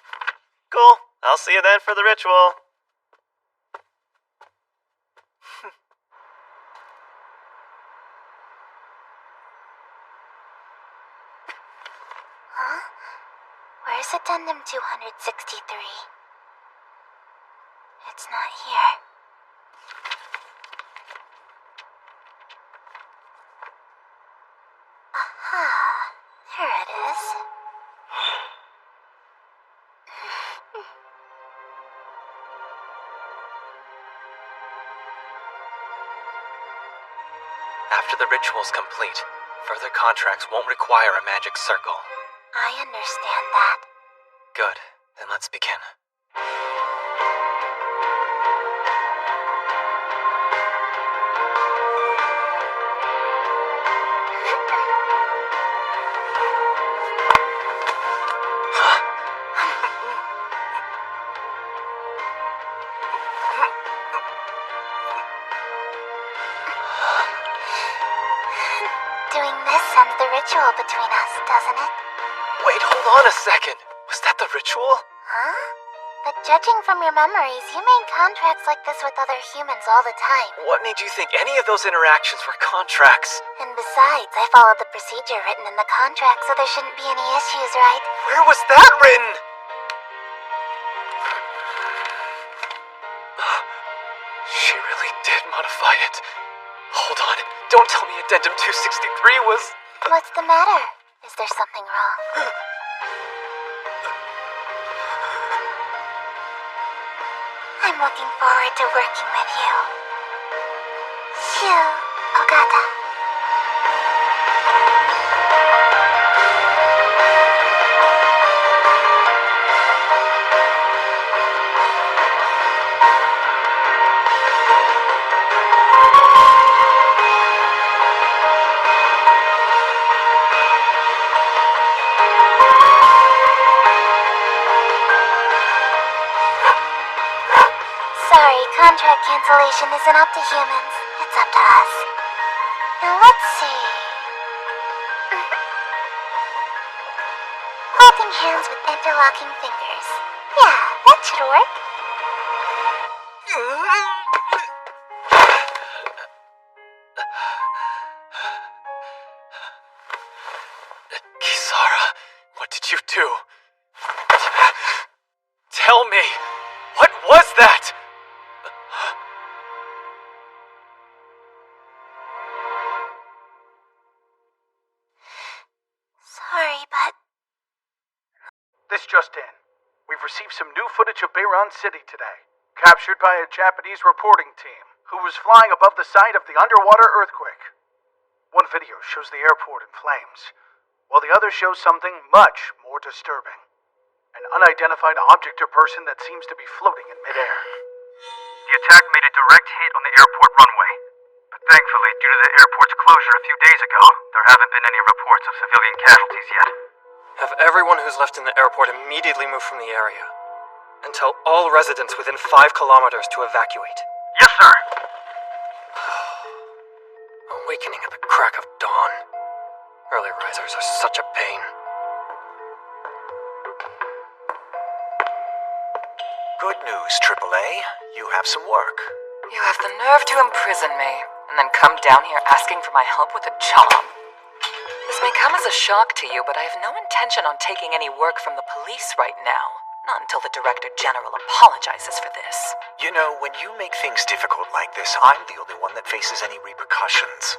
Cool. I'll see you then for the ritual. Huh? Where's Addendum 263? It's not here. Aha, there it is. After the ritual's complete, further contracts won't require a magic circle. I understand that. Good. Then let's begin. this ends the ritual between us, doesn't it? Wait, hold on a second. Was that the ritual? Huh? But judging from your memories, you made contracts like this with other humans all the time. What made you think any of those interactions were contracts? And besides, I followed the procedure written in the contract, so there shouldn't be any issues, right? Where was that written? She really did modify it. Hold on. Don't tell me Addendum 263 was... What's the matter? Is there something wrong? I'm looking forward to working with you. Shu Ogata. Sorry, contract cancellation isn't up to humans. It's up to us. Now let's see. Holding hands with interlocking fingers. Yeah, that should work. Kisara, what did you do? Tell me, what was that? Sorry, but... This just in. We've received some new footage of Beiran City today, captured by a Japanese reporting team who was flying above the site of the underwater earthquake. One video shows the airport in flames, while the other shows something much more disturbing. An unidentified object or person that seems to be floating in midair. The attack made a direct hit on the airport runway. But thankfully, due to the airport's closure a few days ago, there haven't been any reports of civilian casualties yet. Have everyone who's left in the airport immediately move from the area. And tell all residents within 5 kilometers to evacuate. Yes, sir. Awakening at the crack of dawn. Early risers are such a pain. Good news, AAA. You have some work. You have the nerve to imprison me, and then come down here asking for my help with a job. This may come as a shock to you, but I have no intention on taking any work from the police right now. Not until the Director General apologizes for this. You know, when you make things difficult like this, I'm the only one that faces any repercussions.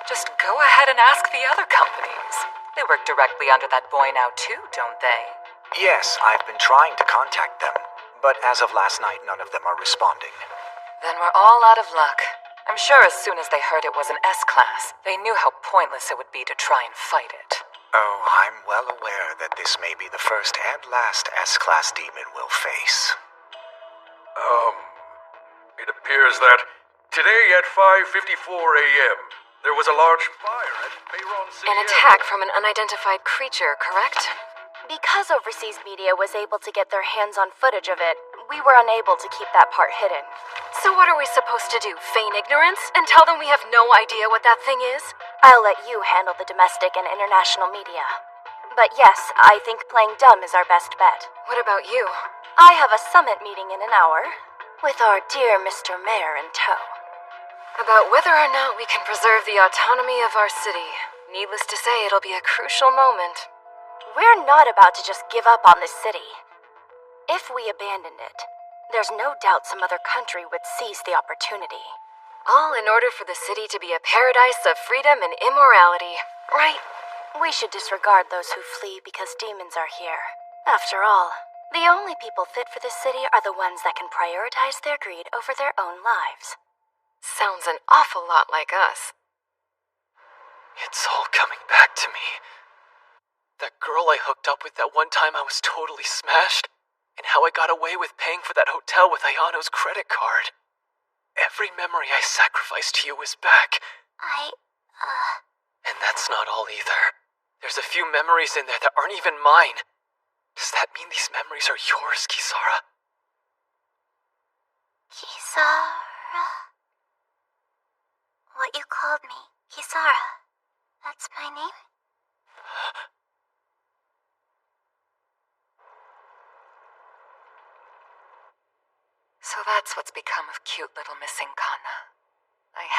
Just go ahead and ask the other companies. They work directly under that boy now too, don't they? Yes, I've been trying to contact them, but as of last night, none of them are responding. Then we're all out of luck. I'm sure as soon as they heard it was an S-Class, they knew how pointless it would be to try and fight it. Oh, I'm well aware that this may be the first and last S-Class demon we'll face. It appears that today at 5:54 a.m., there was a large fire at Beiran City. An attack from an unidentified creature, correct? Because overseas media was able to get their hands on footage of it, we were unable to keep that part hidden. So what are we supposed to do, feign ignorance and tell them we have no idea what that thing is? I'll let you handle the domestic and international media. But yes, I think playing dumb is our best bet. What about you? I have a summit meeting in an hour, with our dear Mr. Mayor in tow. About whether or not we can preserve the autonomy of our city. Needless to say, it'll be a crucial moment. We're not about to just give up on this city. If we abandoned it, there's no doubt some other country would seize the opportunity. All in order for the city to be a paradise of freedom and immorality. Right. We should disregard those who flee because demons are here. After all, the only people fit for this city are the ones that can prioritize their greed over their own lives. Sounds an awful lot like us. It's all coming back to me. That girl I hooked up with that one time I was totally smashed, and how I got away with paying for that hotel with Ayano's credit card. Every memory I sacrificed to you is back. And that's not all either. There's a few memories in there that aren't even mine. Does that mean these memories are yours, Kisara? Kisara? What you called me, Kisara.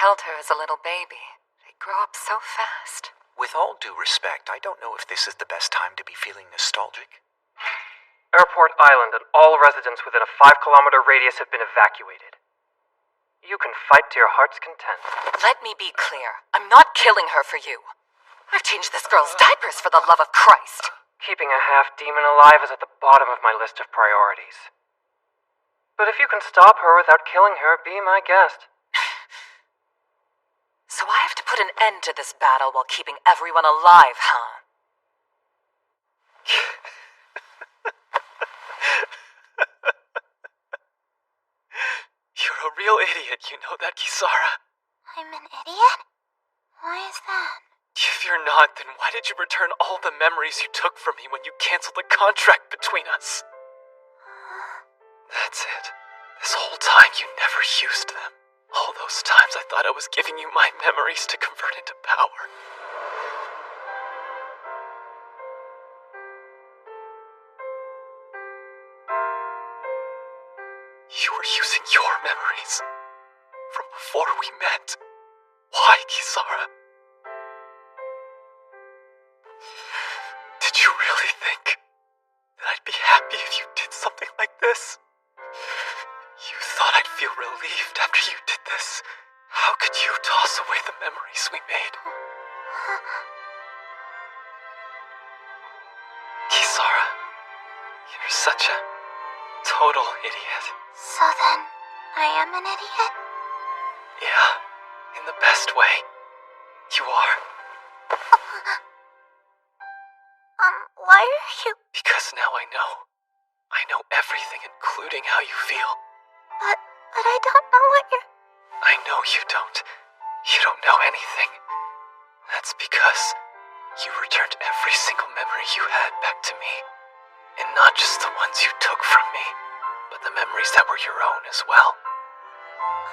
held her as a little baby. They grow up so fast. With all due respect, I don't know if this is the best time to be feeling nostalgic. Airport Island and all residents within a 5-kilometer radius have been evacuated. You can fight to your heart's content. Let me be clear. I'm not killing her for you. I've changed this girl's diapers for the love of Christ. Keeping a half-demon alive is at the bottom of my list of priorities. But if you can stop her without killing her, be my guest. So I have to put an end to this battle while keeping everyone alive, huh? You're a real idiot, you know that, Kisara? I'm an idiot? Why is that? If you're not, then why did you return all the memories you took from me when you canceled the contract between us? That's it. This whole time you never used them. All those times I thought I was giving you my memories to convert into power. You were using your memories from before we met. Why, Kisara? Did you really think that I'd be happy if you did something like this? You thought I'd feel relieved after you did this? How could you toss away the memories we made? Kisara, you're such a total idiot. So then, I am an idiot? Yeah, in the best way. You are. Why are you... Because now I know. I know everything, including how you feel. But I don't know what you're... I know you don't. You don't know anything. That's because you returned every single memory you had back to me. And not just the ones you took from me, but the memories that were your own as well.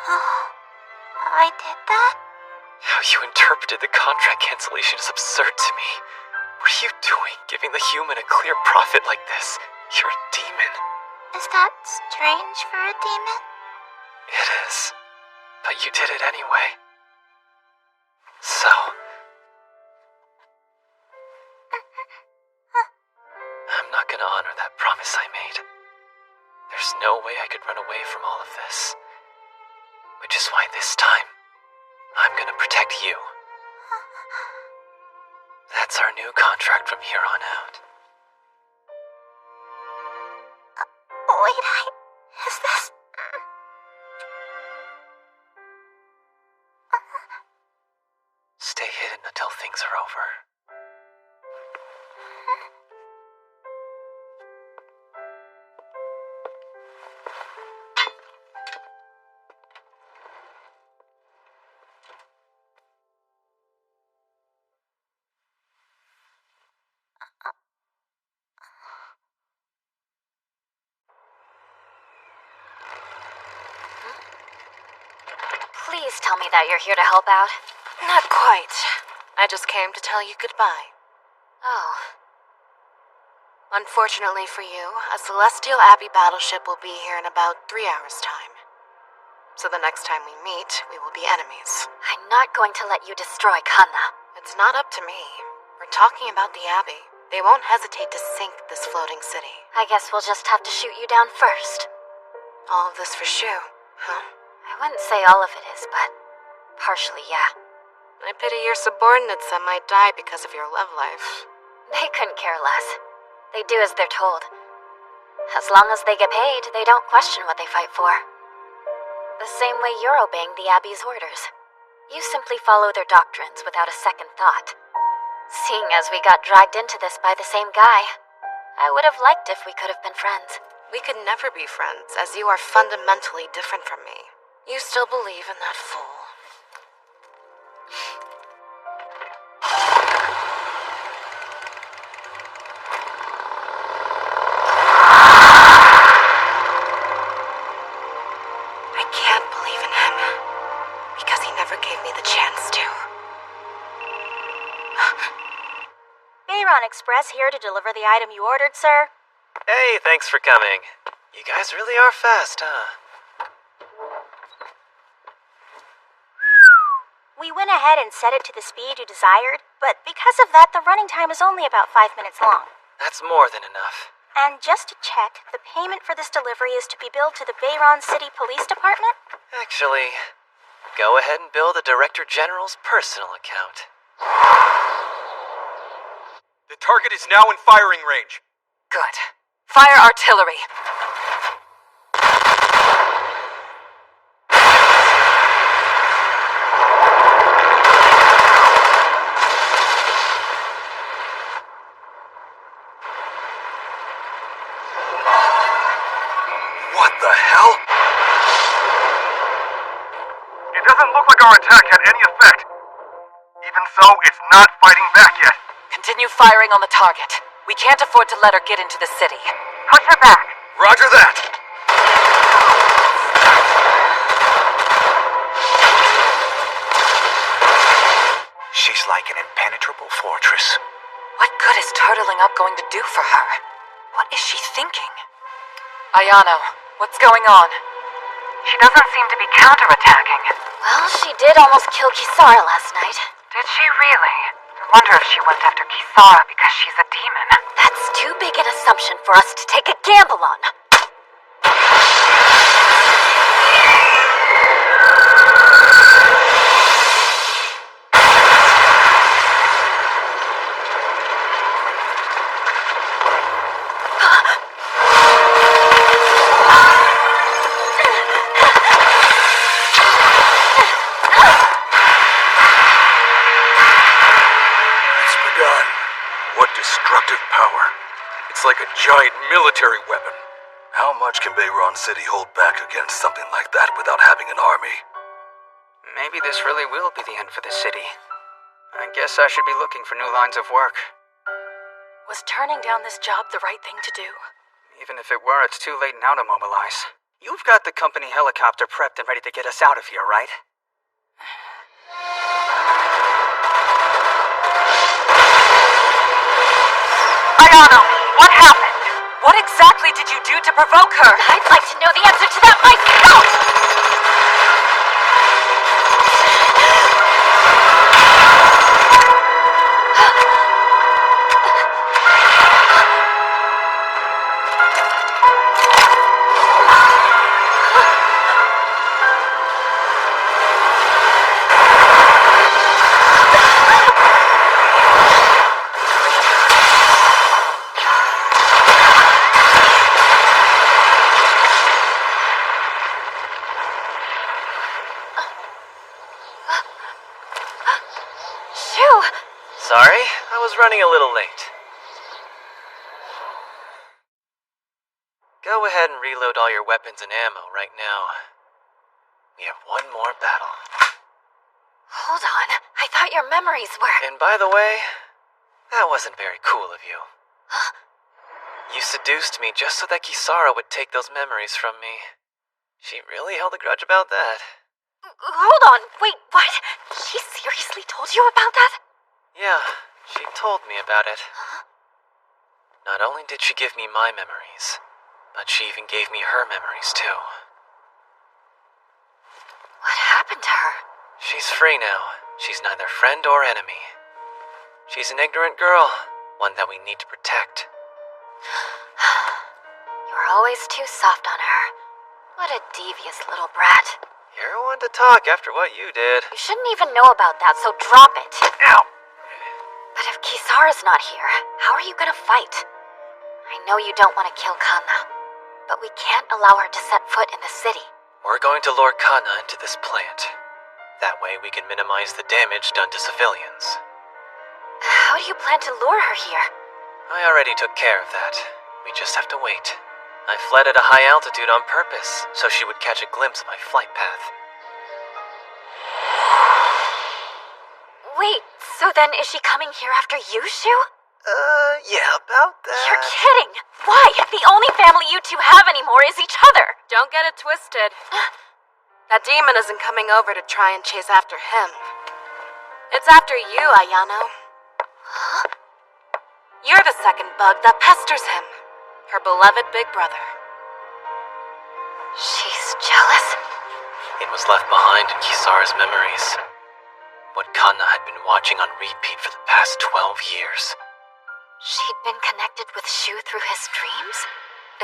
Oh, I did that? How you interpreted the contract cancellation is absurd to me. What are you doing, giving the human a clear profit like this? You're a demon. Is that strange for a demon? It is. But you did it anyway. So... I'm not gonna honor that promise I made. There's no way I could run away from all of this. Which is why this time, I'm gonna protect you. That's our new contract from here on out. Wait, is this... Stay hidden until things are over. Please tell me that you're here to help out. Not quite. I just came to tell you goodbye. Oh. Unfortunately for you, a Celestial Abbey battleship will be here in about 3 hours' time. So the next time we meet, we will be enemies. I'm not going to let you destroy Kanna. It's not up to me. We're talking about the Abbey. They won't hesitate to sink this floating city. I guess we'll just have to shoot you down first. All of this for Shu, huh? I wouldn't say all of it is, but partially, yeah. I pity your subordinates that might die because of your love life. They couldn't care less. They do as they're told. As long as they get paid, they don't question what they fight for. The same way you're obeying the Abbey's orders. You simply follow their doctrines without a second thought. Seeing as we got dragged into this by the same guy, I would have liked if we could have been friends. We could never be friends, as you are fundamentally different from me. You still believe in that fool. I can't believe in him, because he never gave me the chance to. Bayron Express here to deliver the item you ordered, sir. Hey, thanks for coming. You guys really are fast, huh? We went ahead and set it to the speed you desired, but because of that, the running time is only about 5 minutes long. That's more than enough. And just to check, the payment for this delivery is to be billed to the Bayron City Police Department? Actually, go ahead and bill the Director General's personal account. The target is now in firing range. Good. Fire artillery. What the hell? It doesn't look like our attack had any effect. Even so, it's not fighting back yet. Continue firing on the target. We can't afford to let her get into the city. Push her back. Roger that. She's like an impenetrable fortress. What good is turtling up going to do for her? What is she thinking? Ayano, what's going on? She doesn't seem to be counterattacking. Well, she did almost kill Kisara last night. Did she really? I wonder if she went after Kisara because she's a demon. That's too big an assumption for us to take a gamble on. Destructive power. It's like a giant military weapon. How much can Bayron City hold back against something like that without having an army? Maybe this really will be the end for the city. I guess I should be looking for new lines of work. Was turning down this job the right thing to do? Even if it were, it's too late now to mobilize. You've got the company helicopter prepped and ready to get us out of here, right? Ayano, what happened? What exactly did you do to provoke her? I'd like to know the answer to that myself! Sorry, I was running a little late. Go ahead and reload all your weapons and ammo right now. We have one more battle. Hold on, I thought your memories were... And by the way, that wasn't very cool of you. Huh? You seduced me just so that Kisara would take those memories from me. She really held a grudge about that. Hold on, wait, what? She seriously told you about that? Yeah, she told me about it. Huh? Not only did she give me my memories, but she even gave me her memories too. What happened to her? She's free now. She's neither friend or enemy. She's an ignorant girl, one that we need to protect. You're always too soft on her. What a devious little brat. You're one to talk after what you did. You shouldn't even know about that, so drop it. Ow! But if Kisara's not here, how are you gonna fight? I know you don't want to kill Kana, but we can't allow her to set foot in the city. We're going to lure Kana into this plant. That way we can minimize the damage done to civilians. How do you plan to lure her here? I already took care of that. We just have to wait. I fled at a high altitude on purpose, so she would catch a glimpse of my flight path. Wait, so then is she coming here after you, Shu? Yeah, about that. You're kidding! Why? The only family you two have anymore is each other! Don't get it twisted. That demon isn't coming over to try and chase after him. It's after you, Ayano. Huh? You're the second bug that pesters him. Her beloved big brother. She's jealous? It was left behind in Kisara's memories. what Kanna had been watching on repeat for the past 12 years. She'd been connected with Shu through his dreams?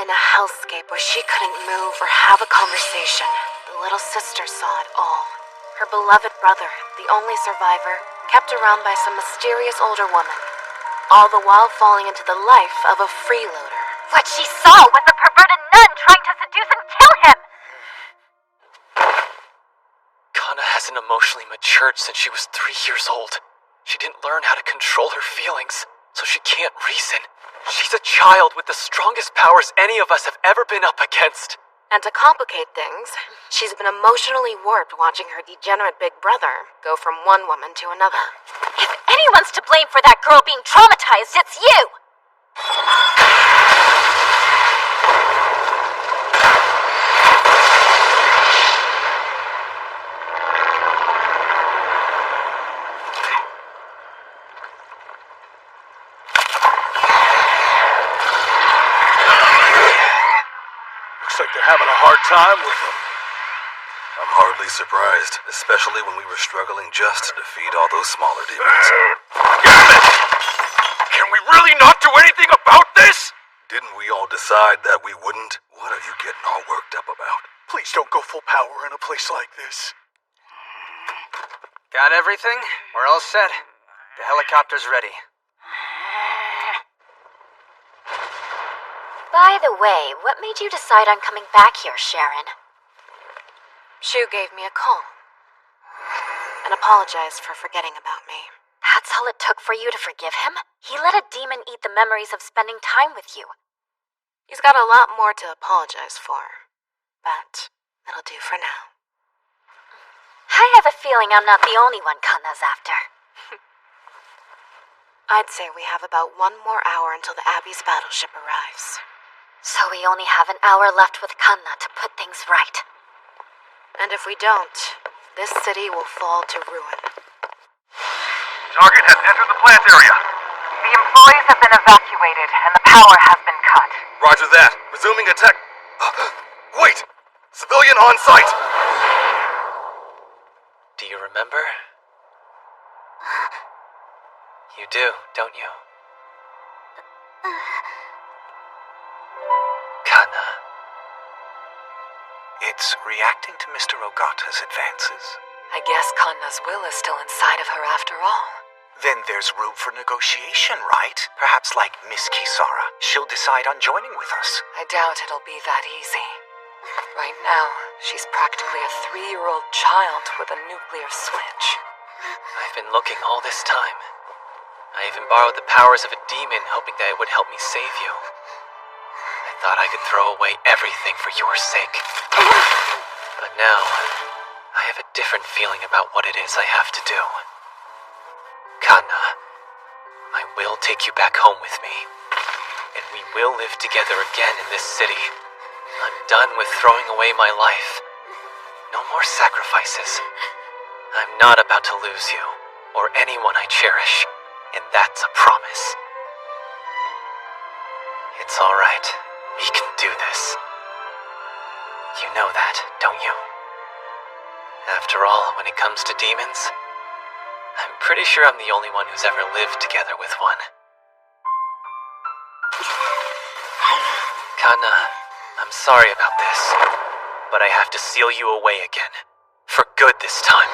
In a hellscape where she couldn't move or have a conversation, the little sister saw it all. Her beloved brother, the only survivor, kept around by some mysterious older woman, all the while falling into the life of a freeloader. What she saw was a perverted nun trying to seduce and kill him! Kanna hasn't emotionally matured since she was 3 years old. She didn't learn how to control her feelings, so she can't reason. She's a child with the strongest powers any of us have ever been up against. And to complicate things, she's been emotionally warped watching her degenerate big brother go from one woman to another. If anyone's to blame for that girl being traumatized, it's you! Looks like they're having a hard time with them. I'm hardly surprised, especially when we were struggling just to defeat all those smaller demons. Damn it! Can we really not do anything about this? Didn't we all decide that we wouldn't? What are you getting all worked up about? Please don't go full power in a place like this. Got everything? We're all set. The helicopter's ready. By the way, what made you decide on coming back here, Sharon? Shu gave me a call and apologized for forgetting about me. That's all it took for you to forgive him? He let a demon eat the memories of spending time with you. He's got a lot more to apologize for, but it'll do for now. I have a feeling I'm not the only one Kanna's after. I'd say we have about 1 more hour until the Abbey's battleship arrives. So we only have an hour left with Kanna to put things right. And if we don't, this city will fall to ruin. Target has entered the plant area. The employees have been evacuated and the power has been cut. Roger that. Resuming attack. Wait! Civilian on site! Do you remember? You do, don't you? Kanna. It's reacting to Mr. Ogata's advances. I guess Kanna's will is still inside of her after all. Then there's room for negotiation, right? Perhaps like Miss Kisara. She'll decide on joining with us. I doubt it'll be that easy. Right now, she's practically a 3-year-old child with a nuclear switch. I've been looking all this time. I even borrowed the powers of a demon, hoping that it would help me save you. I thought I could throw away everything for your sake. But now, I have a different feeling about what it is I have to do. Kanna, I will take you back home with me. And we will live together again in this city. I'm done with throwing away my life. No more sacrifices. I'm not about to lose you, or anyone I cherish. And that's a promise. It's alright. We can do this. You know that, don't you? After all, when it comes to demons, I'm pretty sure I'm the only one who's ever lived together with one. Kanna, I'm sorry about this, but I have to seal you away again. For good this time.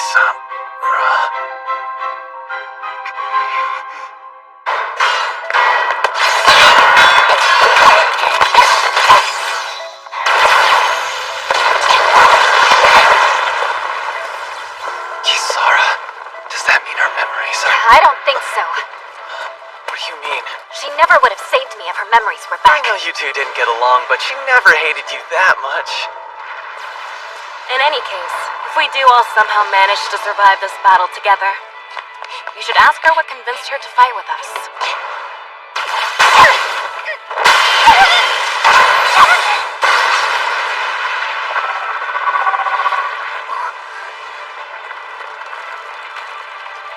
Kisara. Kisara? Does that mean her memories are... I don't think so. What do you mean? She never would have saved me if her memories were I back. know you two didn't get along, but she never hated you that much. In any case, if we do all somehow manage to survive this battle together, you should ask her what convinced her to fight with us.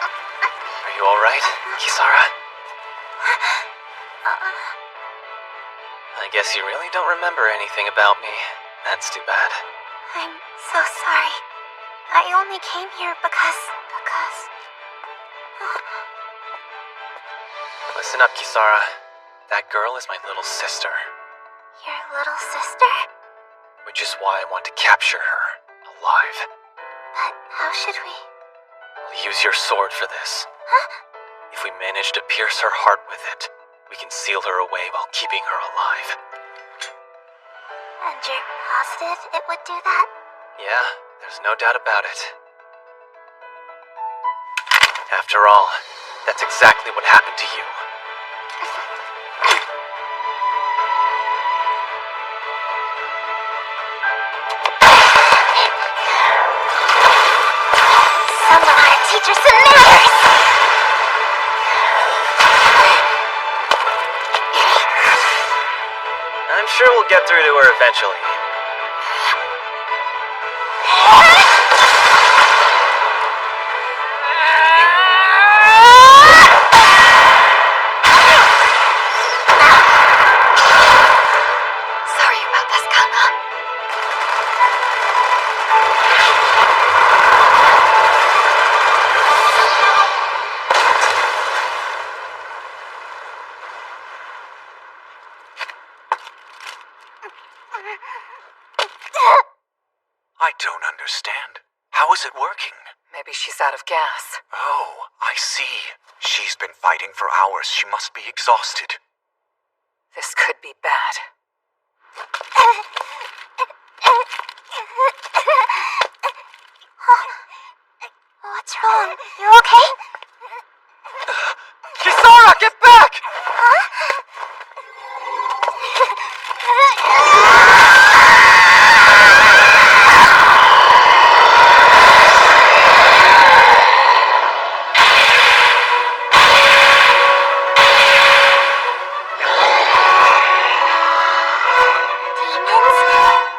Are you alright, Kisara? I guess you really don't remember anything about me. That's too bad. I'm so sorry. I only came here because... Listen up, Kisara. That girl is my little sister, Your little sister? which is why I want to capture her, alive. But how should we... I'll use your sword for this. If we manage to pierce her heart with it, we can seal her away while keeping her alive. And you're positive it would do that? Yeah, there's no doubt about it. After all, that's exactly what happened to you. Someone ought to teach her some manners! I'm sure we'll get through to her eventually. Sorry about this, Kana. I don't understand. How is it working? Maybe she's out of gas. Oh, I see. She's been fighting for hours. She must be exhausted. This could be bad. What's wrong? You okay? Kisara, get back!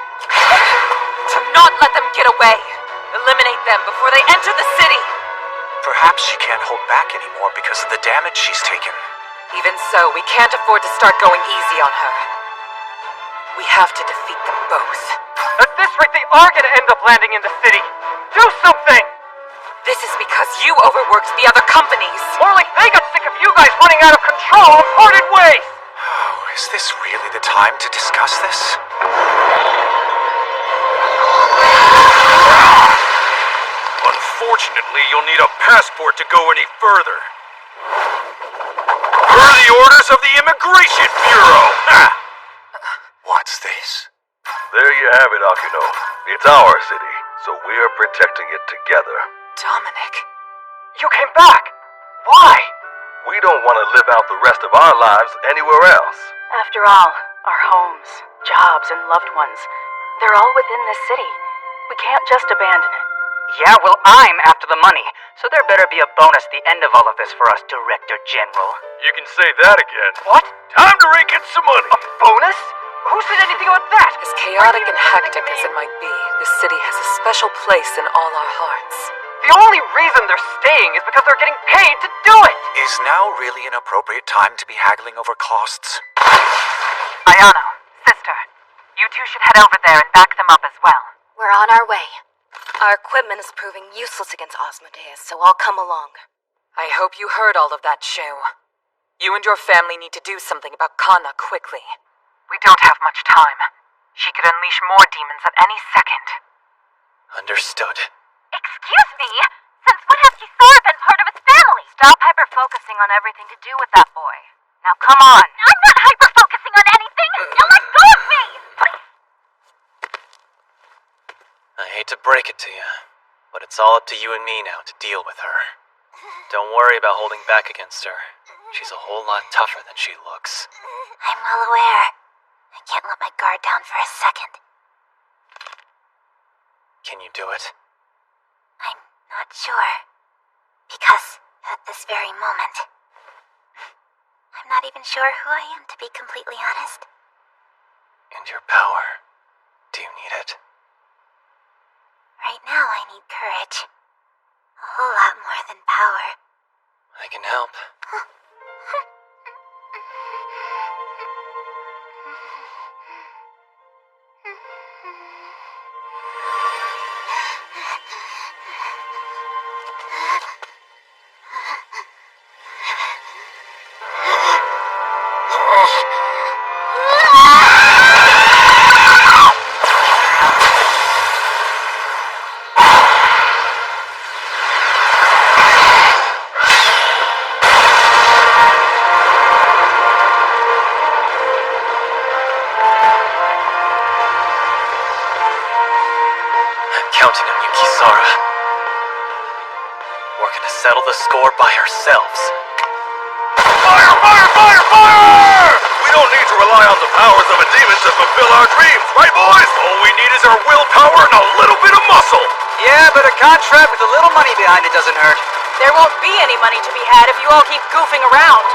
Do not let them get away! Eliminate them before they enter the city! Perhaps she can't hold back anymore because of the damage she's taken. Even so, we can't afford to start going easy on her. We have to defeat them both. At this rate, they are gonna end up landing in the city. Do something! This is because you overworked the other companies. More like they got sick of you guys running out of control and parted ways! Oh, is this really the time to discuss this? Unfortunately, you'll need a passport to go any further. Per the orders of the Immigration Bureau! Ha! What's this? There you have it, Akino. It's our city, so we are protecting it together. Dominic. You came back! Why? We don't want to live out the rest of our lives anywhere else. After all, our homes, jobs, and loved ones, they're all within this city. We can't just abandon it. Yeah, well, I'm after the money, so there better be a bonus at the end of all of this for us, Director General. You can say that again. What? Time to rake in some money. A bonus? Who said anything about that? As chaotic and hectic as it might be, this city has a special place in all our hearts. The only reason they're staying is because they're getting paid to do it! Is now really an appropriate time to be haggling over costs? Ayano, sister, you two should head over there and back them up as well. We're on our way. Our equipment is proving useless against Osmodeus, so I'll come along. I hope you heard all of that, Shu. You and your family need to do something about Kana quickly. We don't have much time. She could unleash more demons at any second. Understood. Excuse me? Since when has Kisara been part of his family? Stop hyper-focusing on everything to do with that boy. Now come on. I'm not hyper-focusing on anything! Now let go of me! I hate to break it to you, but it's all up to you and me now to deal with her. Don't worry about holding back against her. She's a whole lot tougher than she looks. I'm well aware. I can't let my guard down for a second. Can you do it? I'm not sure. Because at this very moment, I'm not even sure who I am, to be completely honest. And your power. Do you need it? Right now I need courage. A whole lot more than power. I can help. Counting on you, Kisara. We're gonna settle the score by ourselves. Fire! Fire! Fire! Fire! We don't need to rely on the powers of a demon to fulfill our dreams, right boys? All we need is our willpower and a little bit of muscle. Yeah, but a contract with a little money behind it doesn't hurt. There won't be any money to be had if you all keep goofing around.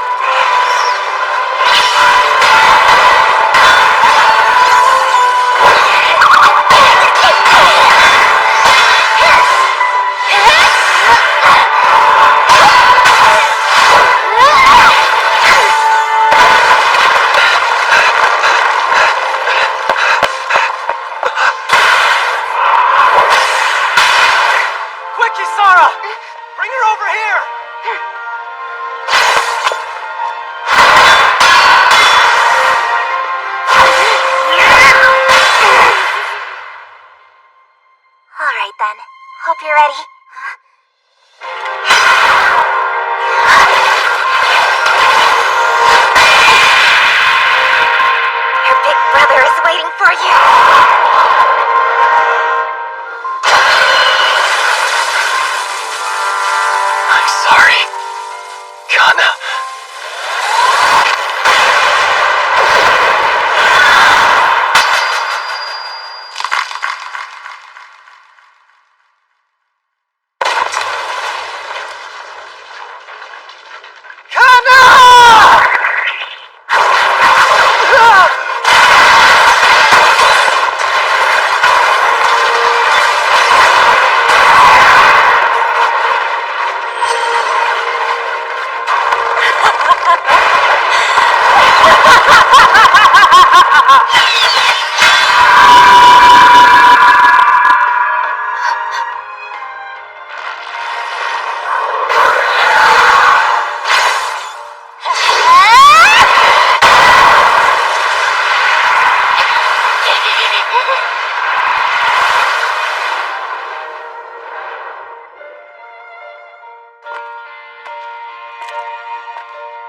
Quick, Kisara! Bring her over here! Alright then. Hope you're ready. Your big brother is waiting for you. I'm sorry. Kana.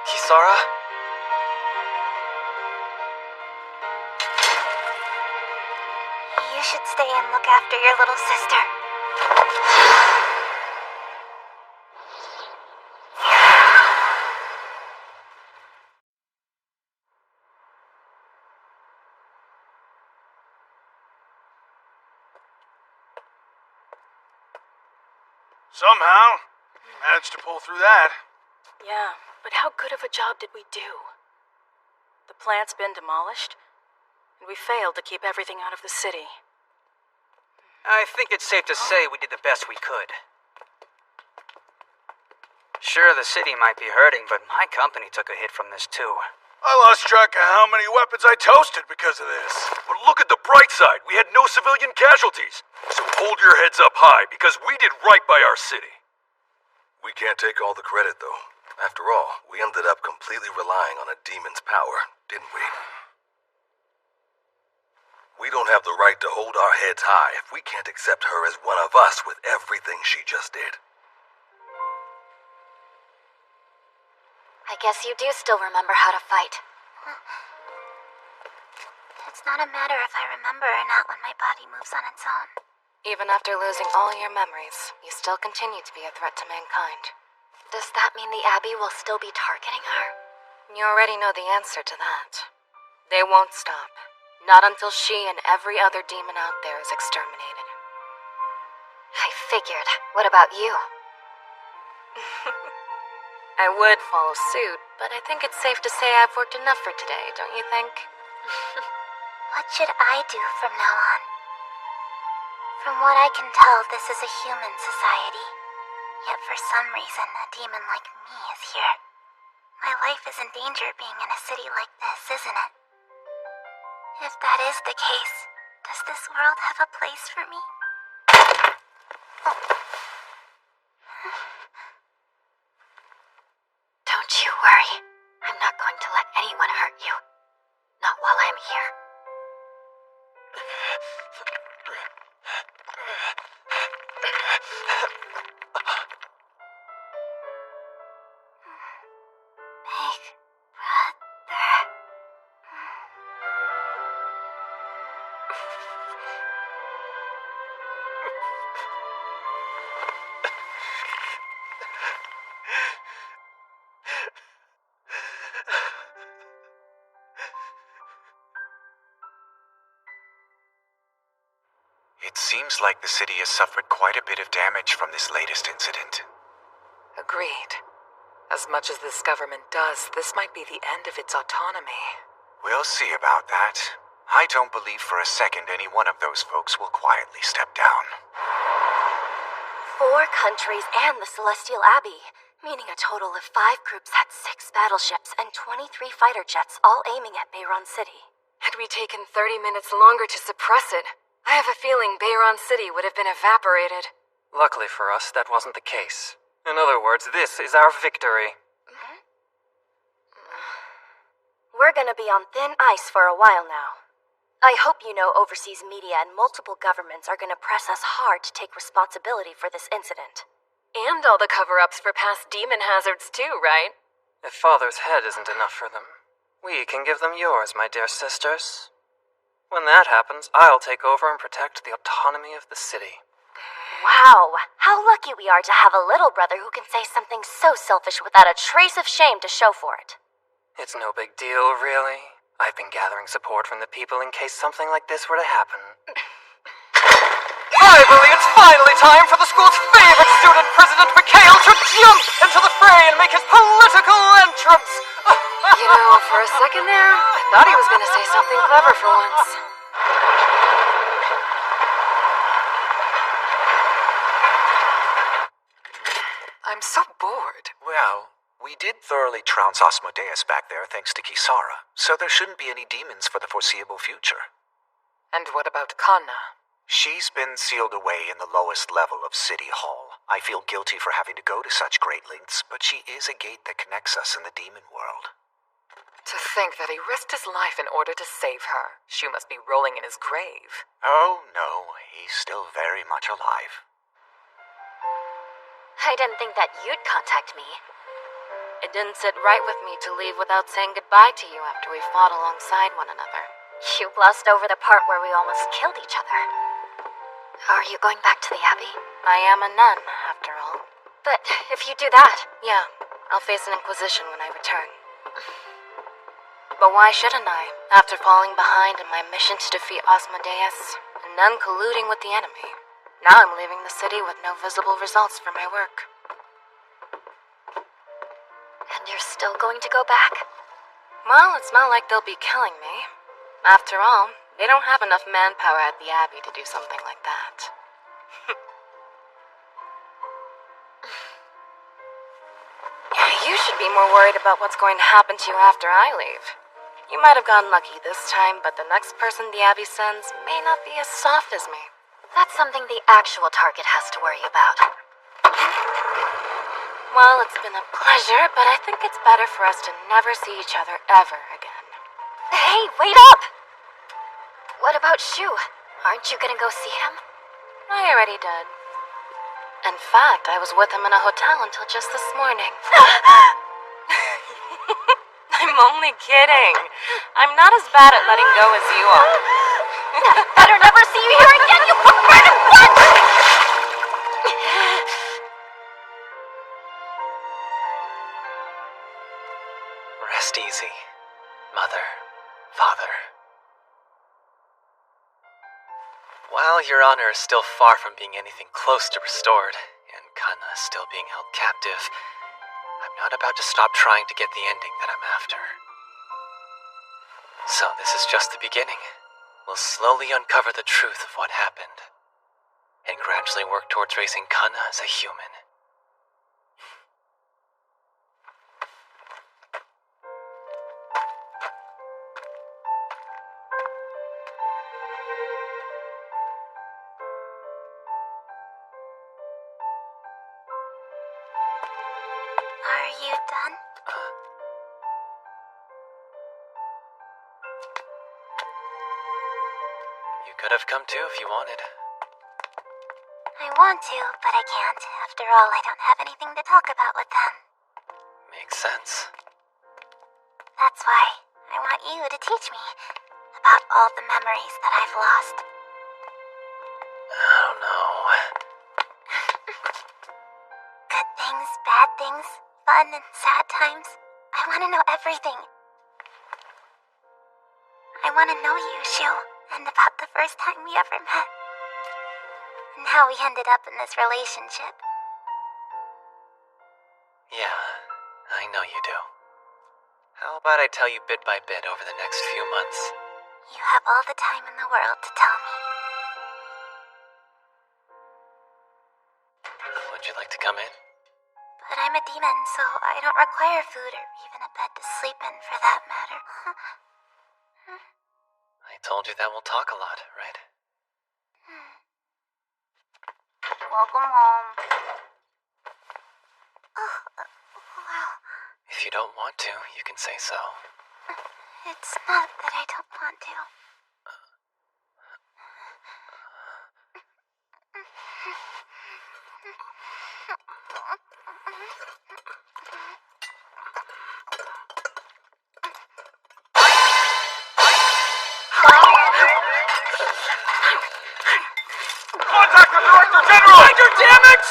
Kisara? You should stay and look after your little sister. Somehow, managed to pull through that. Yeah, but how good of a job did we do? The plant's been demolished, and we failed to keep everything out of the city. I think it's safe to say we did the best we could. Sure, the city might be hurting, but my company took a hit from this too. I lost track of how many weapons I toasted because of this. But look at the bright side. We had no civilian casualties. So hold your heads up high, because we did right by our city. We can't take all the credit, though. After all, we ended up completely relying on a demon's power, didn't we? We don't have the right to hold our heads high if we can't accept her as one of us with everything she just did. I guess you do still remember how to fight. It's not a matter if I remember or not when my body moves on its own. Even after losing all your memories, you still continue to be a threat to mankind. Does that mean the Abbey will still be targeting her? You already know the answer to that. They won't stop. Not until she and every other demon out there is exterminated. I figured. What about you? I would follow suit, but I think it's safe to say I've worked enough for today, don't you think? What should I do from now on? From what I can tell, this is a human society. Yet for some reason, a demon like me is here. My life is in danger being in a city like this, isn't it? If that is the case, does this world have a place for me? Don't you worry. I'm not going to let anyone hurt you. Not while I'm here. It seems like the city has suffered quite a bit of damage from this latest incident. Agreed. As much as this government does, this might be the end of its autonomy. We'll see about that. I don't believe for a second any one of those folks will quietly step down. 4 countries and the Celestial Abbey, meaning a total of 5 groups had 6 battleships and 23 fighter jets all aiming at Bayron City. Had we taken 30 minutes longer to suppress it, I have a feeling Bayron City would have been evaporated. Luckily for us, that wasn't the case. In other words, this is our victory. We're gonna be on thin ice for a while now. I hope you know overseas media and multiple governments are gonna press us hard to take responsibility for this incident. And all the cover-ups for past demon hazards too, right? If Father's head isn't enough for them, we can give them yours, my dear sisters. When that happens, I'll take over and protect the autonomy of the city. Wow, how lucky we are to have a little brother who can say something so selfish without a trace of shame to show for it. It's no big deal, really. I've been gathering support from the people in case something like this were to happen. I believe it's finally time for the school's favorite student, President Mikhail, to jump into the fray and make his political entrance! You know, for a second there, I thought he was going to say something clever for once. I'm so bored. Well, we did thoroughly trounce Asmodeus back there thanks to Kisara, so there shouldn't be any demons for the foreseeable future. And what about Kanna? She's been sealed away in the lowest level of City Hall. I feel guilty for having to go to such great lengths, but she is a gate that connects us in the demon world. To think that he risked his life in order to save her. She must be rolling in his grave. Oh, no, he's still very much alive. I didn't think that you'd contact me. It didn't sit right with me to leave without saying goodbye to you after we fought alongside one another. You glossed over the part where we almost killed each other. Are you going back to the Abbey? I am a nun, after all. But if you do that... Yeah, I'll face an inquisition when I return. But why shouldn't I, after falling behind in my mission to defeat Asmodeus, and then colluding with the enemy? Now I'm leaving the city with no visible results for my work. And you're still going to go back? Well, it's not like they'll be killing me. After all, they don't have enough manpower at the Abbey to do something like that. You should be more worried about what's going to happen to you after I leave. You might have gotten lucky this time, but the next person the Abbey sends may not be as soft as me. That's something the actual target has to worry about. Well, it's been a pleasure, but I think it's better for us to never see each other ever again. Hey, wait up! What about Shu? Aren't you gonna go see him? I already did. In fact, I was with him in a hotel until just this morning. I'm only kidding. I'm not as bad at letting go as you are. Better never see you here again, you perverted slut! Rest easy, Mother, Father. While Your Honor is still far from being anything close to restored, and Kana is still being held captive, I'm not about to stop trying to get the ending that I'm after. So this is just the beginning. We'll slowly uncover the truth of what happened, and gradually work towards raising Kana as a human. Are you done? You could have come too if you wanted. I want to, but I can't. After all, I don't have anything to talk about with them. Makes sense. That's why I want you to teach me about all the memories that I've lost. I don't know. Good things, bad things, fun and sad times. I want to know everything. I want to know you, Shu, and about the first time we ever met. And how we ended up in this relationship. Yeah, I know you do. How about I tell you bit by bit over the next few months? You have all the time in the world to tell me. Would you like to come in? But I'm a demon, so I don't require food or even a bed to sleep in for that matter. I told you that we'll talk a lot, right? Welcome home. Well, If you don't want to, you can say so. it's not that I don't want to. Contact the Director General! Major, damn it!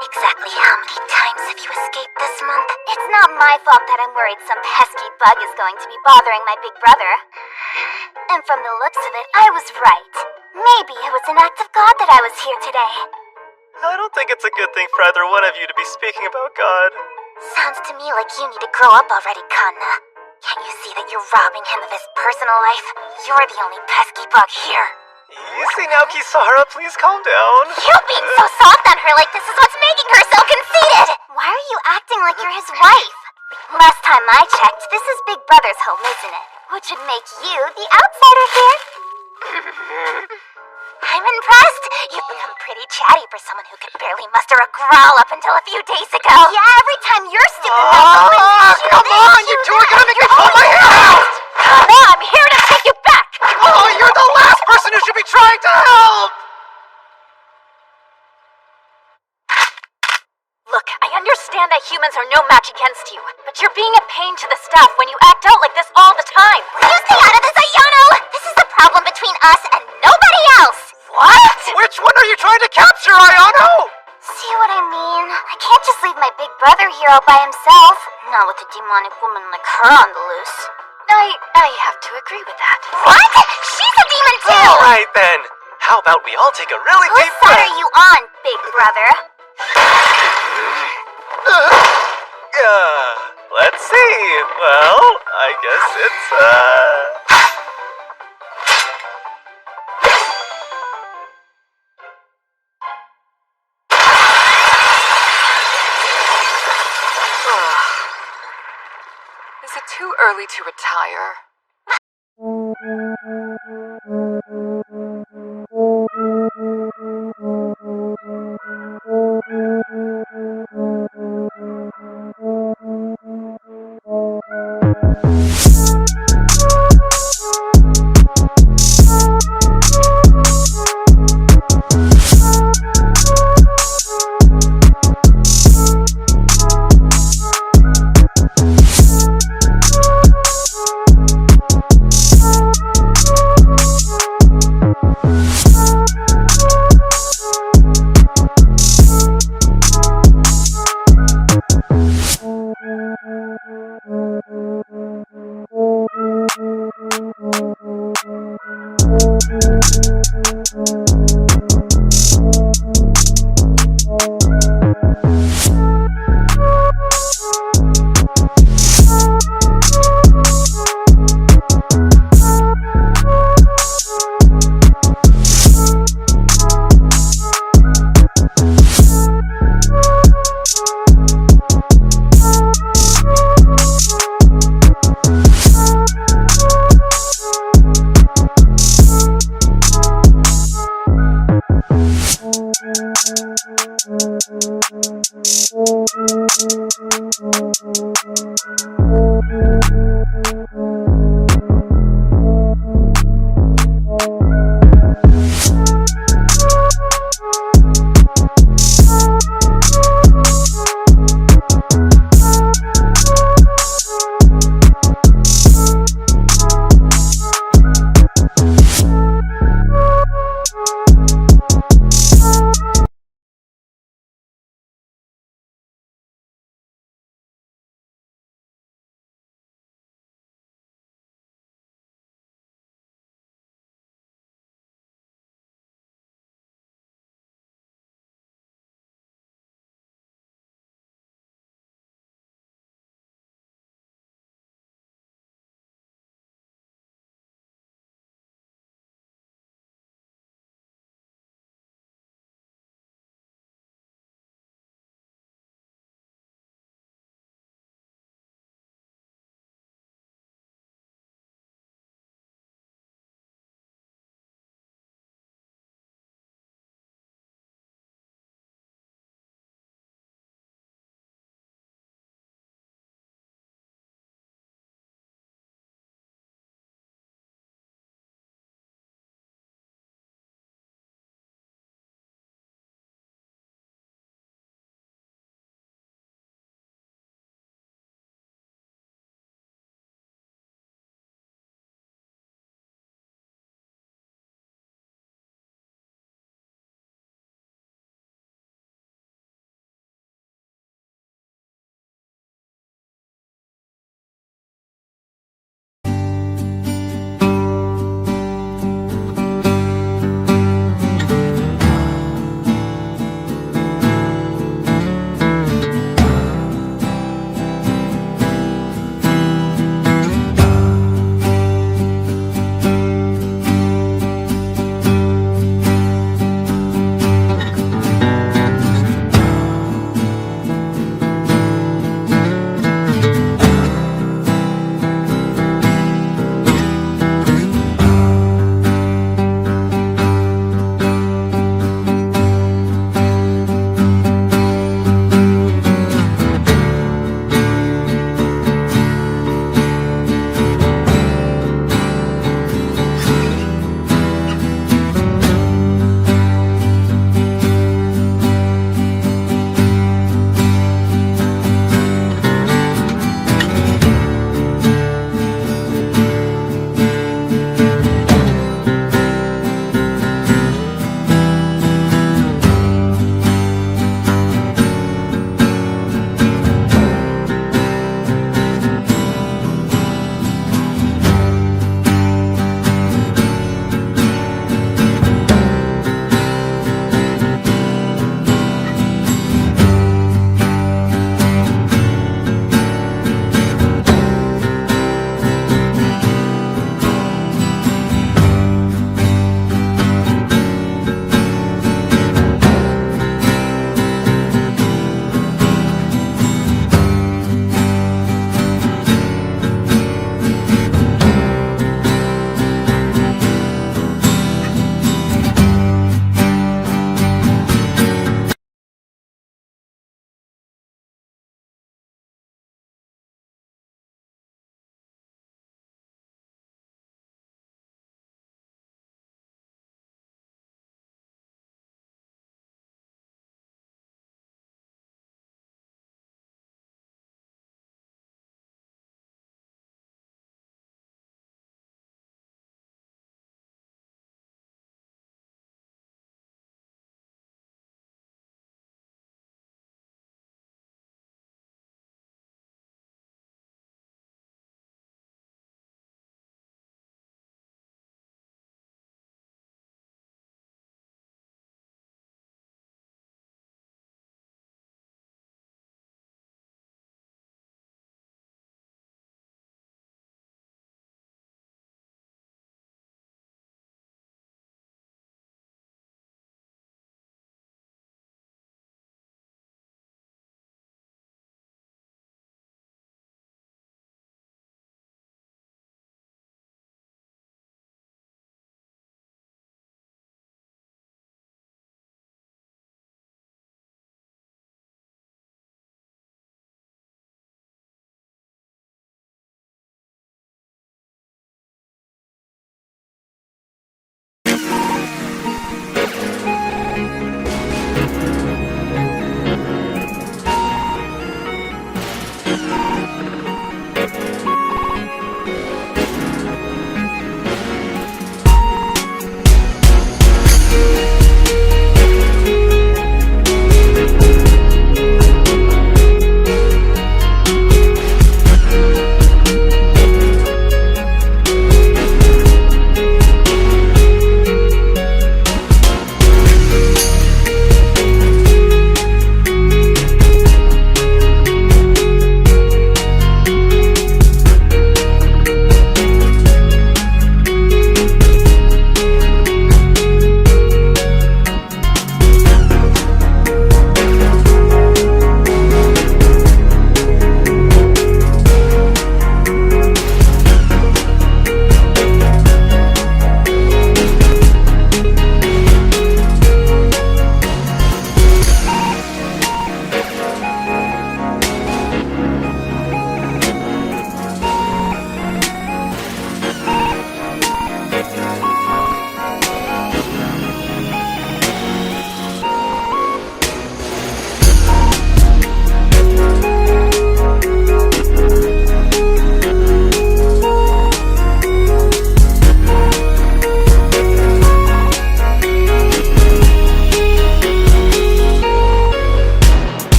Exactly how many times have you escaped this month? It's not my fault that I'm worried some pesky bug is going to be bothering my big brother. And from the looks of it, I was right. Maybe it was an act of God that I was here today. I don't think it's a good thing for either one of you to be speaking about God. Sounds to me like you need to grow up already, Kanna. Can't you see that you're robbing him of his personal life? You're the only pesky bug here. Easy now, Kisara, please calm down. You being so soft on her like this is what's making her so conceited! Why are you acting like you're his wife? Last time I checked, this is Big Brother's home, isn't it? Which would make you the outsider here. I'm impressed. You've become pretty chatty for someone who could barely muster a growl up until a few days ago. Yeah, every time your stupid mouth opens, come on! You two are gonna make me pull my hair out! Come on, I'm here to take you back! Oh, you're the last person who should be trying to help! Look, I understand that humans are no match against you, but you're being a pain to the staff when you act out like this all the time. Will you stay out of this, Ayano? This is the problem between us and nobody else. What? Which one are you trying to capture, Ayano? See what I mean? I can't just leave my big brother here all by himself. Not with a demonic woman like her on the loose. I have to agree with that. What? She's a demon too! Alright then. How about we all take a really Whose deep side breath? are you on, big brother? Let's see. Well, I guess it's, Is it too early to retire?